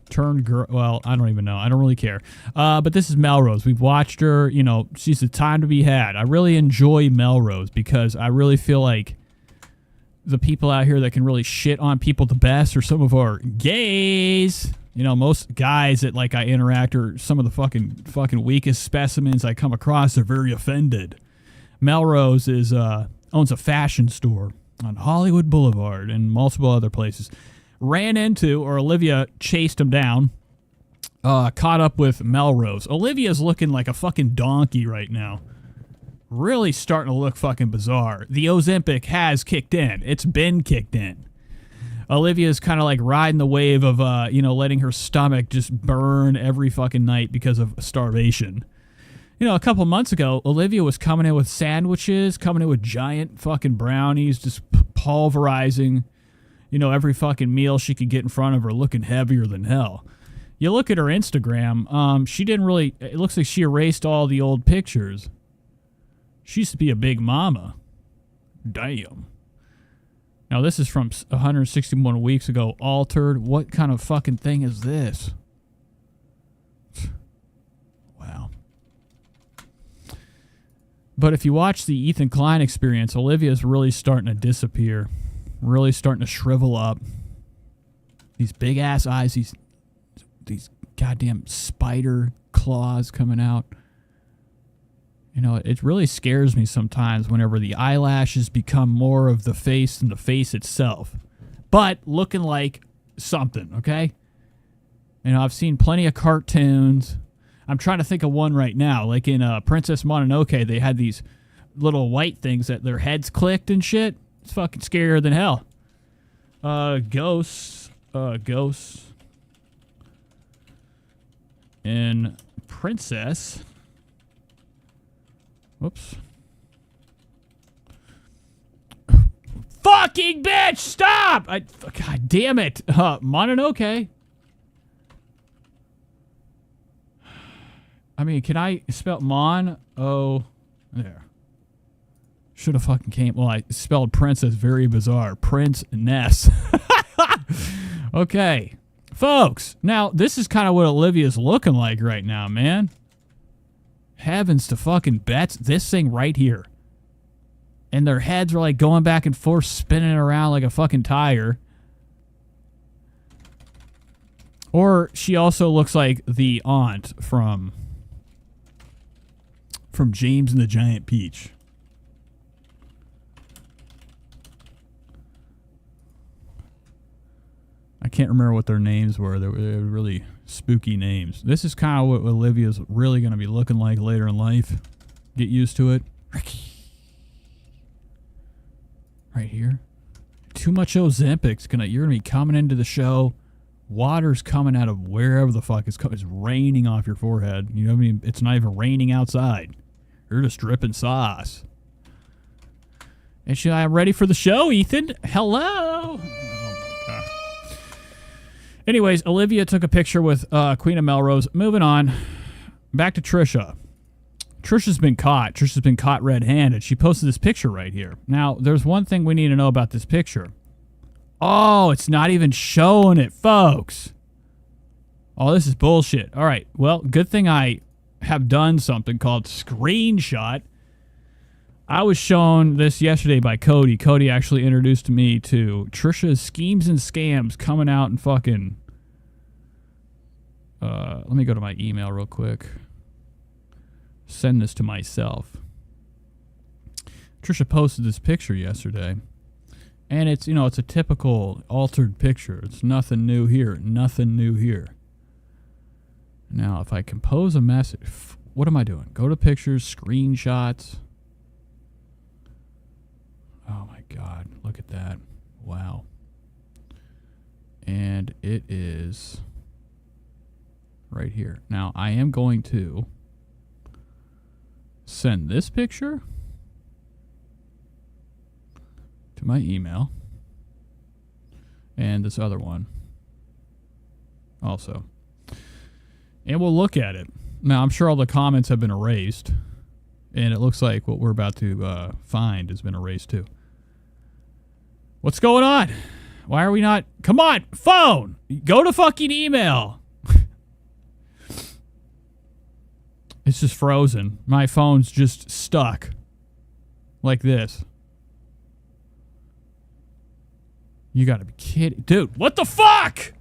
Speaker 1: turned girl. Well, I don't even know. I don't really care. But this is Melrose. We've watched her. She's a time to be had. I really enjoy Melrose because I really feel like the people out here that can really shit on people the best are some of our gays. Most guys that like I interact are some of the fucking weakest specimens I come across. They're very offended. Melrose owns a fashion store on Hollywood Boulevard and multiple other places. Ran into, or Olivia chased him down, caught up with Melrose. Olivia's looking like a fucking donkey right now. Really starting to look fucking bizarre. The Ozempic has kicked in. It's been kicked in. Olivia's kind of like riding the wave of, letting her stomach just burn every fucking night because of starvation. A couple months ago, Olivia was coming in with sandwiches, coming in with giant fucking brownies, just pulverizing, every fucking meal she could get in front of her, looking heavier than hell. You look at her Instagram, she didn't really, it looks like she erased all the old pictures. She used to be a big mama. Damn. Now, this is from 161 weeks ago, altered. What kind of fucking thing is this? Wow. But if you watch the Ethan Klein experience, Olivia's really starting to disappear. Really starting to shrivel up. These big-ass eyes, these goddamn spider claws coming out. You know, it really scares me sometimes whenever the eyelashes become more of the face than the face itself. But looking like something, okay? You know, I've seen plenty of cartoons. I'm trying to think of one right now. Like in Princess Mononoke, they had these little white things that their heads clicked and shit. It's fucking scarier than hell. Ghosts. In Princess. Whoops. Fucking bitch! Stop! God damn it. Mononoke. I mean, can I spell Mon? Oh, there. Should have fucking came. Well, I spelled princess very bizarre. Prince Ness. Okay. Folks, now this is kind of what Olivia's looking like right now, man. Heavens to fucking bets. This thing right here. And their heads are like going back and forth, spinning around like a fucking tire. Or she also looks like the aunt from James and the Giant Peach. I can't remember what their names were. They were really spooky names. This is kind of what Olivia's really going to be looking like later in life. Get used to it. Right here. Too much Ozempic's you're gonna be coming into the show. Water's coming out of wherever the fuck it's raining off your forehead. You know what I mean? It's not even raining outside. You're just dripping sauce. And I'm ready for the show, Ethan. Hello. Anyways, Olivia took a picture with Queen of Melrose. Moving on. Back to Trisha. Trisha's been caught. Trisha's been caught red-handed. She posted this picture right here. Now, there's one thing we need to know about this picture. Oh, it's not even showing it, folks. Oh, this is bullshit. All right. Well, good thing I have done something called screenshot. I was shown this yesterday by Cody. Cody actually introduced me to Trisha's schemes and scams coming out and fucking... let me go to my email real quick. Send this to myself. Trisha posted this picture yesterday. And it's, you know, it's a typical altered picture. It's nothing new here. Nothing new here. Now, if I compose a message... What am I doing? Go to pictures, screenshots... Oh my God, look at that. Wow. And it is right here. Now, I am going to send this picture to my email and this other one also. And we'll look at it. Now, I'm sure all the comments have been erased. And it looks like what we're about to find has been erased too. What's going on? Why are we not... Come on, phone! Go to fucking email. It's just frozen. My phone's just stuck. Like this. You gotta be kidding. Dude, what the fuck?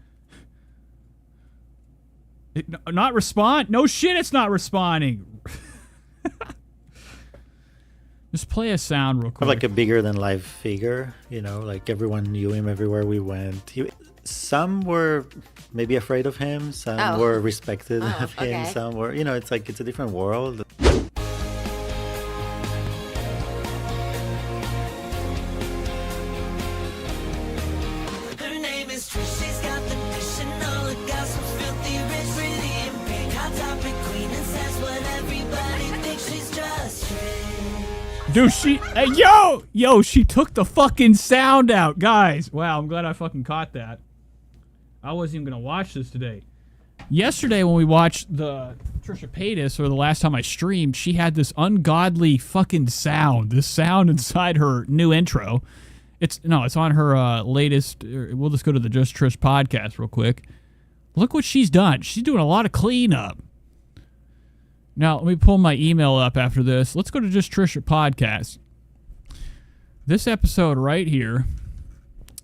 Speaker 1: Not respond? No shit, it's not responding. Just play a sound real quick.
Speaker 12: Like a bigger than life figure, you know, like everyone knew him everywhere we went. Some were maybe afraid of him, some were respected of him, some were, you know, it's like it's a different world.
Speaker 20: Her name is Trish, she's got the dish and all the gossip's filthy rich, pretty and pink, hot topic queen, and says what everybody thinks, she's just Trish.
Speaker 1: Dude, yo, she took the fucking sound out, guys. Wow, I'm glad I fucking caught that. I wasn't even gonna watch this today. Yesterday when we watched the Trisha Paytas, or the last time I streamed, she had this ungodly fucking sound. This sound inside her new intro. It's on her latest. We'll just go to the Just Trish podcast real quick. Look what she's done. She's doing a lot of cleanup. Now, let me pull my email up after this. Let's go to Just Trisha podcast. This episode right here.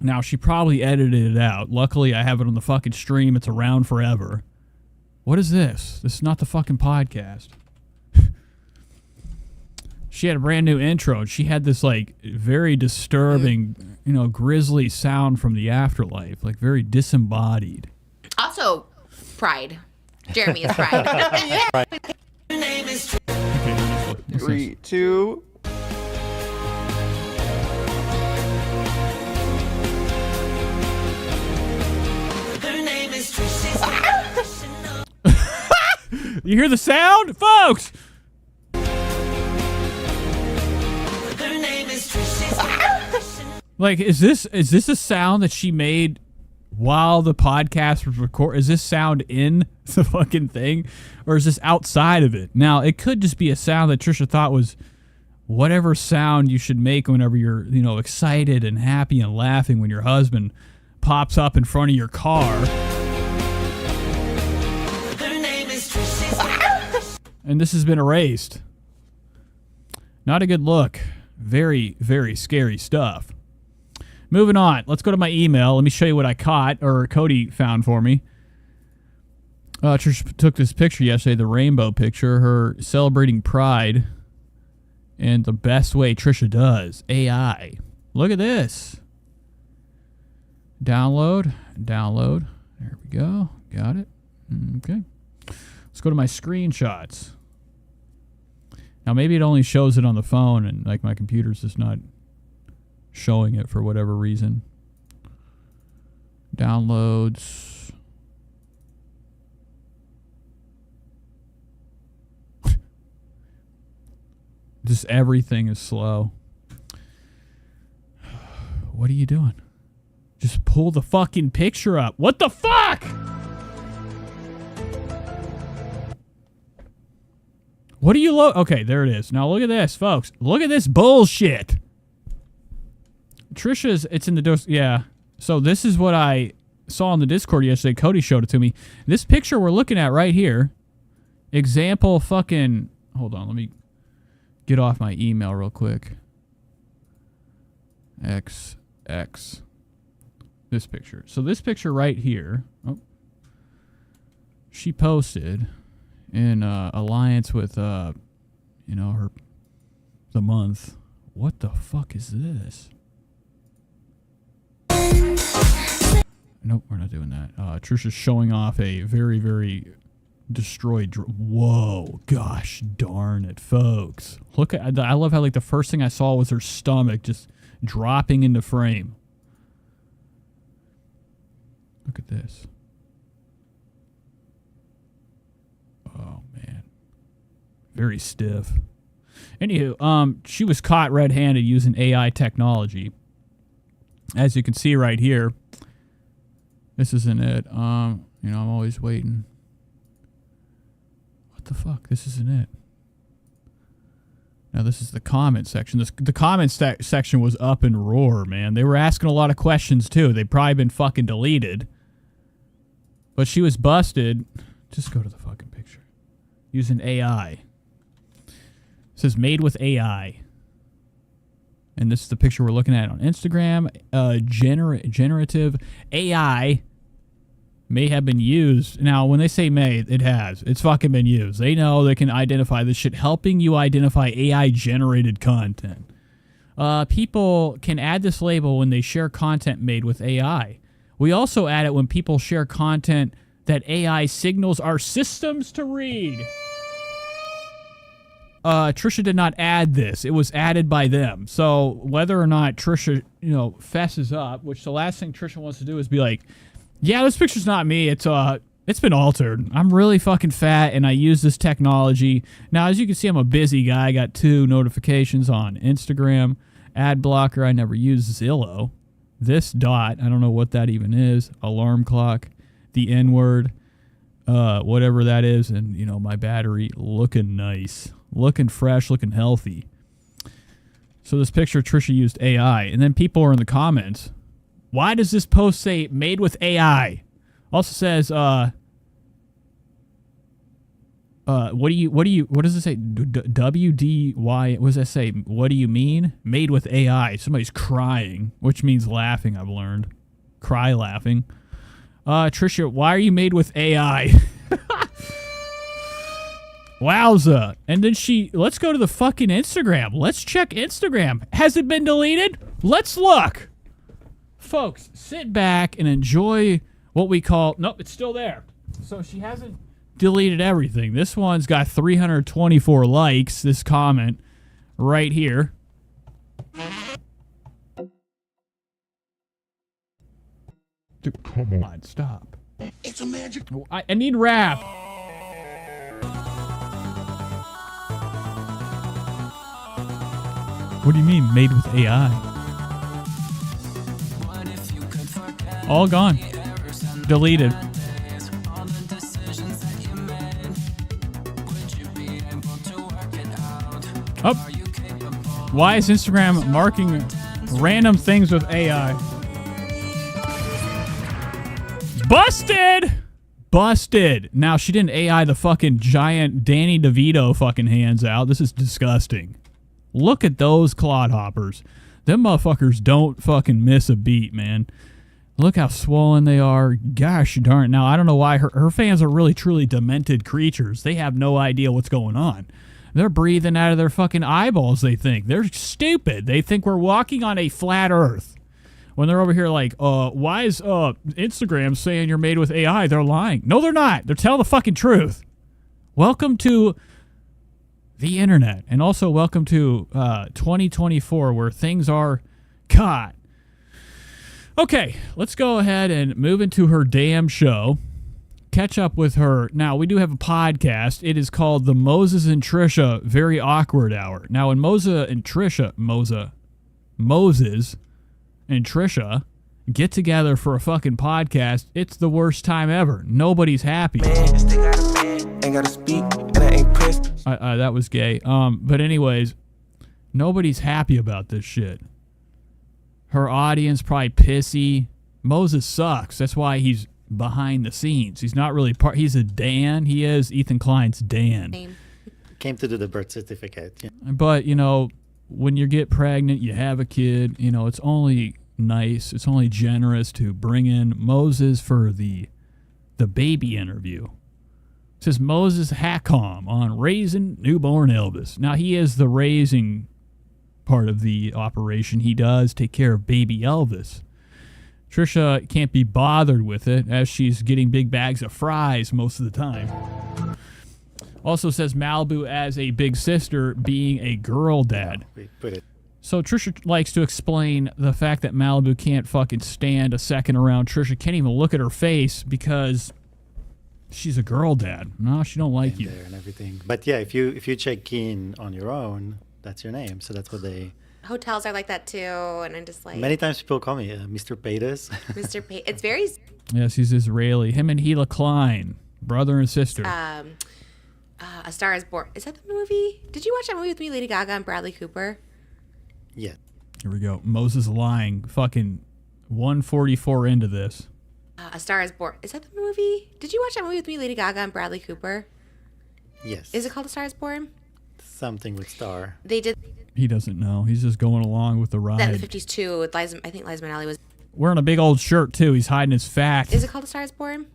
Speaker 1: Now, she probably edited it out. Luckily, I have it on the fucking stream. It's around forever. What is this? This is not the fucking podcast. She had a brand new intro, and she had this like very disturbing, grisly sound from the afterlife, like very disembodied.
Speaker 13: Also, Pride. Jeremy is Pride.
Speaker 1: Okay,
Speaker 10: 3, 2.
Speaker 1: You hear the sound, folks? Like, is this a sound that she made while the podcast was recorded? Is this sound in the fucking thing, or is this outside of it? Now, it could just be a sound that Trisha thought was whatever sound you should make whenever you're, excited and happy and laughing when your husband pops up in front of your car. And this has been erased. Not a good look. Very, very scary stuff. Moving on. Let's go to my email. Let me show you what I caught, or Cody found for me. Trisha took this picture yesterday, the rainbow picture, her celebrating Pride, and the best way Trisha does, AI. Look at this. Download. There we go. Got it. Okay. Let's go to my screenshots. Now, maybe it only shows it on the phone, and like my computer's just not showing it for whatever reason. Downloads. Just everything is slow. What are you doing? Just pull the fucking picture up. What the fuck? What do you Okay, there it is. Now look at this, folks. Look at this bullshit. Trisha's, it's in the, yeah. So this is what I saw on the Discord yesterday. Cody showed it to me. This picture we're looking at right here. Example fucking, hold on, let me get off my email real quick. XX. This picture. So this picture right here, she posted in alliance with, the month. What the fuck is this? Nope, we're not doing that. Trisha's showing off a very, very destroyed. Whoa, gosh darn it, folks! Look at. I love how like the first thing I saw was her stomach just dropping into frame. Look at this. Oh man, very stiff. Anywho, she was caught red-handed using AI technology. As you can see right here, this isn't it. I'm always waiting. What the fuck? This isn't it. Now this is the comment section. The comment section was up in roar, man. They were asking a lot of questions too. They've probably been fucking deleted. But she was busted. Just go to the fucking picture. Using AI. It says made with AI. And this is the picture we're looking at on Instagram. Generative AI may have been used. Now, when they say may, it has. It's fucking been used. They know they can identify this shit, helping you identify AI-generated content. People can add this label when they share content made with AI. We also add it when people share content that AI signals our systems to read. Trisha did not add this. It was added by them. So whether or not Trisha, fesses up, which the last thing Trisha wants to do is be like, yeah, this picture's not me. It's been altered. I'm really fucking fat and I use this technology. Now, as you can see, I'm a busy guy. I got 2 notifications on Instagram. Ad blocker. I never use Zillow. This dot. I don't know what that even is. Alarm clock. The N-word. Whatever that is. And, my battery looking nice. Looking fresh, looking healthy. So this picture, Trisha used AI. And then people are in the comments. Why does this post say made with AI? Also says, what does it say? WDY, what does that say? What do you mean? Made with AI. Somebody's crying, which means laughing, I've learned. Cry laughing. Trisha, why are you made with AI? Wowza. And then let's go to the fucking Instagram. Let's check Instagram. Has it been deleted? Let's look. Folks, sit back and enjoy what we call, nope, it's still there. So she hasn't deleted everything. This one's got 324 likes, this comment right here. Dude, come on, stop.
Speaker 17: It's a magic.
Speaker 1: I need rap. What do you mean, made with AI? All gone. Deleted. Oh. Why is Instagram marking random things with AI? Busted! Busted. Now, she didn't AI the fucking giant Danny DeVito fucking hands out. This is disgusting. Look at those clodhoppers. Them motherfuckers don't fucking miss a beat, man. Look how swollen they are. Gosh darn. Now, I don't know why her fans are really, truly demented creatures. They have no idea what's going on. They're breathing out of their fucking eyeballs, they think. They're stupid. They think we're walking on a flat earth. When they're over here like, why is Instagram saying you're made with AI? They're lying. No, they're not. They're telling the fucking truth. Welcome to the internet. And also welcome to 2024 where things are caught. Okay, let's go ahead and move into her damn show. Catch up with her. Now, we do have a podcast. It is called the Moses and Trisha Very Awkward Hour. Now, when Moses and Trisha get together for a fucking podcast, it's the worst time ever. Nobody's happy. That was gay. But anyways, nobody's happy about this shit. Her audience probably pissy. Moses sucks. That's why he's behind the scenes. He's not really he's a Dan. He is Ethan Klein's Dan.
Speaker 12: Came to do the birth certificate. Yeah.
Speaker 1: But, you know, when you get pregnant, you have a kid, you know, it's only nice, it's only generous to bring in Moses for the baby interview. It says Moses Hackcom on raising newborn Elvis. Now, he is the raising part of the operation. He does take care of baby Elvis. Trisha can't be bothered with it as she's getting big bags of fries most of the time. Also says Malibu as a big sister being a girl dad. So Trisha likes to explain the fact that Malibu can't fucking stand a second around Trisha. Can't even look at her face because she's a girl dad. No, she don't like you.
Speaker 12: There and everything. But yeah, if you check in on your own, that's your name. So that's what they...
Speaker 13: Hotels are like that too, and I'm just like...
Speaker 12: Many times people call me Mr. Paytas.
Speaker 13: Mr. Paytas. It's very...
Speaker 1: Yes, he's Israeli. Him and Hila Klein, brother and sister.
Speaker 13: A Star is Born. Is that the movie? Did you watch that movie with me, Lady Gaga and Bradley Cooper?
Speaker 12: Yeah.
Speaker 1: Here we go. Moses lying. Fucking 144 into this.
Speaker 13: A Star is Born. Is that the movie? Did you watch that movie with me, Lady Gaga and Bradley Cooper?
Speaker 12: Yes.
Speaker 13: Is it called A Star is Born?
Speaker 12: Something with Star.
Speaker 13: They did...
Speaker 1: He doesn't know. He's just going along with the ride.
Speaker 13: That in the 50s too. With Liza, I think Liza Minnelli was
Speaker 1: wearing a big old shirt too. He's hiding his fat.
Speaker 13: Is it called A Star is Born?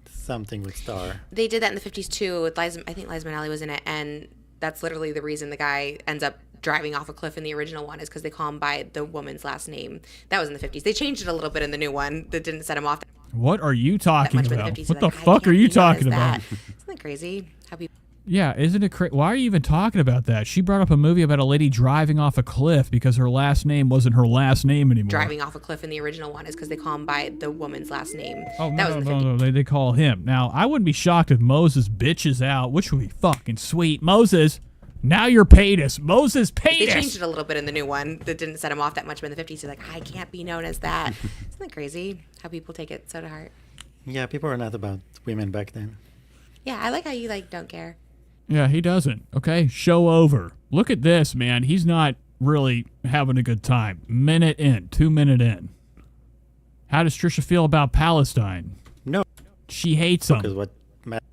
Speaker 12: Something with Star.
Speaker 13: They did that in the 50s too. With Liza, I think Liza Minnelli was in it, and that's literally the reason the guy ends up driving off a cliff in the original one is because they call him by the woman's last name. That was in the 50s. They changed it a little bit in the new one that didn't set him off.
Speaker 1: What are you talking about? What the
Speaker 13: like,
Speaker 1: fuck are you talking about?
Speaker 13: Isn't that crazy? How people...
Speaker 1: Yeah, isn't it crazy? Why are you even talking about that? She brought up a movie about a lady driving off a cliff because her last name wasn't her last name anymore.
Speaker 13: Driving off a cliff in the original one is because they call him by the woman's last name.
Speaker 1: Oh,
Speaker 13: that was in the 50s.
Speaker 1: No, they call him. Now, I wouldn't be shocked if Moses bitches out, which would be fucking sweet. Moses, now you're Paytas. Moses Paytas.
Speaker 13: They changed it a little bit in the new one that didn't set him off that much, but in the 50s, he's like, I can't be known as that. Isn't that crazy how people take it so to heart?
Speaker 12: Yeah, people are not about women back then.
Speaker 13: Yeah, I like how you don't care.
Speaker 1: Yeah, he doesn't. Okay, show over. Look at this, man. He's not really having a good time. 2 minute in. How does Trisha feel about Palestine?
Speaker 12: No.
Speaker 1: She hates them.
Speaker 12: What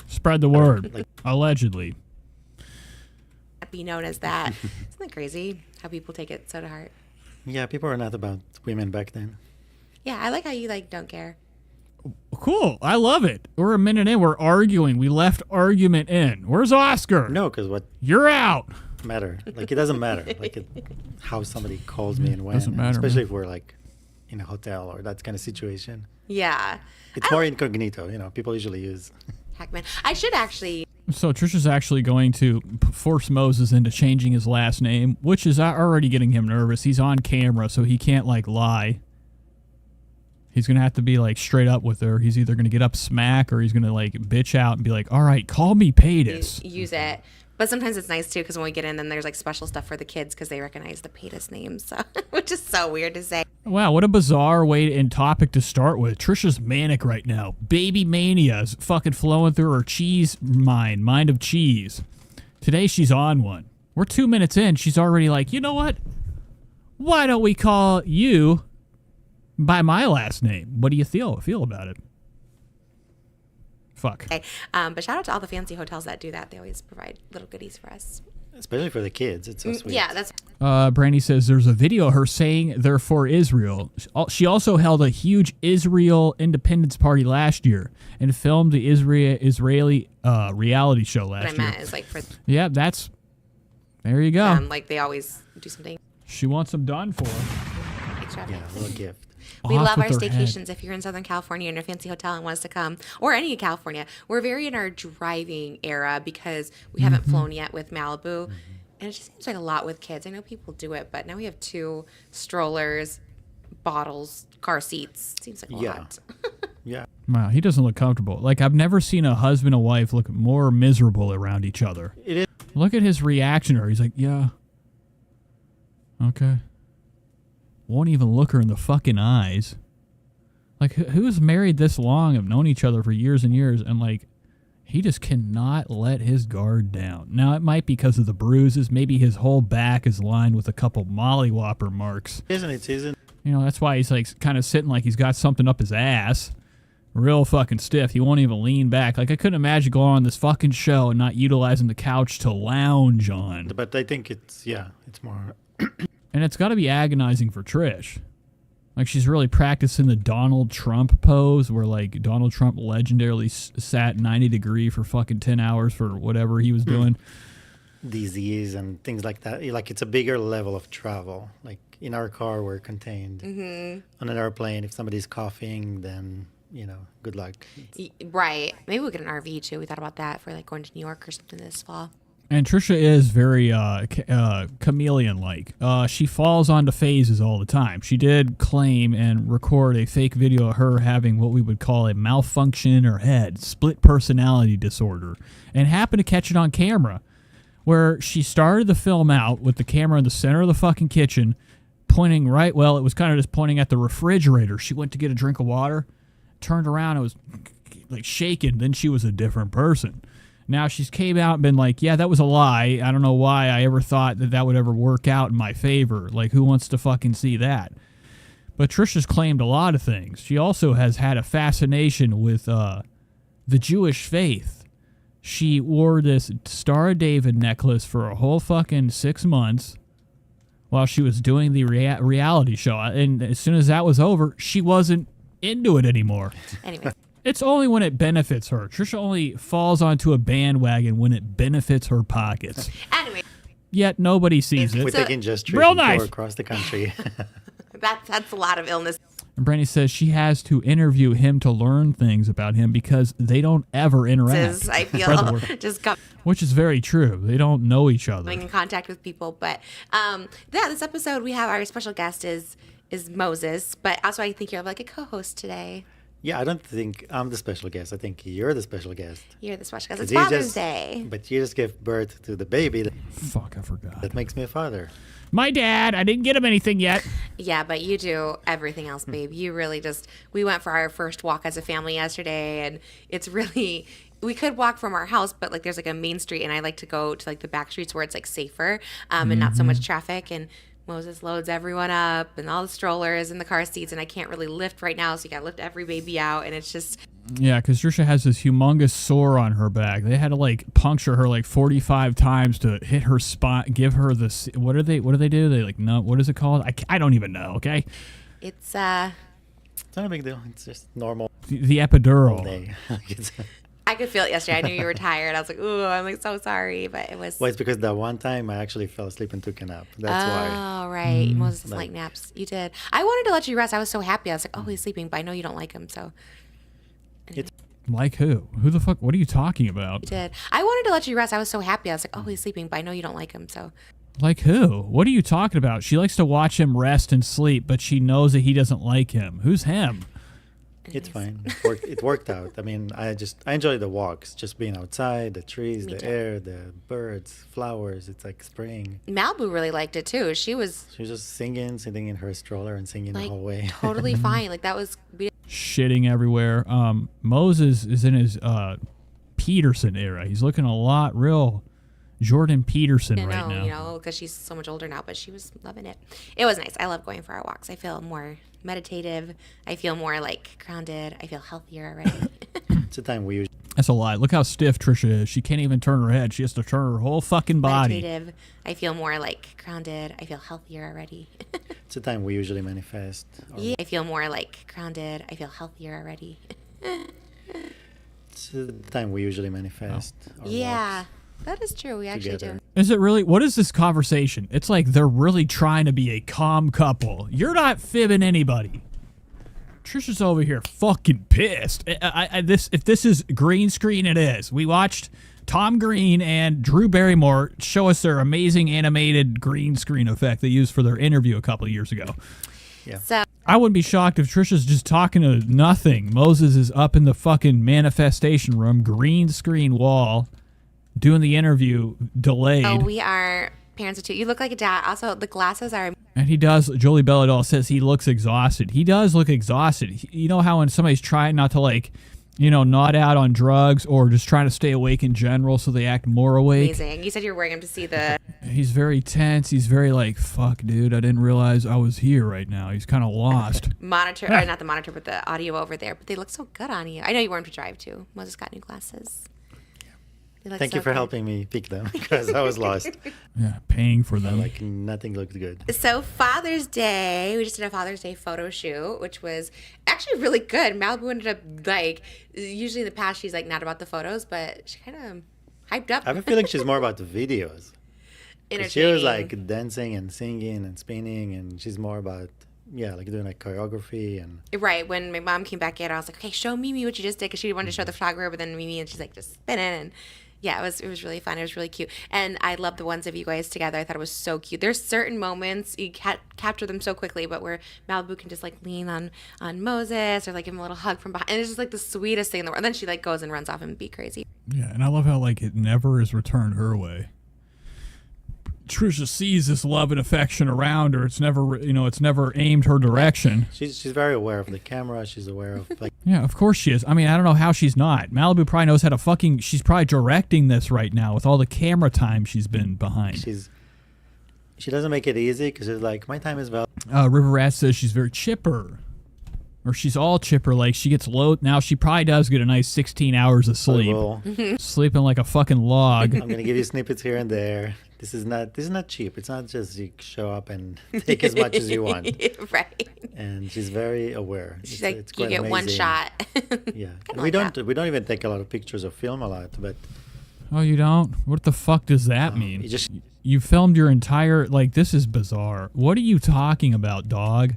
Speaker 1: spread the word. Allegedly.
Speaker 13: Be known as that. Isn't that crazy how people take it so to heart?
Speaker 12: Yeah, people are not about women back then.
Speaker 13: Yeah, I like how you don't care.
Speaker 1: Cool. I love it. We're a minute in. We're arguing. We left argument in. Where's Oscar?
Speaker 12: No, because what
Speaker 1: You're out.
Speaker 12: matter? Like it doesn't matter. Like how somebody calls me and when.
Speaker 1: Doesn't matter,
Speaker 12: especially
Speaker 1: man.
Speaker 12: if we're like in a hotel or that kind of situation.
Speaker 13: Yeah.
Speaker 12: It's more incognito. You know, people usually use.
Speaker 13: Hackman. I should actually.
Speaker 1: So Trisha's actually going to force Moses into changing his last name, which is already getting him nervous. He's on camera, so he can't, like, lie. He's going to have to be, like, straight up with her. He's either going to get up smack or he's going to, like, bitch out and be like, all right, call me Paytas.
Speaker 13: Use it. But sometimes it's nice, too, because when we get in, then there's, like, special stuff for the kids because they recognize the Paytas name, so which is so weird to say.
Speaker 1: Wow, what a bizarre way and topic to start with. Trisha's manic right now. Baby mania is fucking flowing through her cheese mind of cheese. Today she's on one. We're 2 minutes in. She's already like, you know what? Why don't we call you by my last name? What do you feel about it? Fuck.
Speaker 13: Okay. But shout out to all the fancy hotels that do that. They always provide little goodies for us.
Speaker 12: Especially for the kids. It's so sweet.
Speaker 13: Yeah, that's.
Speaker 1: Brandy says there's a video of her saying they're for Israel. She also held a huge Israel Independence Party last year and filmed the Israeli reality show last
Speaker 13: What I
Speaker 1: year.
Speaker 13: meant is like for.
Speaker 1: Yeah, there you go.
Speaker 13: Like they always do something.
Speaker 1: She wants them done for her.
Speaker 13: Extravagant.
Speaker 12: Yeah, a little gift.
Speaker 13: We
Speaker 1: Off
Speaker 13: love our
Speaker 1: with her head.
Speaker 13: staycations. If you're in Southern California in a fancy hotel and want us to come, or any in California, we're very in our driving era because we haven't flown yet with Malibu. And it just seems like a lot with kids. I know people do it, but now we have 2 strollers, bottles, car seats. Seems like a lot.
Speaker 12: Yeah.
Speaker 1: Wow, he doesn't look comfortable. Like, I've never seen a husband and wife look more miserable around each other.
Speaker 12: It is.
Speaker 1: Look at his reaction to her. He's like, yeah. Okay. Won't even look her in the fucking eyes. Like, who's married this long, have known each other for years and years, and, like, he just cannot let his guard down. Now, it might be because of the bruises. Maybe his whole back is lined with a couple mollywhopper marks.
Speaker 12: Isn't it? Isn't.
Speaker 1: You know, that's why he's, like, kind of sitting like he's got something up his ass. Real fucking stiff. He won't even lean back. Like, I couldn't imagine going on this fucking show and not utilizing the couch to lounge on.
Speaker 12: But I think it's more.
Speaker 1: And it's got to be agonizing for Trish. Like, she's really practicing the Donald Trump pose where, like, Donald Trump legendarily sat 90 degree for fucking 10 hours for whatever he was doing.
Speaker 12: Disease and things like that. Like, it's a bigger level of travel. Like, in our car, we're contained. On an airplane, if somebody's coughing, then, you know, good luck.
Speaker 13: Right. Maybe we'll get an RV, too. We thought about that for, like, going to New York or something this fall.
Speaker 1: And Trisha is very chameleon-like. She falls onto phases all the time. She did claim and record a fake video of her having what we would call a malfunction in her head, split personality disorder, and happened to catch it on camera, where she started the film out with the camera in the center of the fucking kitchen, pointing right, well, it was kind of just pointing at the refrigerator. She went to get a drink of water, turned around, it was like shaking, then she was a different person. Now she's came out and been like, yeah, that was a lie. I don't know why I ever thought that would ever work out in my favor. Like, who wants to fucking see that? But Trisha's claimed a lot of things. She also has had a fascination with the Jewish faith. She wore this Star of David necklace for a whole fucking 6 months while she was doing the reality show. And as soon as that was over, she wasn't into it anymore.
Speaker 13: Anyway.
Speaker 1: It's only when it benefits her. Trisha only falls onto a bandwagon when it benefits her pockets.
Speaker 13: Anyway.
Speaker 1: Yet nobody sees it.
Speaker 12: We're taking just
Speaker 1: real
Speaker 12: Trish
Speaker 1: nice
Speaker 12: across the country.
Speaker 13: That's a lot of illness.
Speaker 1: And Brandy says she has to interview him to learn things about him because they don't ever interact.
Speaker 13: I feel just
Speaker 1: which is very true. They don't know each other.
Speaker 13: coming in contact with people. But this episode we have our special guest is Moses, but also I think you're like a co-host today.
Speaker 12: Yeah, I don't think I'm the special guest. I think you're the special guest.
Speaker 13: You're the special guest. It's Father's Day.
Speaker 12: But you just gave birth to the baby.
Speaker 1: Fuck, I forgot.
Speaker 12: That makes me a father.
Speaker 1: My dad, I didn't get him anything yet.
Speaker 13: Yeah, but you do everything else, babe. You really we went for our first walk as a family yesterday, and it's really, we could walk from our house, but like there's like a main street, and I like to go to like the back streets where it's like safer and not so much traffic. And Moses loads everyone up and all the strollers and the car seats, and I can't really lift right now, so you got to lift every baby out, and it's just...
Speaker 1: Yeah, because Trisha has this humongous sore on her back. They had to like puncture her like 45 times to hit her spot, give her this... What do they do? They like, no, what is it called? I don't even know, okay?
Speaker 13: It's
Speaker 12: It's not a big deal. It's just normal.
Speaker 1: The epidural.
Speaker 12: Day.
Speaker 13: I could feel it yesterday. I knew you were tired. I was like, ooh, I'm like so sorry, but it was.
Speaker 12: Well, it's because that one time I actually fell asleep and took a nap. That's why.
Speaker 13: Oh, right. Moses doesn't like naps. You did. I wanted to let you rest. I was so happy. I was like, oh, he's sleeping, but I know you don't like him, so.
Speaker 1: Like who? Who the fuck? What are you talking about?
Speaker 13: You did. I wanted to let you rest. I was so happy. I was like, oh, he's sleeping, but I know you don't like him, so.
Speaker 1: Like who? What are you talking about? She likes to watch him rest and sleep, but she knows that he doesn't like him. Who's him?
Speaker 12: It's fine. It worked out. I mean, I enjoy the walks, just being outside, the trees, the air, the birds, flowers. It's like spring.
Speaker 13: Malibu really liked it too. She was
Speaker 12: just singing, sitting in her stroller and singing the whole way.
Speaker 13: Totally fine. Like that was.
Speaker 1: Shitting everywhere. Moses is in his Peterson era. He's looking a lot real Jordan Peterson right now.
Speaker 13: You know, because she's so much older now, but she was loving it. It was nice. I love going for our walks. I feel more meditative. I feel more like grounded. I feel healthier already.
Speaker 12: It's a time we usually.
Speaker 1: That's a lie. Look how stiff Trisha is. She can't even turn her head. She has to turn her whole fucking body.
Speaker 13: Meditative. I feel more like grounded. I feel healthier already.
Speaker 12: It's a time we usually manifest.
Speaker 13: Yeah, I feel more like grounded. I feel healthier already.
Speaker 12: It's a time we usually manifest.
Speaker 13: Yeah, that is true. We actually do.
Speaker 1: Is it really? What is this conversation? It's like they're really trying to be a calm couple. You're not fibbing anybody. Trisha's over here fucking pissed. If this is green screen, it is. We watched Tom Green and Drew Barrymore show us their amazing animated green screen effect they used for their interview a couple of years ago.
Speaker 12: Yeah.
Speaker 13: So
Speaker 1: I wouldn't be shocked if Trisha's just talking to nothing. Moses is up in the fucking manifestation room, green screen wall, doing the interview, delayed.
Speaker 13: Oh, we are parents of two. You look like a dad. Also, the glasses are.
Speaker 1: And he does. Jolie Belladol says he looks exhausted. He does look exhausted. You know how when somebody's trying not to, like, you know, nod out on drugs or just trying to stay awake in general so they act more awake?
Speaker 13: Amazing. You said you were wearing him to see the.
Speaker 1: He's very tense. He's very like, fuck, dude, I didn't realize I was here right now. He's kind of lost.
Speaker 13: Monitor, or not the monitor, but the audio over there. But they look so good on you. I know you wore them to drive, too. Moses got new glasses.
Speaker 12: Thank you for helping me pick them because I was lost.
Speaker 1: Yeah, paying for them.
Speaker 12: Like nothing looked good.
Speaker 13: So Father's Day, we just did a Father's Day photo shoot, which was actually really good. Malibu ended up like, usually in the past she's like not about the photos, but she kind of hyped up.
Speaker 12: I have a feeling she's more about the videos. She was like dancing and singing and spinning, and she's more about like doing like choreography and.
Speaker 13: Right. When my mom came back in, I was like, okay, show Mimi what you just did, because she wanted to show the photographer, but then Mimi, and she's like just spinning and. Yeah, it was really fun. It was really cute. And I love the ones of you guys together. I thought it was so cute. There's certain moments, you capture them so quickly, but where Malibu can just like lean on Moses or like give him a little hug from behind. And it's just like the sweetest thing in the world. And then she like goes and runs off and be crazy.
Speaker 1: Yeah, and I love how like it never is returned her way. Trisha sees this love and affection around her. It's never, it's never aimed her direction.
Speaker 12: She's very aware of the camera. She's aware of like.
Speaker 1: Yeah, of course she is. I mean, I don't know how she's not. Malibu probably knows how to fucking. She's probably directing this right now with all the camera time she's been behind.
Speaker 12: She doesn't make it easy because it's like my time is valuable.
Speaker 1: River Rat says she's very chipper, or she's all chipper. Like she gets low now. She probably does get a nice 16 hours of sleep, sleeping like a fucking log.
Speaker 12: I'm gonna give you snippets here and there. This is not cheap. It's not just you show up and take as much as you want.
Speaker 13: Right.
Speaker 12: And she's very aware.
Speaker 13: She's like, you get amazing. One shot.
Speaker 12: Yeah. And we don't even take a lot of pictures or film a lot, but.
Speaker 1: Oh, you don't? What the fuck does that mean? You filmed your entire, like, this is bizarre. What are you talking about, dog?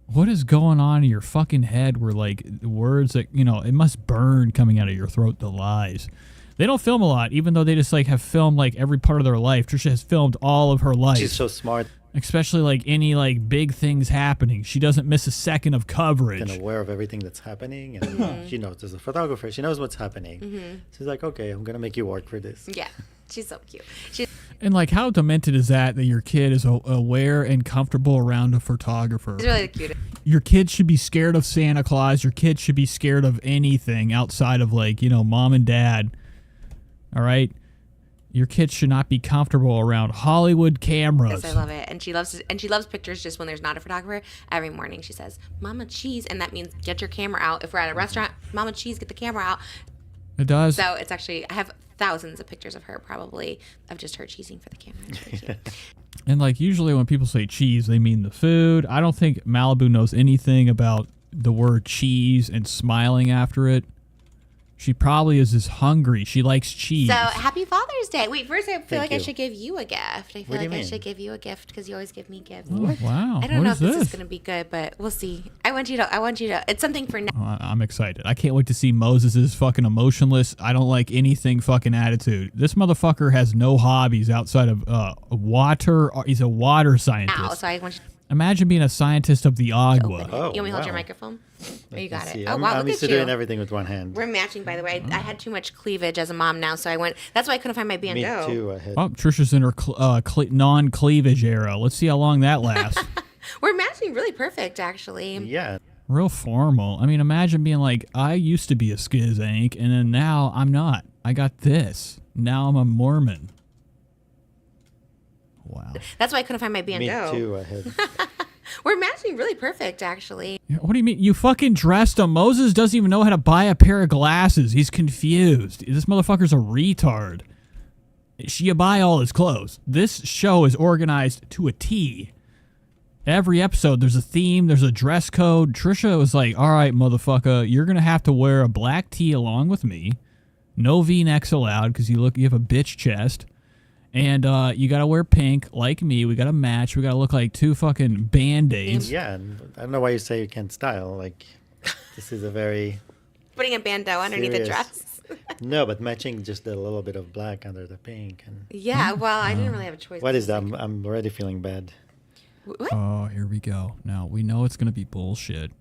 Speaker 1: What is going on in your fucking head where, like, words that, it must burn coming out of your throat, the lies. They don't film a lot, even though they just, like, have filmed, like, every part of their life. Trisha has filmed all of her life.
Speaker 12: She's so smart.
Speaker 1: Especially, like, any, like, big things happening. She doesn't miss a second of coverage.
Speaker 12: And aware of everything that's happening. And she knows, as a photographer, she knows what's happening. She's like, okay, I'm going to make you work for this.
Speaker 13: Yeah, she's so cute.
Speaker 1: And, like, how demented is that your kid is aware and comfortable around a photographer?
Speaker 13: It's really cute.
Speaker 1: Your kid should be scared of Santa Claus. Your kid should be scared of anything outside of, like, mom and dad. All right? Your kids should not be comfortable around Hollywood cameras.
Speaker 13: Yes, I love it. And she loves pictures just when there's not a photographer. Every morning she says, Mama cheese, and that means get your camera out. If we're at a restaurant, Mama cheese, get the camera out.
Speaker 1: It does.
Speaker 13: So it's actually, I have thousands of pictures of her, probably, of just her cheesing for the camera. It's really cute.
Speaker 1: And like usually when people say cheese, they mean the food. I don't think Malibu knows anything about the word cheese and smiling after it. She probably is just hungry. She likes cheese.
Speaker 13: So, happy Father's Day. Wait, first I feel like I
Speaker 1: you.
Speaker 13: should give you a gift. I feel like I should give you a gift because you always give me gifts.
Speaker 1: Oh, wow.
Speaker 13: I don't
Speaker 1: What
Speaker 13: know
Speaker 1: is
Speaker 13: if this
Speaker 1: this?
Speaker 13: is going to be good, but we'll see. I want you to, it's something for now.
Speaker 1: I'm excited. I can't wait to see Moses's fucking emotionless, I don't like anything fucking attitude. This motherfucker has no hobbies outside of water. He's a water scientist.
Speaker 13: Now, so I want you
Speaker 1: Imagine being a scientist of the agua.
Speaker 13: you want me to hold your microphone? Oh, you got it. Oh,
Speaker 12: I'm
Speaker 13: wow, look
Speaker 12: used
Speaker 13: at
Speaker 12: to doing
Speaker 13: you.
Speaker 12: everything with one hand.
Speaker 13: We're matching, by the way. I had too much cleavage as a mom now, so that's why I couldn't find my bandeau.
Speaker 12: Me too. I had.
Speaker 1: Oh, Trisha's in her non-cleavage era. Let's see how long that lasts.
Speaker 13: We're matching really perfect, actually.
Speaker 12: Yeah.
Speaker 1: Real formal. I mean, imagine being like, I used to be a skizank, and then now I'm not. I got this. Now I'm a Mormon. Wow.
Speaker 13: That's why I couldn't find my bandeau.
Speaker 12: Me too. I had.
Speaker 13: We're matching really perfect, actually.
Speaker 1: What do you mean? You fucking dressed him. Moses doesn't even know how to buy a pair of glasses. He's confused. This motherfucker's a retard. You buy all his clothes. This show is organized to a T. Every episode, there's a theme, there's a dress code. Trisha was like, all right, motherfucker, you're going to have to wear a black tee along with me. No V-necks allowed because you have a bitch chest. And you got to wear pink like me. We got to match. We got to look like two fucking Band-Aids.
Speaker 12: Yeah, and I don't know why you say you can't style. Like, this is a very...
Speaker 13: Putting a bandeau underneath the
Speaker 12: serious-
Speaker 13: dress.
Speaker 12: No, but matching just a little bit of black under the pink. And
Speaker 13: Yeah, well, I didn't really have a choice.
Speaker 12: What is that? I'm already feeling bad.
Speaker 13: What?
Speaker 1: Oh, here we go. Now, we know it's going to be bullshit.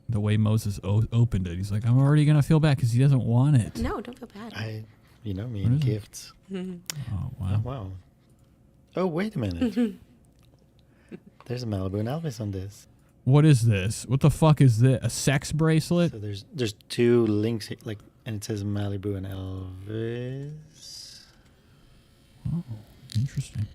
Speaker 1: The way Moses opened it. He's like, I'm already going to feel bad because he doesn't want it.
Speaker 13: No, don't feel bad.
Speaker 12: You know me
Speaker 1: What
Speaker 12: and
Speaker 1: is it?
Speaker 12: gifts.
Speaker 1: Oh, wow.
Speaker 12: Oh, wow. Oh, wait a minute. There's a Malibu and Elvis on this.
Speaker 1: What is this? What the fuck is this? A sex bracelet?
Speaker 12: So there's two links, like, and it says Malibu and Elvis.
Speaker 1: Oh, interesting.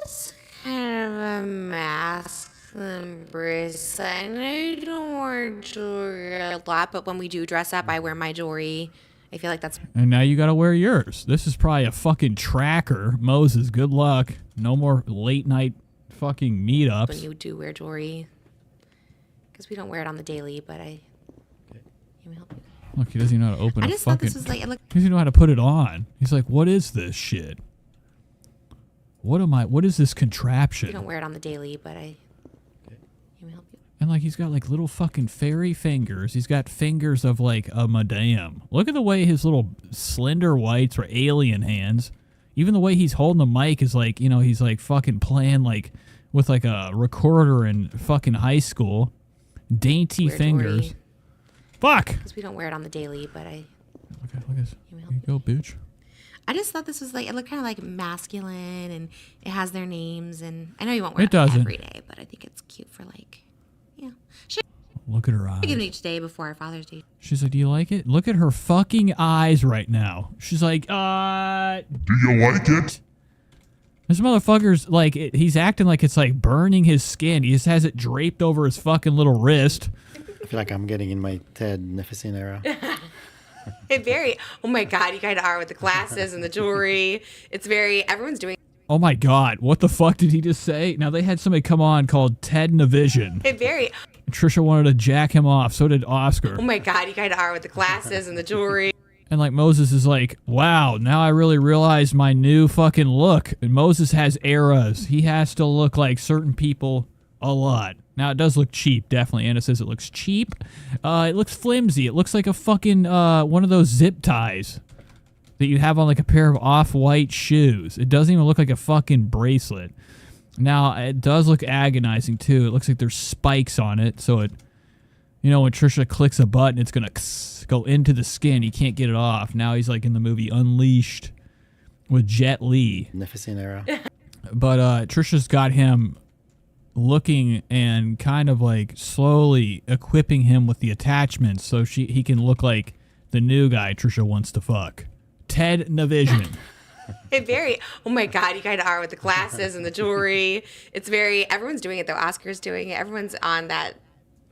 Speaker 13: It's kind of a masculine bracelet. I know you don't wear jewelry a lot, but when we do dress up, I wear my jewelry. I feel like that's...
Speaker 1: And now you got to wear yours. This is probably a fucking tracker. Moses, good luck. No more late night fucking meetups.
Speaker 13: when you do wear jewelry. Because we don't wear it on the daily, but I... Let me help you.
Speaker 1: Look, he doesn't even know how to open
Speaker 13: I
Speaker 1: a
Speaker 13: just thought
Speaker 1: fucking...
Speaker 13: this was like...
Speaker 1: He doesn't even know how to put it on. He's like, what is this shit? What is this contraption?
Speaker 13: We don't wear it on the daily, but I... Let me help you.
Speaker 1: And like he's got like little fucking fairy fingers. He's got fingers of like a madame. Look at the way his little slender whites are alien hands. Even the way he's holding the mic is like, he's like fucking playing like with like a recorder in fucking high school. Dainty
Speaker 13: Wear
Speaker 1: fingers.
Speaker 13: jewelry.
Speaker 1: Fuck.
Speaker 13: Because we don't wear it on the daily, but I...
Speaker 1: Okay, look at this. Here you go, bitch.
Speaker 13: I just thought this was like... It looked kind of like masculine, and it has their names, and... I know you won't wear
Speaker 1: It doesn't.
Speaker 13: every day, but I think it's cute for like...
Speaker 1: Look at her eyes.
Speaker 13: I give it each day before our Father's Day.
Speaker 1: She's like, do you like it? Look at her fucking eyes right now. She's like,
Speaker 5: Do you like it?
Speaker 1: This motherfucker's like, he's acting like it's like burning his skin. He just has it draped over his fucking little wrist.
Speaker 12: I feel like I'm getting in my Ted Nefesin era.
Speaker 13: It very... Oh my God, you kind of are with the glasses and the jewelry. It's very... Everyone's doing...
Speaker 1: Oh my God, what the fuck did he just say? Now they had somebody come on called Ted Navision.
Speaker 13: It very...
Speaker 1: Trisha wanted to jack him off. So did Oscar.
Speaker 13: Oh my God, you kind of are with the glasses and the jewelry.
Speaker 1: And like Moses is like, wow, now I really realize my new fucking look. And Moses has eras. He has to look like certain people a lot. Now it does look cheap, definitely. Anna says it looks cheap. It looks flimsy. It looks like a fucking one of those zip ties that you have on like a pair of off-white shoes. It doesn't even look like a fucking bracelet. Now, it does look agonizing, too. It looks like there's spikes on it, so it, when Trisha clicks a button, it's going to go into the skin. He can't get it off. Now he's like in the movie Unleashed with Jet Li.
Speaker 12: Nefesin era.
Speaker 1: But Trisha's got him looking and kind of like slowly equipping him with the attachments so he can look like the new guy Trisha wants to fuck. Ted Navision.
Speaker 13: It very... Oh my God, you kind of are with the glasses and the jewelry. It's very... Everyone's doing it, though. Oscar's doing it. Everyone's on that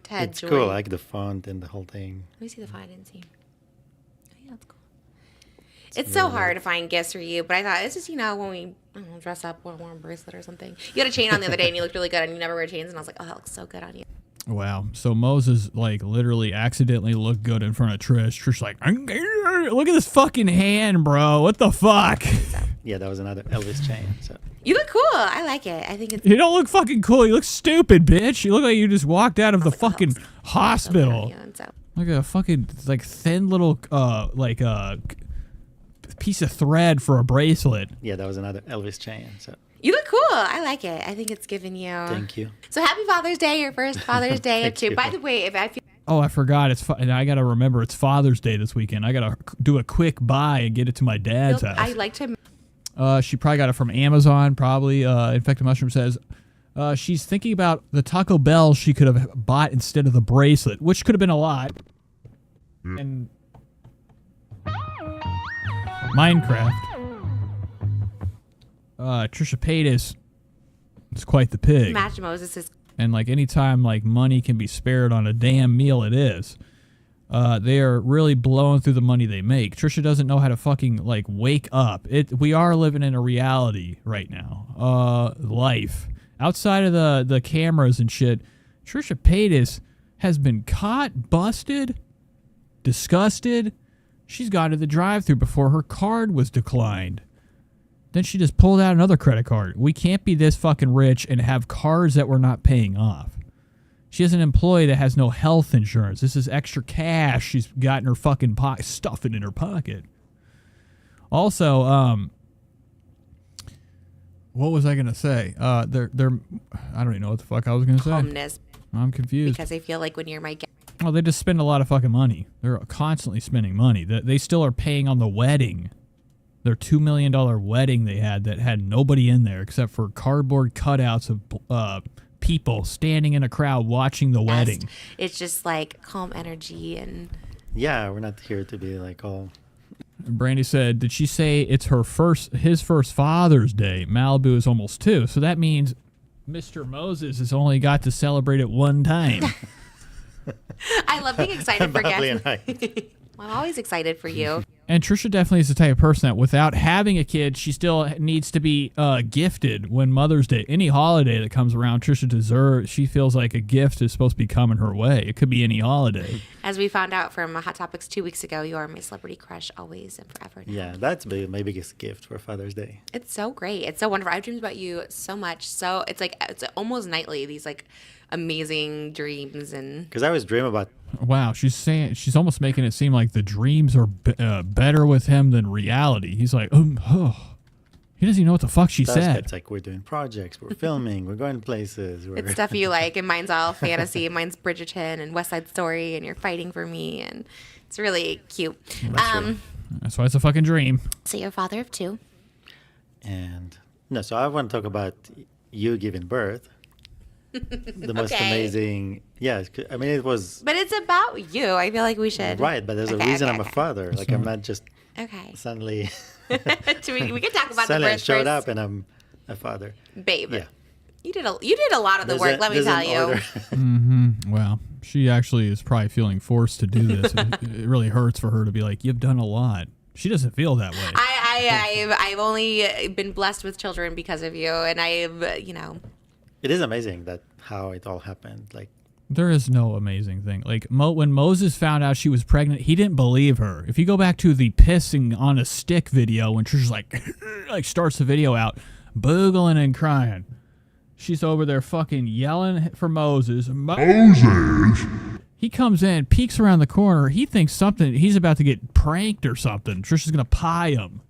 Speaker 13: Ted
Speaker 12: It's
Speaker 13: jewelry.
Speaker 12: cool. I like the font and the whole thing.
Speaker 13: Let me see the font. I didn't see. Oh, yeah, that's cool. It's so hard to find gifts for you, but I thought it's just, when we dress up or wear a bracelet or something. You had a chain on the other day and you looked really good and you never wear chains, and I was like, oh, that looks so good on you.
Speaker 1: Wow. So Moses, like, literally accidentally looked good in front of Trish. Trish, like, look at this fucking hand, bro. What the fuck?
Speaker 12: Yeah, that was another Elvis chain. So.
Speaker 13: You look cool. I like it. I think it's.
Speaker 1: You don't look fucking cool. You look stupid, bitch. You look like you just walked out of the fucking hospital. Like a fucking, like, thin little, piece of thread for a bracelet.
Speaker 12: Yeah, that was another Elvis chain. So.
Speaker 13: You look cool. I like it. I think it's giving you.
Speaker 12: Thank you.
Speaker 13: So happy Father's Day, your first Father's Day of 2. By the way, if I feel.
Speaker 1: Oh, I forgot. And I got to remember it's Father's Day this weekend. I got to do a quick buy and get it to my dad's house.
Speaker 13: I like to.
Speaker 1: She probably got it from Amazon, probably. Infected Mushroom says she's thinking about the Taco Bell she could have bought instead of the bracelet, which could have been a lot. And Minecraft. Trisha Paytas is quite the pig.
Speaker 13: Match Moses is.
Speaker 1: And like anytime like money can be spared on a damn meal, it is. They are really blowing through the money they make. Trisha doesn't know how to fucking like wake up. We are living in a reality right now. Life outside of the cameras and shit. Trisha Paytas has been caught, busted, disgusted. She's gone to the drive-thru before her card was declined. Then she just pulled out another credit card. We can't be this fucking rich and have cards that we're not paying off. She has an employee that has no health insurance. This is extra cash she's got in her fucking pocket, stuffing in her pocket. Also, what was I gonna say? I don't even know what the fuck I was gonna say.
Speaker 13: Calmness.
Speaker 1: I'm confused.
Speaker 13: Because I feel like when you're my guest.
Speaker 1: Oh, they just spend a lot of fucking money. They're constantly spending money. They still are paying on the wedding. Their $2 million wedding they had that had nobody in there except for cardboard cutouts of people standing in a crowd watching the wedding.
Speaker 13: It's just like calm energy and.
Speaker 12: Yeah, we're not here to be like all.
Speaker 1: Brandy said, "Did she say it's his first Father's Day? Malibu is almost 2, so that means Mr. Moses has only got to celebrate it one time."
Speaker 13: I love being excited for guests. I'm always excited for you.
Speaker 1: And Trisha definitely is the type of person that without having a kid, she still needs to be gifted when Mother's Day, any holiday that comes around, Trisha deserves, she feels like a gift is supposed to be coming her way. It could be any holiday.
Speaker 13: As we found out from Hot Topics 2 weeks ago, you are my celebrity crush always and forever. Now.
Speaker 12: Yeah, that's my biggest gift for Father's Day.
Speaker 13: It's so great. It's so wonderful. I've dreamed about you so much. So it's like, it's almost nightly, these like amazing dreams. And
Speaker 12: because I always dream about.
Speaker 1: Wow, she's almost making it seem like the dreams are better with him than reality. He's like, he doesn't even know what the fuck she said.
Speaker 12: It's like we're doing projects, we're filming, we're going places.
Speaker 13: It's stuff you like, and mine's all fantasy. Mine's Bridgerton and West Side Story, and you're fighting for me, and it's really cute.
Speaker 1: That's why it's a fucking dream.
Speaker 13: So you're a father of 2.
Speaker 12: And no, so I want to talk about you giving birth. The most amazing. Yeah, I mean it was.
Speaker 13: But it's about you. I feel like we should.
Speaker 12: Right, but there's a reason I'm a father. Like I'm not just.
Speaker 13: Okay.
Speaker 12: Suddenly.
Speaker 13: we can talk about
Speaker 12: suddenly
Speaker 13: the birth
Speaker 12: I showed
Speaker 13: first.
Speaker 12: up and I'm a father.
Speaker 13: Babe.
Speaker 12: Yeah.
Speaker 13: You did a lot of the work. Let me tell you.
Speaker 1: Well, she actually is probably feeling forced to do this. It really hurts for her to be like, "You've done a lot." She doesn't feel that way.
Speaker 13: I've only been blessed with children because of you, and
Speaker 12: It is amazing that how it all happened. Like
Speaker 1: there is no amazing thing. Like when Moses found out she was pregnant, he didn't believe her. If you go back to the pissing on a stick video when Trisha's like starts the video out, boogling and crying, she's over there fucking yelling for Moses.
Speaker 5: Moses.
Speaker 1: He comes in, peeks around the corner. He thinks he's about to get pranked or something. Trisha's gonna pie him.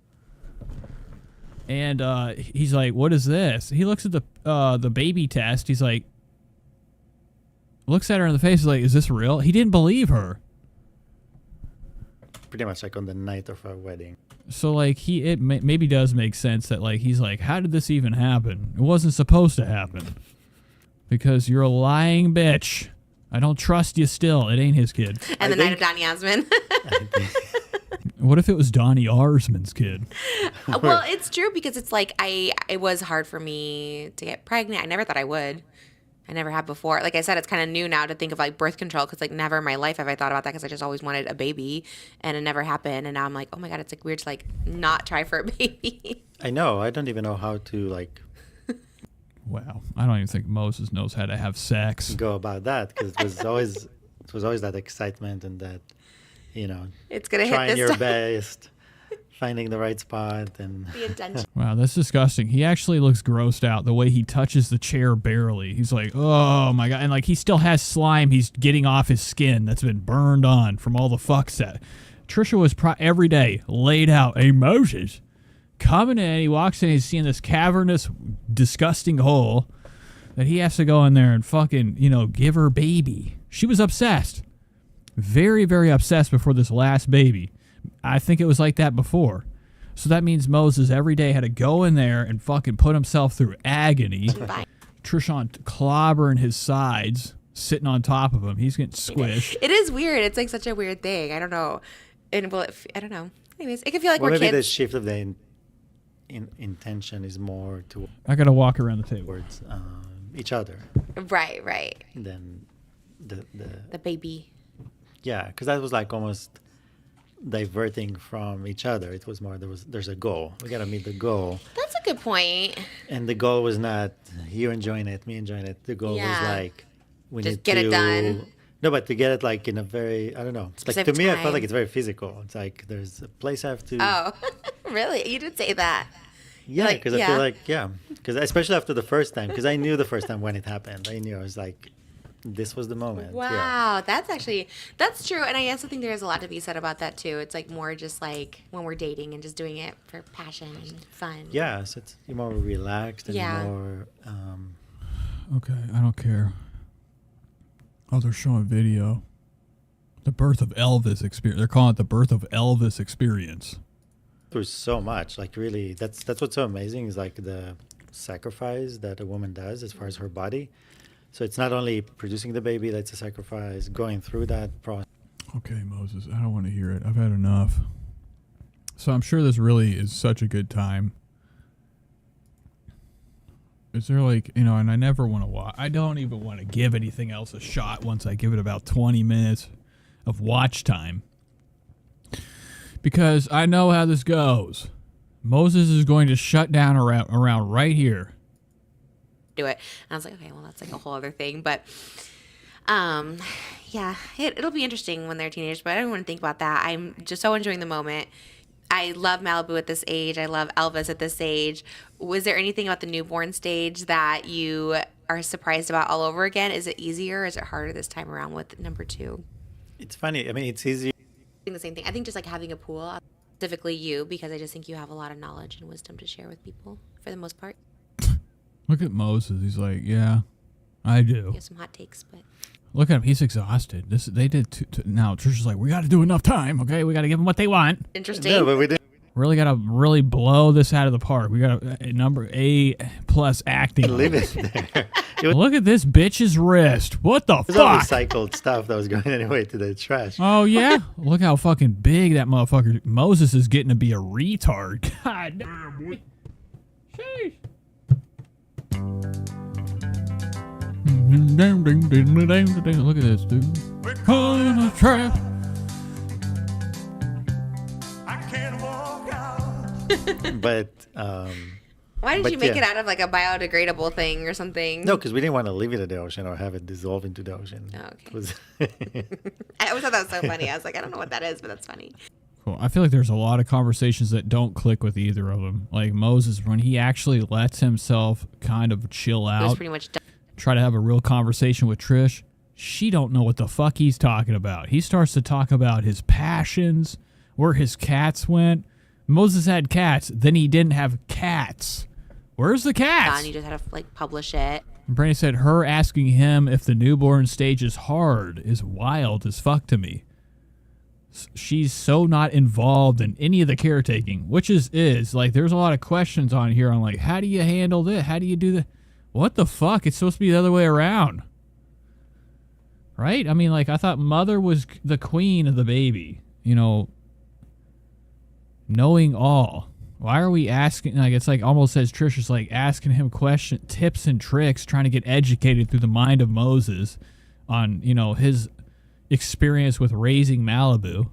Speaker 1: And he's like, "What is this?" He looks at the baby test. He's like, looks at her in the face. He's like, "Is this real?" He didn't believe her.
Speaker 12: Pretty much like on the night of our wedding.
Speaker 1: So like it maybe does make sense that like he's like, "How did this even happen? It wasn't supposed to happen." Because you're a lying bitch. I don't trust you still. It ain't his kid.
Speaker 13: And the night of Donny Osmond.
Speaker 1: What if it was Donny Osmond's kid?
Speaker 13: Well, it's true because it's like it was hard for me to get pregnant. I never thought I would. I never have before. Like I said, it's kind of new now to think of like birth control because like never in my life have I thought about that because I just always wanted a baby and it never happened. And now I'm like, oh my God, it's like weird to like not try for a baby.
Speaker 12: I know. I don't even know how to like.
Speaker 1: Wow. I don't even think Moses knows how to have sex.
Speaker 12: Go about that, because it was always that excitement and that,
Speaker 13: it's gonna hit
Speaker 12: trying
Speaker 13: this
Speaker 12: your
Speaker 13: time.
Speaker 12: best, finding the right spot, and
Speaker 13: The intention.
Speaker 1: Wow, that's disgusting. He actually looks grossed out the way he touches the chair barely. He's like, oh my God. And like he still has slime he's getting off his skin that's been burned on from all the fuck set. Trisha was every day laid out. Hey, Moses. Coming in, he walks in, he's seeing this cavernous, disgusting hole that he has to go in there and fucking, give her baby. She was obsessed. Very, very obsessed before this last baby. I think it was like that before. So that means Moses every day had to go in there and fucking put himself through agony. Trishan clobbering his sides, sitting on top of him. He's getting squished.
Speaker 13: It is weird. It's like such a weird thing. I don't know. And I don't know. Anyways, it can feel like
Speaker 12: well,
Speaker 13: we're
Speaker 12: maybe
Speaker 13: kids.
Speaker 12: the shift of the intention is more
Speaker 1: I gotta walk around the table.
Speaker 12: towards each other.
Speaker 13: Right.
Speaker 12: Than
Speaker 13: The baby.
Speaker 12: Yeah, because that was like almost diverting from each other. It was more there's a goal. We gotta meet the goal.
Speaker 13: That's a good point.
Speaker 12: And the goal was not you enjoying it, me enjoying it. The goal was like we
Speaker 13: just
Speaker 12: need
Speaker 13: get
Speaker 12: to
Speaker 13: it done.
Speaker 12: No, but to get it like in a very I don't know. It's like to
Speaker 13: Specific
Speaker 12: me I felt
Speaker 13: time.
Speaker 12: like it's very physical. It's like there's a place I have to
Speaker 13: Oh, really? You did say that.
Speaker 12: Yeah, because I feel like because especially after the first time, because I knew the first time when it happened. I knew I was like this was the moment.
Speaker 13: Wow, that's true. And I also think there's a lot to be said about that too. It's like more just like when we're dating and just doing it for passion and fun.
Speaker 12: Yeah, so you're more relaxed and more.
Speaker 1: Okay, I don't care. Oh, they're showing video. The birth of Elvis experience. They're calling it the birth of Elvis experience.
Speaker 12: There's so much, like really, that's what's so amazing is like the sacrifice that a woman does as far as her body. So it's not only producing the baby that's a sacrifice, going through that process.
Speaker 1: Okay, Moses, I don't want to hear it. I've had enough. So I'm sure this really is such a good time. Is there like, and I never want to watch. I don't even want to give anything else a shot once I give it about 20 minutes of watch time. Because I know how this goes. Moses is going to shut down around right here.
Speaker 13: Do it. And I was like, okay, well, that's like a whole other thing. But yeah, it'll be interesting when they're teenagers, but I don't want to think about that. I'm just so enjoying the moment. I love Malibu at this age. I love Elvis at this age. Was there anything about the newborn stage that you are surprised about all over again? Is it easier or is it harder this time around with number 2?
Speaker 12: It's funny. I mean, it's easy.
Speaker 13: The same thing. I think just like having a pool, specifically you, because I just think you have a lot of knowledge and wisdom to share with people for the most part.
Speaker 1: Look at Moses. He's like, yeah, I do.
Speaker 13: You have some hot takes, but
Speaker 1: look at him. He's exhausted. They did now. Trisha's like, we got to do enough time. Okay, we got to give them what they want.
Speaker 13: Interesting.
Speaker 12: No, but we didn't.
Speaker 1: Really got to really blow this out of the park. We got a number A+ acting.
Speaker 12: Leave it there.
Speaker 1: Look at this bitch's wrist. What the
Speaker 12: It was all
Speaker 1: fuck?
Speaker 12: recycled stuff that was going anyway to the trash.
Speaker 1: Oh yeah. Look how fucking big that motherfucker. Moses is getting to be a retard. God damn, boy. Sheesh. Look at this, dude. We're caught in a trap.
Speaker 12: But
Speaker 13: why did
Speaker 12: but
Speaker 13: you make
Speaker 12: yeah.
Speaker 13: it out of like a biodegradable thing or something?
Speaker 12: No, because we didn't want to leave it in the ocean or have it dissolve into the ocean.
Speaker 13: Oh, okay.
Speaker 12: It was
Speaker 13: I always thought that was so funny. I was like, I don't know what that is, but that's funny.
Speaker 1: Cool. I feel like there's a lot of conversations that don't click with either of them. Like Moses, when he actually lets himself kind of chill
Speaker 13: It was
Speaker 1: out,
Speaker 13: pretty much done.
Speaker 1: try to have a real conversation with Trish, she don't know what the fuck he's talking about. He starts to talk about his passions, where his cats went. Moses had cats, then he didn't have cats. Where's the cats?
Speaker 13: And you just had to like publish it.
Speaker 1: And Brandon said her asking him if the newborn stage is hard is wild as fuck to me. She's so not involved in any of the caretaking, which is like there's a lot of questions on here on like, how do you handle this? How do you do that? What the fuck? It's supposed to be the other way around. Right? I mean, like, I thought mother was the queen of the baby, knowing all. Why are we asking, like, it's like almost as Trisha's like asking him tips and tricks, trying to get educated through the mind of Moses on, his experience with raising Malibu.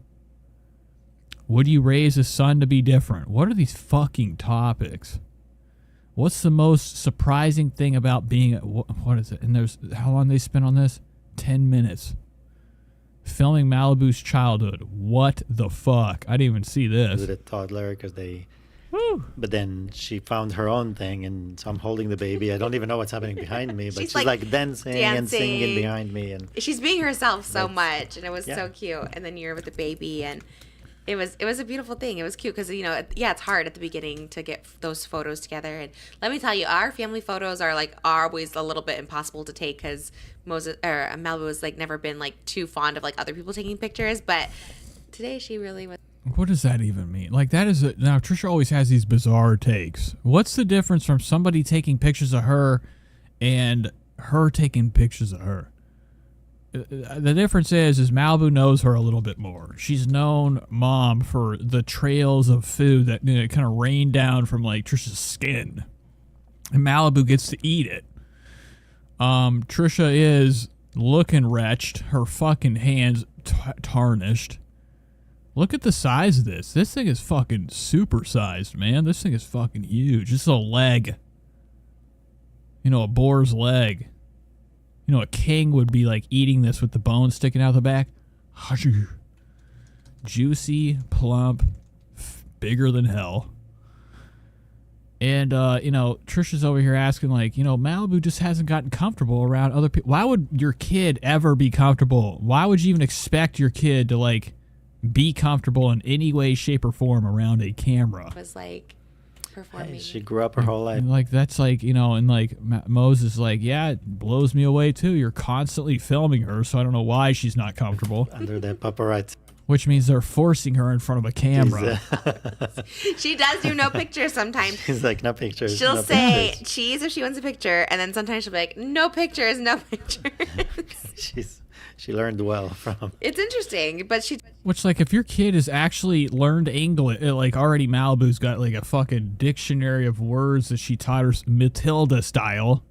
Speaker 1: Would you raise a son to be different? What are these fucking topics? What's the most surprising thing about being what is it? And there's how long they spent on this? 10 minutes. Filming Malibu's childhood. What the fuck? I didn't even see this.
Speaker 12: With a toddler because they. Woo. But then she found her own thing, and so I'm holding the baby. I don't even know what's happening behind me, but she's like dancing and singing behind me, and
Speaker 13: she's being herself so much, and it was so cute. And then you're with the baby, and it was a beautiful thing. It was cute because it's hard at the beginning to get those photos together. And let me tell you, our family photos are always a little bit impossible to take because Malibu has never been too fond of other people taking pictures, but today she really was.
Speaker 1: What does that even mean? That is now Trisha always has these bizarre takes. What's the difference from somebody taking pictures of her and her taking pictures of her? The difference is Malibu knows her a little bit more. She's known Mom for the trails of food that kind of rain down from Trisha's skin, and Malibu gets to eat it. Trisha is looking wretched, her fucking hands tarnished. Look at the size of this. This thing is fucking super sized, man. This thing is fucking huge. This is a leg. A boar's leg. A king would be eating this with the bones sticking out the back. Juicy, plump, bigger than hell. And, Trisha's over here asking, Malibu just hasn't gotten comfortable around other people. Why would your kid ever be comfortable? Why would you even expect your kid to, be comfortable in any way, shape, or form around a camera?
Speaker 13: It was performing.
Speaker 12: She grew up her whole life.
Speaker 1: That's Moses yeah, it blows me away too. You're constantly filming her, so I don't know why she's not comfortable.
Speaker 12: Under that paparazzi.
Speaker 1: Which means they're forcing her in front of a camera.
Speaker 13: She does do no pictures sometimes.
Speaker 12: She's no pictures.
Speaker 13: She'll say cheese if she wants a picture, and then sometimes she'll be no pictures, no pictures.
Speaker 12: She learned well from.
Speaker 13: It's interesting, but she.
Speaker 1: Which, if your kid has actually learned English, already Malibu's got a fucking dictionary of words that she taught her Matilda style,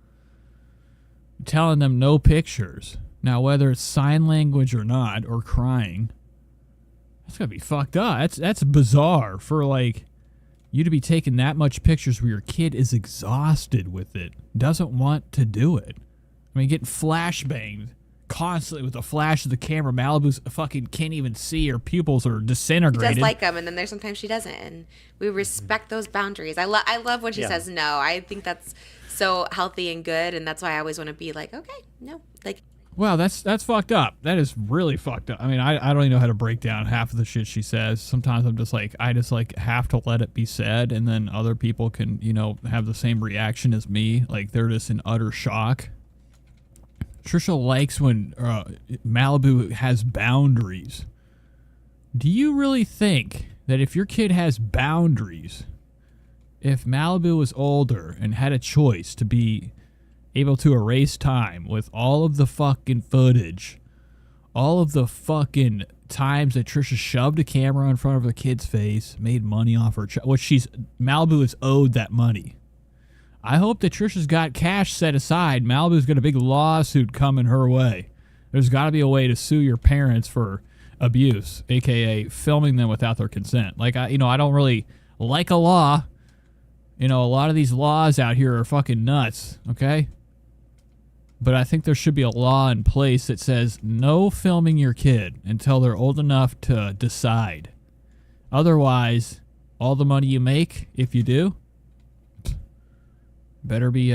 Speaker 1: telling them no pictures. Now, whether it's sign language or not, or crying, that's gotta be fucked up. That's bizarre for you to be taking that much pictures where your kid is exhausted with it, doesn't want to do it. I mean, getting flashbanged constantly with the flash of the camera. Malibu's fucking can't even see. Her pupils are disintegrated.
Speaker 13: She does like them, and then there's sometimes she doesn't, and we respect those boundaries. I love when she says no. I think that's so healthy and good, and that's why I always want to be okay, no,
Speaker 1: Wow, that's fucked up. That is really fucked up. I mean, I don't even know how to break down half of the shit she says. Sometimes I'm just I have to let it be said, and then other people can have the same reaction as me. They're just in utter shock. Trisha likes when Malibu has boundaries. Do you really think that if your kid has boundaries, if Malibu was older and had a choice to be able to erase time with all of the fucking footage, all of the fucking times that Trisha shoved a camera in front of her kid's face, made money off her, Malibu is owed that money. I hope that Trisha's got cash set aside. Malibu's got a big lawsuit coming her way. There's got to be a way to sue your parents for abuse, aka filming them without their consent. I don't really like a law. A lot of these laws out here are fucking nuts, okay? But I think there should be a law in place that says no filming your kid until they're old enough to decide. Otherwise, all the money you make, if you do, better be,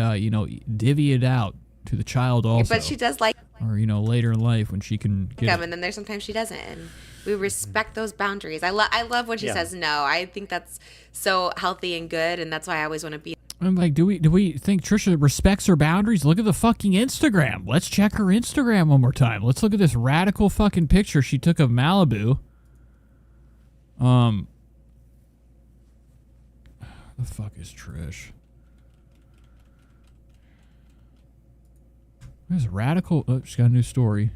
Speaker 1: divvy it out to the child also.
Speaker 13: But she does like.
Speaker 1: Or, later in life when she can get
Speaker 13: them, and then there's sometimes she doesn't. And we respect those boundaries. I love when she says no. I think that's so healthy and good, and that's why I always want to be.
Speaker 1: I'm do we think Trisha respects her boundaries? Look at the fucking Instagram. Let's check her Instagram one more time. Let's look at this radical fucking picture she took of Malibu. The fuck is Trish? There's radical. Oh, she's got a new story.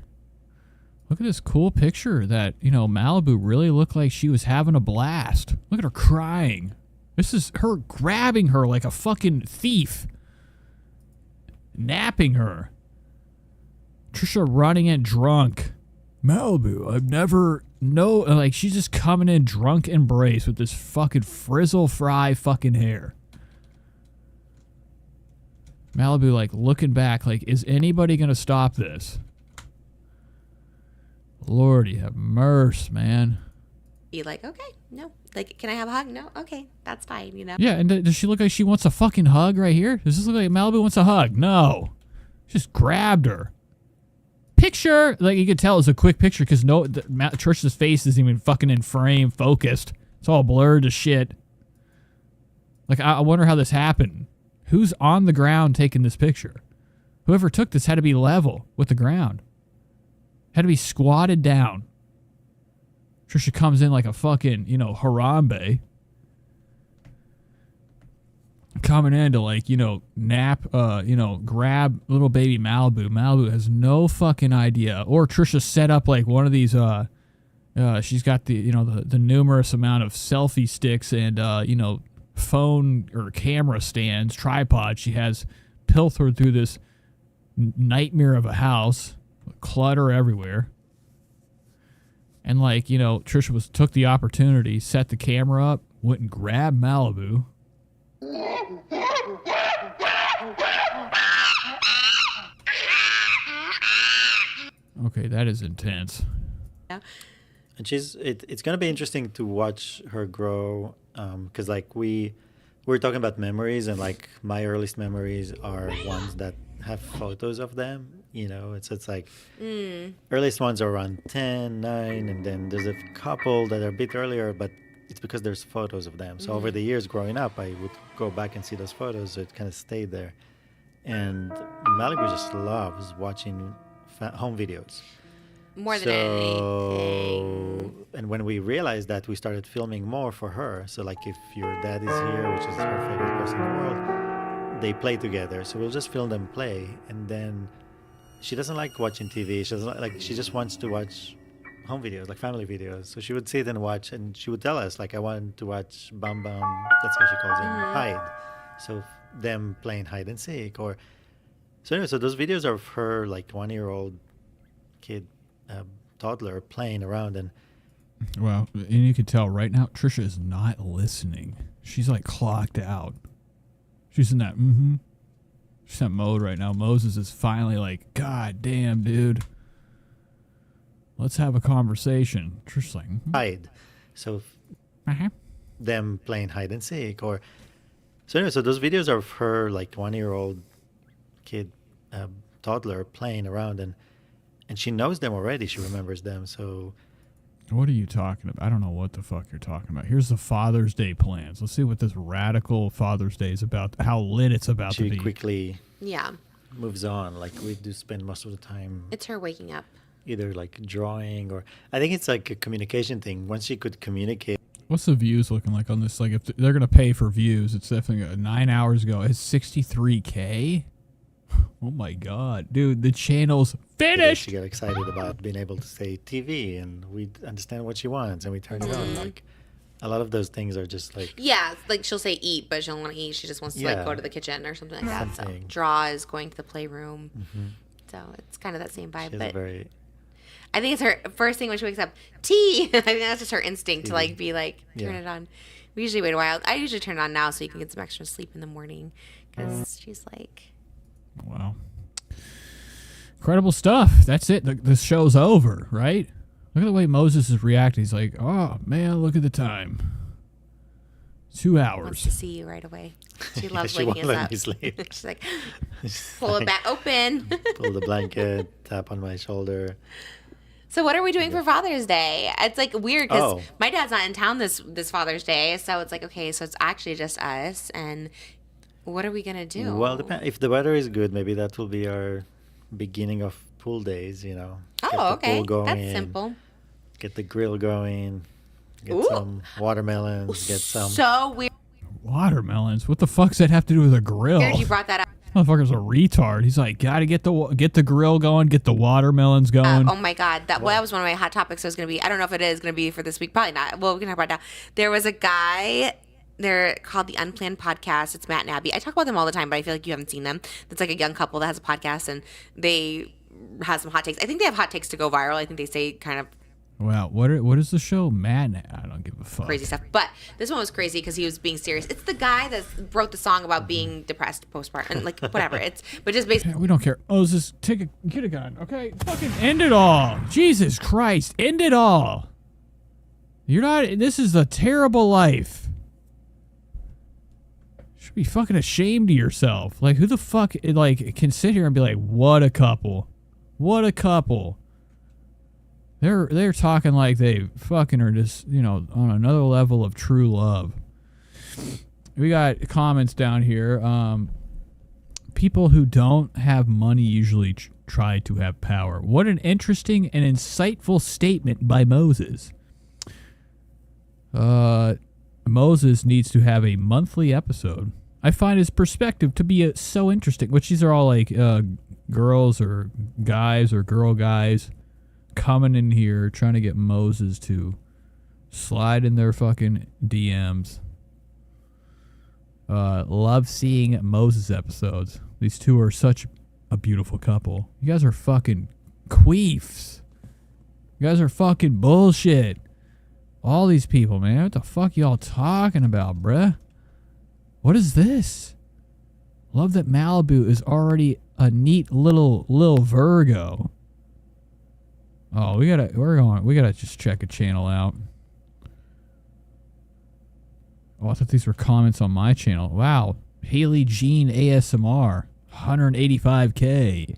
Speaker 1: Look at this cool picture that, Malibu really looked like she was having a blast. Look at her crying. This is her grabbing her like a fucking thief. Napping her. Trisha running in drunk. Malibu, I've never... No, she's just coming in drunk embrace with this fucking frizzle fry fucking hair. Malibu, like, looking back, like, is anybody going to stop this? Lordy have mercy, man.
Speaker 13: Be like, okay, no. Like, can I have a hug? No? Okay, that's fine, you know?
Speaker 1: Yeah, and does she look like she wants a fucking hug right here? Does this look like Malibu wants a hug? No. Just grabbed her. Picture! Like, you could tell it's a quick picture because Trisha's face isn't even fucking in frame, focused. It's all blurred to shit. Like, I wonder how this happened. Who's on the ground taking this picture? Whoever took this had to be level with the ground. Had to be squatted down. Trisha comes in like a fucking, Harambe. Coming in to, like, nap, grab little baby Malibu. Malibu has no fucking idea. Or Trisha set up like one of these, she's got the, the numerous amount of selfie sticks and, phone or camera stands, tripod. She has pilfered through this nightmare of a house, clutter everywhere. And like, Trisha took the opportunity, set the camera up, went and grabbed Malibu. Okay, that is intense.
Speaker 13: Yeah.
Speaker 12: And it's going to be interesting to watch her grow, because like we were talking about memories, and like my earliest memories are ones that have photos of them. It's like earliest ones are around 10, 9, and then there's a couple that are a bit earlier, but it's because there's photos of them. So over the years growing up, I would go back and see those photos, so it kind of stayed there. And Malibu just loves watching home videos.
Speaker 13: More than anything.
Speaker 12: And when we realized that, we started filming more for her. So like if your dad is here, which is her favorite person in the world, they play together. So we'll just film them play. And then she doesn't like watching TV. She doesn't she just wants to watch home videos, like family videos. So she would sit and watch, and she would tell us, like, I wanted to watch Bam Bam, that's how she calls him, hide. So them playing hide and seek. So anyway, so those videos are of her, like, 1-year-old kid, toddler playing around. And
Speaker 1: well, and you can tell right now Trisha is not listening. She's like clocked out. She's in that she's in that mode right now. Moses is finally like, God damn, dude, let's have a conversation. Trisha's like
Speaker 12: hide. So them playing hide and seek. So anyway, so those videos are of her, like, 1-year-old kid, toddler playing around, and she knows them already. She remembers them. So
Speaker 1: what are you talking about? I don't know what the fuck you're talking about. Here's the Father's Day plans. Let's see what this radical Father's Day is about, how lit it's about to be.
Speaker 12: She quickly
Speaker 13: moves
Speaker 12: on. Like, we do spend most of the time.
Speaker 13: It's her waking up.
Speaker 12: Either like drawing, or I think it's like a communication thing. Once she could communicate.
Speaker 1: What's the views looking like on this? Like, if they're going to pay for views, it's definitely 9 hours ago. It's 63K. Oh my God, dude, the channel's finished.
Speaker 12: She got excited about being able to say TV, and we understand what she wants, and we turn it on. Like, a lot of those things are just like,
Speaker 13: like she'll say eat, but she don't want to eat. She just wants to like go to the kitchen or something like that. So draw is going to the playroom. So it's kind of that same vibe. But I think it's her first thing when she wakes up. Tea. I think that's just her instinct to like be like turn it on. We usually wait a while. I usually turn it on now so you can get some extra sleep in the morning because she's like.
Speaker 1: Wow. Incredible stuff. That's it. The show's over, right? Look at the way Moses is reacting. He's like, oh, man, look at the time. 2 hours.
Speaker 13: Wants to see you right away. She loves waking us up. She's like, pull it back open.
Speaker 12: Pull the blanket, tap on my shoulder.
Speaker 13: So what are we doing for Father's Day? It's like weird because my dad's not in town this Father's Day. So it's like, okay, so it's actually just us. And what are we going to do?
Speaker 12: Well, if the weather is good, maybe that will be our beginning of pool days,
Speaker 13: Oh, okay.
Speaker 12: Pool going,
Speaker 13: that's simple.
Speaker 12: Get the grill going. Get some watermelons. Get some.
Speaker 13: So weird.
Speaker 1: Watermelons? What the fuck does that have to do with a grill?
Speaker 13: Weird you brought that up.
Speaker 1: Motherfucker's a retard. He's like, gotta get the grill going, get the watermelons going.
Speaker 13: Oh my God, that was one of my hot topics. I was gonna be. I don't know if it is gonna be for this week. Probably not. Well, we can talk about it now. There was a guy. They're called the Unplanned Podcast. It's Matt and Abby. I talk about them all the time, but I feel like you haven't seen them. It's like a young couple that has a podcast, and they have some hot takes. I think they have hot takes to go viral. I think they say kind of
Speaker 1: Wow, what is the show? Man, I don't give a fuck.
Speaker 13: Crazy stuff. But this one was crazy because he was being serious. It's the guy that wrote the song about being depressed postpartum and like whatever. But just basically.
Speaker 1: Yeah, we don't care. Oh, get a gun, okay? Fucking end it all. Jesus Christ, end it all. This is a terrible life. You should be fucking ashamed of yourself. Like, who the fuck, like, can sit here and be like, what a couple. What a couple. They're talking like they fucking are just, on another level of true love. We got comments down here. People who don't have money usually try to have power. What an interesting and insightful statement by Moses. Moses needs to have a monthly episode. I find his perspective to be so interesting, which these are all like girls or guys or girl guys coming in here trying to get Moses to slide in their fucking DMs. Love seeing Moses episodes. These two are such a beautiful couple. You guys are fucking queefs. You guys are fucking bullshit. All these people, man. What the fuck y'all talking about, bruh? What is this? Love that Malibu is already a neat little Virgo. Oh, we gotta just check a channel out. Oh, I thought these were comments on my channel. Wow. Haley Jean ASMR. 185K.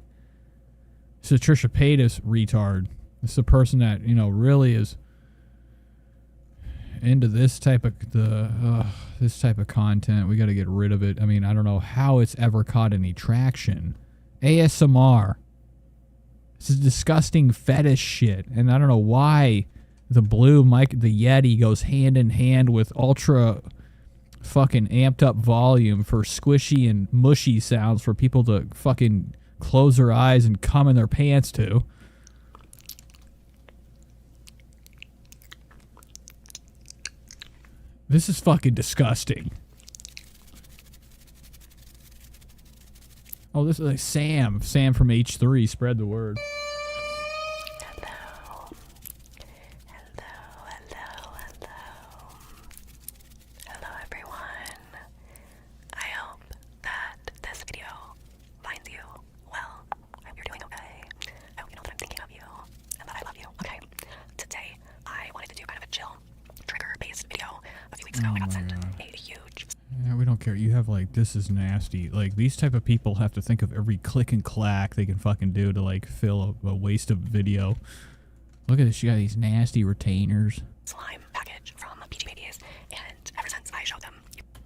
Speaker 1: This is Trisha Paytas retard. This is a person that, really is into this type of content. We gotta get rid of it. I mean, I don't know how it's ever caught any traction. ASMR. This is disgusting fetish shit. And I don't know why the blue mic, the Yeti, goes hand in hand with ultra fucking amped up volume for squishy and mushy sounds for people to fucking close their eyes and cum in their pants to. This is fucking disgusting. Oh, this is like Sam. Sam from H3. Spread the word.
Speaker 15: Hello, everyone. I hope that this video finds you well. I hope you're doing okay. I hope you know that I'm thinking of you and that I love you. Okay. Today, I wanted to do kind of a chill, trigger-based video. A few weeks ago, I got sent a huge...
Speaker 1: Yeah, we don't care. You have like, this is nasty. Like, these type of people have to think of every click and clack they can fucking do to like fill a waste of video. Look at this. You got these nasty retainers.
Speaker 15: Slime package from PG Babies, and ever since I showed them...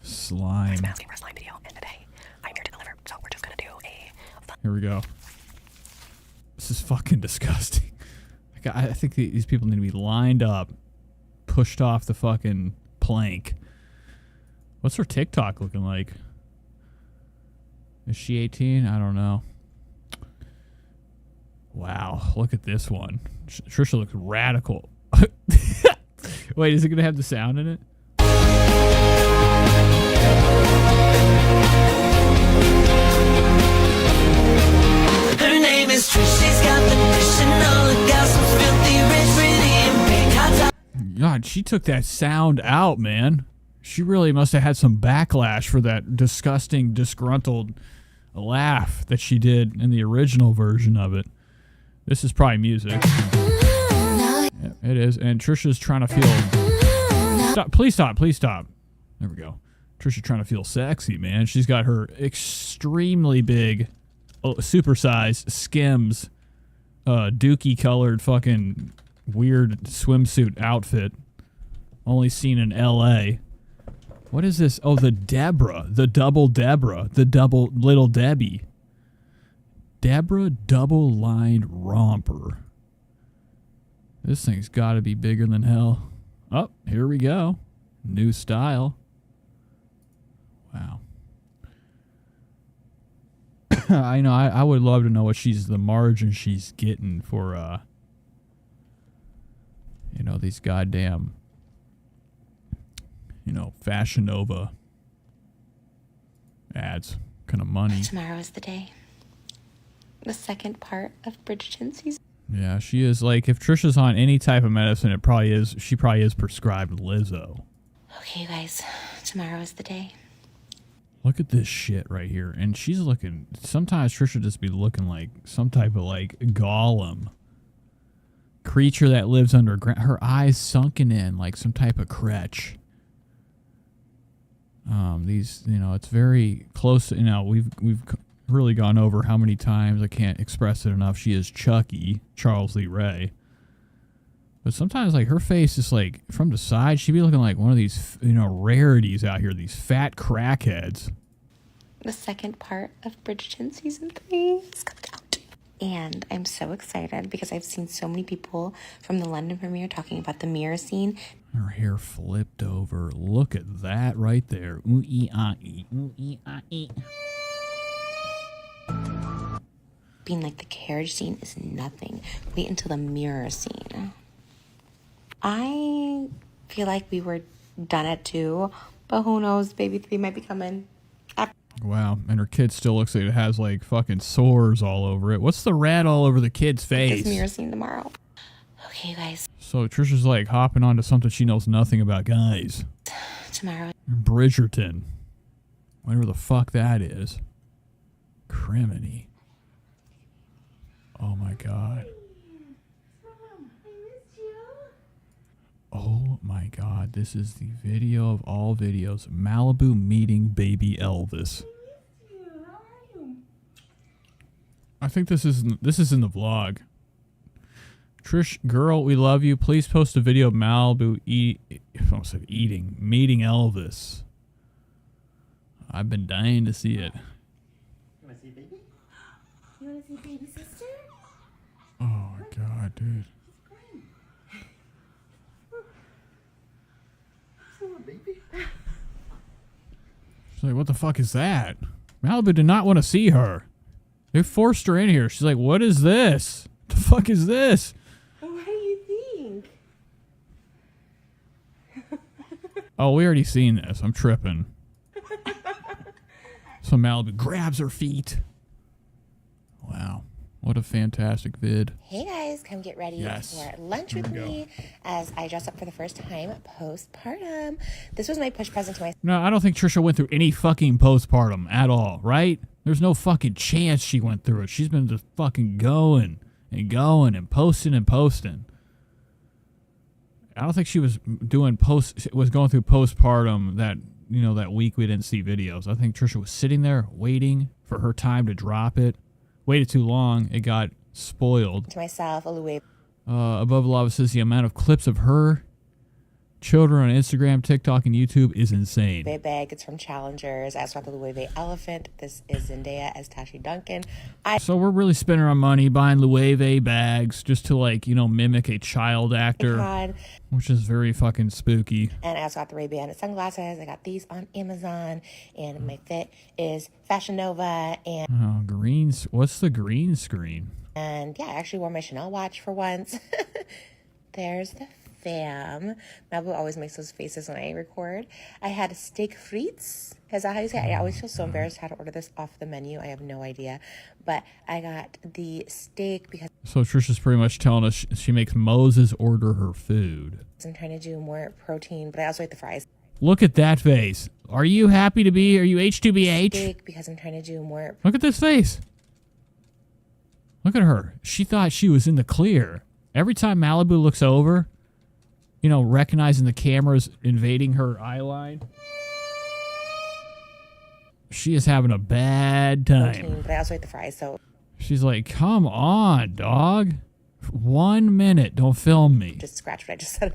Speaker 1: Slime.
Speaker 15: I'm asking for a slime video, and today I'm here to deliver. So we're just gonna do a...
Speaker 1: Here we go. This is fucking disgusting. I think these people need to be lined up, pushed off the fucking plank. What's her TikTok looking like? Is she 18? I don't know. Wow, look at this one. Trisha looks radical. Wait, is it going to have the sound in it?
Speaker 20: Her name is Trish. She's got the dish and all the gossip's filthy rich, pretty and big. Hot top.
Speaker 1: God, she took that sound out, man. She really must have had some backlash for that disgusting, disgruntled laugh that she did in the original version of it. This is probably music. Yeah, it is. And Trisha's trying to feel... Stop. Please stop. Please stop. There we go. Trisha's trying to feel sexy, man. She's got her extremely big, supersized Skims, dookie-colored fucking weird swimsuit outfit. Only seen in L.A. What is this? Oh, the Deborah. The double Deborah. The double Little Debbie. Deborah double-lined romper. This thing's got to be bigger than hell. Oh, here we go. New style. Wow. I know. I would love to know what the margin she's getting for, these goddamn... Fashion Nova ads. Kind of money.
Speaker 13: Tomorrow is the day. The second part of Bridgerton season.
Speaker 1: Yeah, she is like, if Trisha's on any type of medicine, she probably is prescribed Lizzo.
Speaker 13: Okay, you guys, tomorrow is the day.
Speaker 1: Look at this shit right here. And she's looking, sometimes Trisha just be looking like some type of like golem creature that lives underground. Her eyes sunken in like some type of Kretch. These, it's very close. We've really gone over how many times, I can't express it enough. She is Chucky, Charles Lee Ray. But sometimes, like, her face is like from the side, she'd be looking like one of these, rarities out here. These fat crackheads.
Speaker 13: The second part of Bridgerton season 3 is coming out. And I'm so excited because I've seen so many people from the London premiere talking about the mirror scene.
Speaker 1: Her hair flipped over. Look at that right there. Ooh-ee-ah-ee. Ooh-ee-ah-ee.
Speaker 13: Being like the carriage scene is nothing. Wait until the mirror scene. I feel like we were done at 2, but who knows? Baby 3 might be coming.
Speaker 1: Wow, and her kid still looks like it has like fucking sores all over it. What's the red all over the kid's face?
Speaker 13: This mirror scene tomorrow. Okay, you guys.
Speaker 1: So Trisha's like hopping onto something she knows nothing about, guys.
Speaker 13: Tomorrow.
Speaker 1: Bridgerton. Whatever the fuck that is. Criminy. Oh my god. Oh my god, this is the video of all videos. Malibu meeting baby Elvis. I think this is in the vlog. Trish, girl, we love you. Please post a video of Malibu meeting Elvis. I've been dying to see it.
Speaker 20: You want to see baby? You want to see baby sister?
Speaker 1: Oh my god, dude. She's like, what the fuck is that? Malibu did not want to see her. They forced her in here. She's like, what is this? What the fuck is this?
Speaker 20: What do you think?
Speaker 1: Oh, we already seen this. I'm tripping. So Malibu grabs her feet. Wow. What a fantastic vid.
Speaker 13: Hey guys, come get ready for lunch with me as I dress up for the first time postpartum. This was my push present to my...
Speaker 1: No, I don't think Trisha went through any fucking postpartum at all, right? There's no fucking chance she went through it. She's been just fucking going and going and posting and posting. I don't think she was going through postpartum that week we didn't see videos. I think Trisha was sitting there waiting for her time to drop it. Waited too long. It got spoiled.
Speaker 13: To myself, a Louis.
Speaker 1: Above Lava says the amount of clips of her children on Instagram, TikTok, and YouTube is insane.
Speaker 13: Bag. It's from Challengers. I also got the Louis V elephant. This is Zendaya as Tashi Duncan.
Speaker 1: So we're really spending our money buying Louis V bags just to mimic a child actor, which is very fucking spooky.
Speaker 13: And I also got the Ray-Ban sunglasses. I got these on Amazon, and my fit is Fashion Nova. And
Speaker 1: greens. What's the green screen?
Speaker 13: And yeah, I actually wore my Chanel watch for once. There's the fam. Malibu always makes those faces when I record. I had steak frites. Is that how you say it? I always feel so embarrassed how to order this off the menu. I have no idea. But I got the steak because...
Speaker 1: So Trisha's pretty much telling us she makes Moses order her food.
Speaker 13: I'm trying to do more protein, but I also ate the fries.
Speaker 1: Look at that face. Are you happy to be? Are you H2BH?
Speaker 13: Steak because I'm trying to do more...
Speaker 1: Look at this face. Look at her. She thought she was in the clear. Every time Malibu looks over... recognizing the cameras invading her eye line. She is having a bad time.
Speaker 13: But I also ate the fries, so...
Speaker 1: She's like, come on, dog. 1 minute. Don't film me.
Speaker 13: Just scratch what I just said.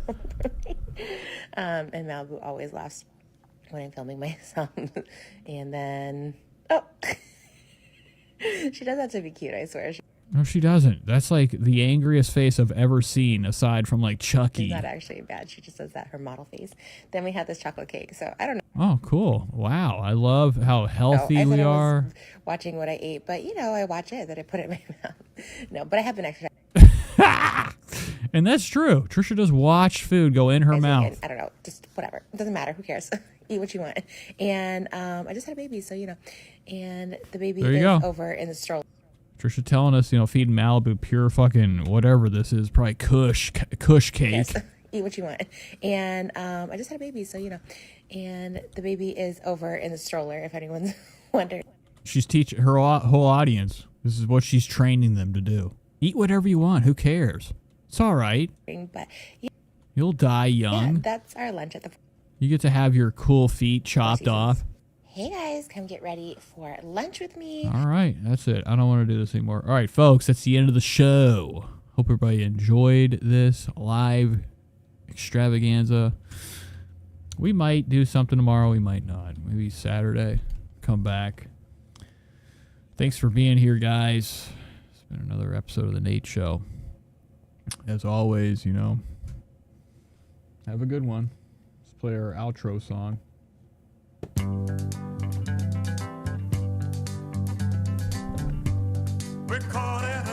Speaker 13: And Malibu always laughs when I'm filming myself. And then... Oh! She does that to be cute, I swear.
Speaker 1: No, she doesn't. That's like the angriest face I've ever seen, aside from Chucky.
Speaker 13: She's not actually bad. She just does that, her model face. Then we had this chocolate cake, so I don't know.
Speaker 1: Oh, cool. Wow. I love how healthy we are.
Speaker 13: I was watching what I ate, but I watch it, that I put it in my mouth. No, but I have been exercising.
Speaker 1: And that's true. Trisha does watch food go in her mouth.
Speaker 13: I don't know. Just whatever. It doesn't matter. Who cares? Eat what you want. And I just had a baby, so And the baby is over in the stroller.
Speaker 1: Trisha telling us, feeding Malibu pure fucking whatever this is, probably Kush cake.
Speaker 19: Yes. Eat what you want. And I just had a baby, so and the baby is over in the stroller, if anyone's wondering.
Speaker 1: She's teaching her whole audience. This is what she's training them to do. Eat whatever you want. Who cares? It's all right.
Speaker 19: But
Speaker 1: you'll die young.
Speaker 19: Yeah, that's our lunch at the.
Speaker 1: You get to have your cool feet chopped off.
Speaker 19: Hey guys, come get ready for lunch with me.
Speaker 1: All right, that's it. I don't want to do this anymore. All right, folks, that's the end of the show. Hope everybody enjoyed this live extravaganza. We might do something tomorrow. We might not. Maybe Saturday. Come back. Thanks for being here, guys. It's been another episode of The Nate Show. As always, have a good one. Let's play our outro song.
Speaker 20: We're caught in